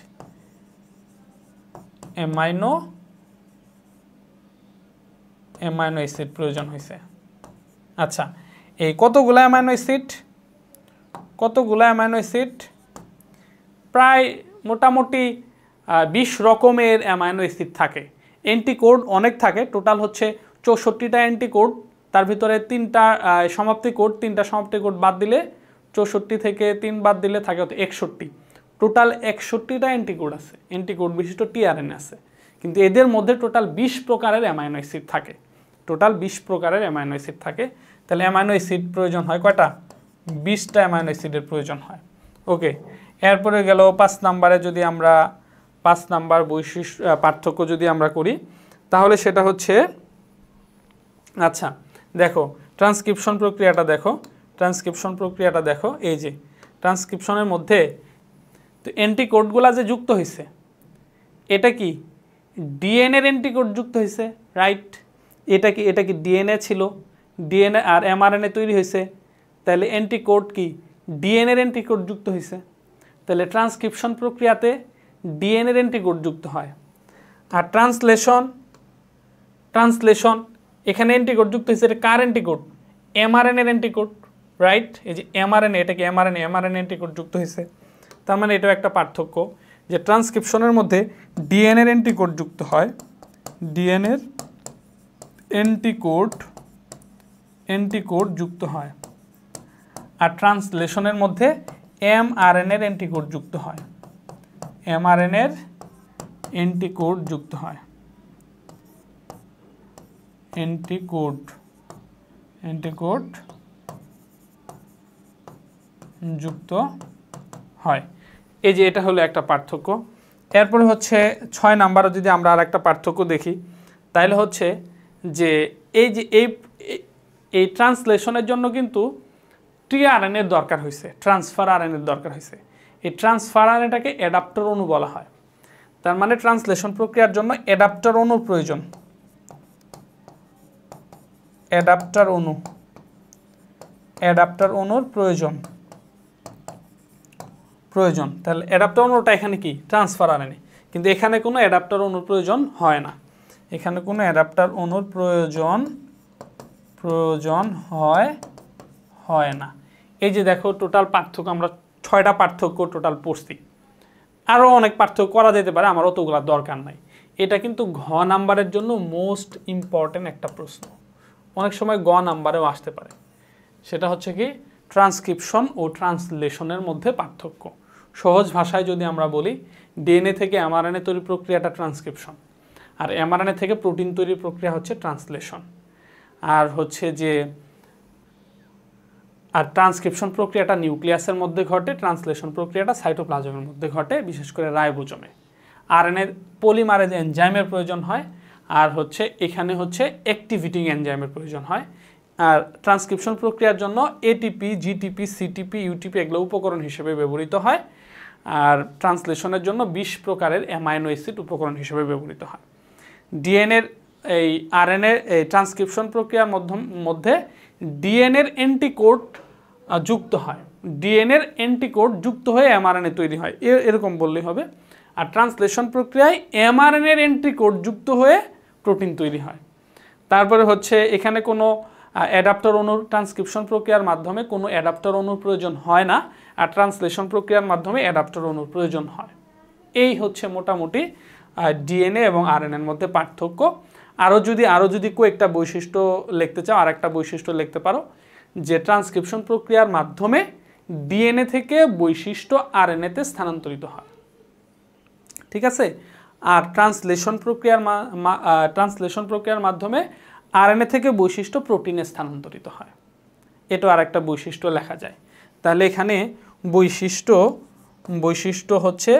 প্রয়োজন হয়েছে। আচ্ছা, এই কতগুলো অ্যামাইনো অ্যাসিড? প্রায় মোটামুটি 20 রকমের অ্যামাইনো অ্যাসিড থাকে। অ্যান্টিকোড অনেক থাকে, টোটাল হচ্ছে 64টা অ্যান্টিকোড, তার ভিতরে 3টা সমাপ্তি কোড বাদ দিলে 64 থেকে 3 বাদ দিলে থাকে 61। টোটাল 61টা অ্যান্টিকোড বিশিষ্ট টিআরএনএ আছে, কিন্তু এদের মধ্যে টোটাল 20 প্রকারের অ্যামাইনো অ্যাসিড থাকে। তাহলে অ্যামাইনো অ্যাসিড প্রয়োজন হয় কয়টা? 20টা অ্যামাইনো অ্যাসিডের প্রয়োজন হয়। ওকে, এরপরে গেল 5 নাম্বারে, যদি আমরা 5 নাম্বার পার্থক্য যদি আমরা করি, তাহলে সেটা হচ্ছে, আচ্ছা দেখো ট্রান্সক্রিপশন প্রক্রিয়াটা দেখো, এই যে ট্রান্সক্রিপশনের মধ্যে তো অ্যান্টিকোডগুলা যে যুক্ত হয়েছে, এটা কি ডিএনএর অ্যান্টিকোড যুক্ত হয়েছে, রাইট? এটা কি ডিএনএ ছিল, ডিএনএ আর এমআরএনএ তৈরি হয়েছে, তাহলে অ্যান্টিকোড কি ডিএনএর অ্যান্টিকোড যুক্ত হয়েছে। তাহলে ট্রান্সক্রিপশন প্রক্রিয়াতে ডিএনএর অ্যান্টিকোড যুক্ত হয়। আর ট্রান্সলেশন এখানে অ্যান্টিকোড যুক্ত হয়েছে, এটা কার অ্যান্টিকোড? এমআরএনএর অ্যান্টিকোড, রাইট? এই যে এমআরএনএ, এটাকে এমআরএনএ অ্যান্টিকোড যুক্ত হয়েছে। তার মানে এটাও একটা পার্থক্য, যে ট্রান্সক্রিপশনের মধ্যে ডিএনএর অ্যান্টিকোড যুক্ত হয়, ডিএনএর অ্যান্টিকোড যুক্ত হয়, আর ট্রান্সলেশনের মধ্যে এমআরএনএর অ্যান্টিকোড যুক্ত হয়, এমআরএনএর অ্যান্টিকোড যুক্ত হয়, অ্যান্টিকোড যুক্ত হয়। এই যে এটা হলো একটা পার্থক্য। এরপরে হচ্ছে 6 নাম্বারও যদি আমরা আর একটা পার্থক্য দেখি, তাহলে হচ্ছে যে এই যে এই ট্রান্সলেশনের জন্য কিন্তু টিআরএনএর দরকার হয়েছে, ট্রান্সফার আরএনএর দরকার হয়েছে। এই ট্রান্সফার আরএনএটাকে অ্যাডাপ্টার অণু বলা হয়। তার মানে ট্রান্সলেশন প্রক্রিয়ার জন্য অ্যাডাপ্টার অণুর প্রয়োজন, অ্যাডাপ্টার অণুর প্রয়োজন। তাহলে অ্যাডাপ্টার অণুটা এখানে কি ট্রান্সফার আরএনএ, কিন্তু এখানে কোনো অ্যাডাপ্টার অণুর প্রয়োজন হয় না, এখানে কোনো অ্যাডাপ্টার অণুর প্রয়োজন হয় না। এই যে দেখো টোটাল পার্থক্য, আমরা 6টা পার্থক্য টোটাল পড়ছি। আরও অনেক পার্থক্য করা যেতে পারে, আমার অতগুলো দরকার নাই। এটা কিন্তু ঘ নাম্বারের জন্য মোস্ট ইম্পর্টেন্ট একটা প্রশ্ন, অনেক সময় গ নাম্বারেও আসতে পারে। সেটা হচ্ছে কি ট্রান্সক্রিপশন ও ট্রান্সলেশনের মধ্যে পার্থক্য। সহজ ভাষায় যদি আমরা বলি, ডিএনএ থেকে এমআরএনএ তৈরির প্রক্রিয়াটা ট্রান্সক্রিপশন, আর এমআরএনএ থেকে প্রোটিন তৈরির প্রক্রিয়া হচ্ছে ট্রান্সলেশন। আর হচ্ছে যে ট্রান্সক্রিপশন প্রক্রিয়াটা নিউক্লিয়াসের মধ্যে ঘটে, ট্রান্সলেশন প্রক্রিয়াটা সাইটোপ্লাজমের মধ্যে ঘটে, বিশেষ করে রাইবোজোমে। আরএনএ পলিমারেজ এনজাইমের প্রয়োজন হয়, আর হচ্ছে এখানে হচ্ছে অ্যাক্টিভেটিং এনজাইমের প্রয়োজন হয়। আর ট্রান্সক্রিপশন প্রক্রিয়ার জন্য এটিপি, জিটিপি, সিটিপি, ইউটিপি এগুলো উপকরণ হিসেবে ব্যবহৃত হয়, আর ট্রান্সলেশনের জন্য 20 প্রকারের অ্যামাইনো অ্যাসিড উপকরণ হিসেবে ব্যবহৃত হয়। ডিএনএর এই আরএনএ এই ট্রান্সক্রিপশন প্রক্রিয়ার মধ্যে ডিএনএর অ্যান্টিকোড যুক্ত হয়, ডিএনএর অ্যান্টিকোড যুক্ত হয়ে এমআরএনএ তৈরি হয়, এরকম বললেই হবে। আর ট্রান্সলেশন প্রক্রিয়ায় এমআরএনএর অ্যান্টিকোড যুক্ত হয়ে প্রোটিন তৈরি হয়। তারপরে হচ্ছে এখানে কোনো অ্যাডাপ্টার অণুর ট্রান্সক্রিপশন প্রক্রিয়ার মাধ্যমে কোনো অ্যাডাপ্টার অণুর প্রয়োজন হয় না, আর ট্রান্সলেশন প্রক্রিয়ার মাধ্যমে অ্যাডাপ্টার অণুর প্রয়োজন হয়। এই হচ্ছে মোটামুটি ডিএনএ এবং আরএনএর মধ্যে পার্থক্য। আরও যদি কয়েকটা বৈশিষ্ট্য লিখতে চাও, আর একটা বৈশিষ্ট্য লিখতে পারো যে ট্রান্সক্রিপশন প্রক্রিয়ার মাধ্যমে ডিএনএ থেকে বৈশিষ্ট্য আরএনএতে স্থানান্তরিত হয়, ঠিক আছে। আর ট্রান্সলেশন প্রক্রিয়ার মাধ্যমে আরএনএ থেকে বৈশিষ্ট্য প্রোটিনে স্থানান্তরিত হয়। এটা আর একটা বৈশিষ্ট্য লেখা যায়। তাহলে এখানে বৈশিষ্ট্য হচ্ছে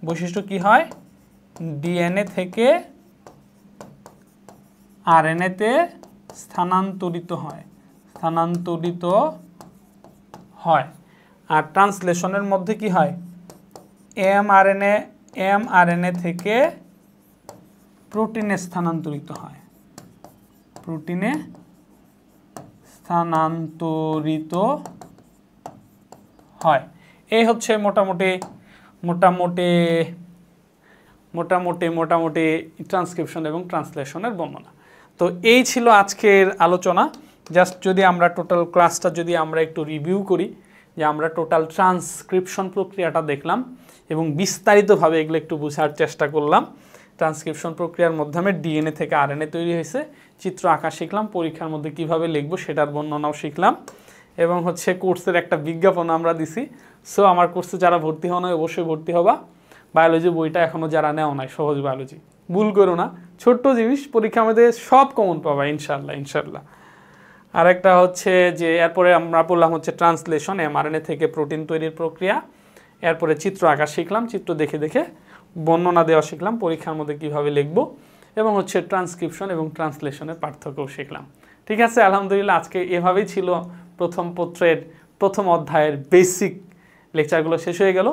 বৈশিষ্ট্য কি হয়, ডিএনএ থেকে আরএনএতে স্থানান্তরিত হয়। আর ট্রান্সলেশনের মধ্যে কি হয়, এমআরএনএ থেকে প্রোটিনে স্থানান্তরিত হয়। এই হচ্ছে মোটামুটি ট্রান্সক্রিপশন এবং ট্রান্সলেশনের বর্ণনা। তো এই ছিল আজকের আলোচনা। জাস্ট যদি আমরা টোটাল ক্লাসটা যদি আমরা একটু রিভিউ করি, যে আমরা টোটাল ট্রান্সক্রিপশন প্রক্রিয়াটা দেখলাম এবং বিস্তারিতভাবে এগুলো একটু বোঝার চেষ্টা করলাম। ট্রান্সক্রিপশন প্রক্রিয়ার মাধ্যমে ডিএনএ থেকে আরএনএ তৈরি হয়েছে, চিত্র আঁকা শিখলাম, পরীক্ষার মধ্যে কিভাবে লিখবো সেটার বর্ণনাও শিখলাম, এবং হচ্ছে কোর্সের একটা বিজ্ঞাপন আমরা দিছি। সো আমার কোর্সে যারা ভর্তি হও নাই অবশ্যই ভর্তি হবা। বায়োলজি বইটা এখনও যারা নেওয়া নাই, সহজ বায়োলজি, ভুল করো না, ছোট্ট জিনিস, পরীক্ষার মধ্যে সব কমন পাবা ইনশাল্লাহ। আরেকটা হচ্ছে যে এরপরে আমরা পড়লাম হচ্ছে ট্রান্সলেশন, এমআরএনএ থেকে প্রোটিন তৈরির প্রক্রিয়া। এরপরে চিত্র আঁকা শিখলাম, চিত্র দেখে বর্ণনা দেওয়া শিখলাম, পরীক্ষার মধ্যে কিভাবে লিখব, এবং হচ্ছে ট্রান্সক্রিপশন এবং ট্রান্সলেশনের পার্থক্যও শিখলাম। ঠিক আছে, আলহামদুলিল্লাহ আজকে এভাবেই ছিল প্রথম পত্রের প্রথম অধ্যায়ের বেসিক লেকচারগুলো শেষ হয়ে গেল।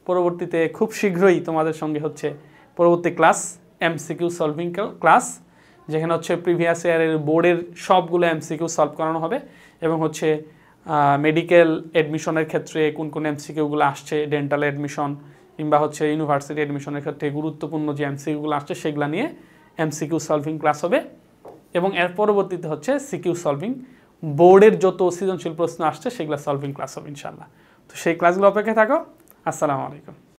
পরবর্তীতে খুব শীঘ্রই তোমাদের সঙ্গে হচ্ছে পরবর্তী ক্লাস এমসিকিউ সলভিং ক্লাস, যেখানে হচ্ছে প্রিভিয়াস ইয়ারের বোর্ডের সবগুলো এমসিকিউ সলভ করানো হবে, এবং হচ্ছে মেডিকেল অ্যাডমিশনের ক্ষেত্রে কোন এমসিকিউগুলো আসছে, ডেন্টাল অ্যাডমিশন কিংবা হচ্ছে ইউনিভার্সিটি অ্যাডমিশনের ক্ষেত্রে গুরুত্বপূর্ণ যে এমসিকিউগুলো আসছে সেগুলো নিয়ে এমসিকিউ সলভিং ক্লাস হবে। এবং এর পরবর্তীতে হচ্ছে সিকিউ সলভিং, বোর্ডের যত সৃজনশীল প্রশ্ন আসছে সেগুলো সলভিং ক্লাস হবে ইনশাল্লাহ। তো সেই ক্লাসগুলো অপেক্ষায় থাকো। আসসালামু আলাইকুম।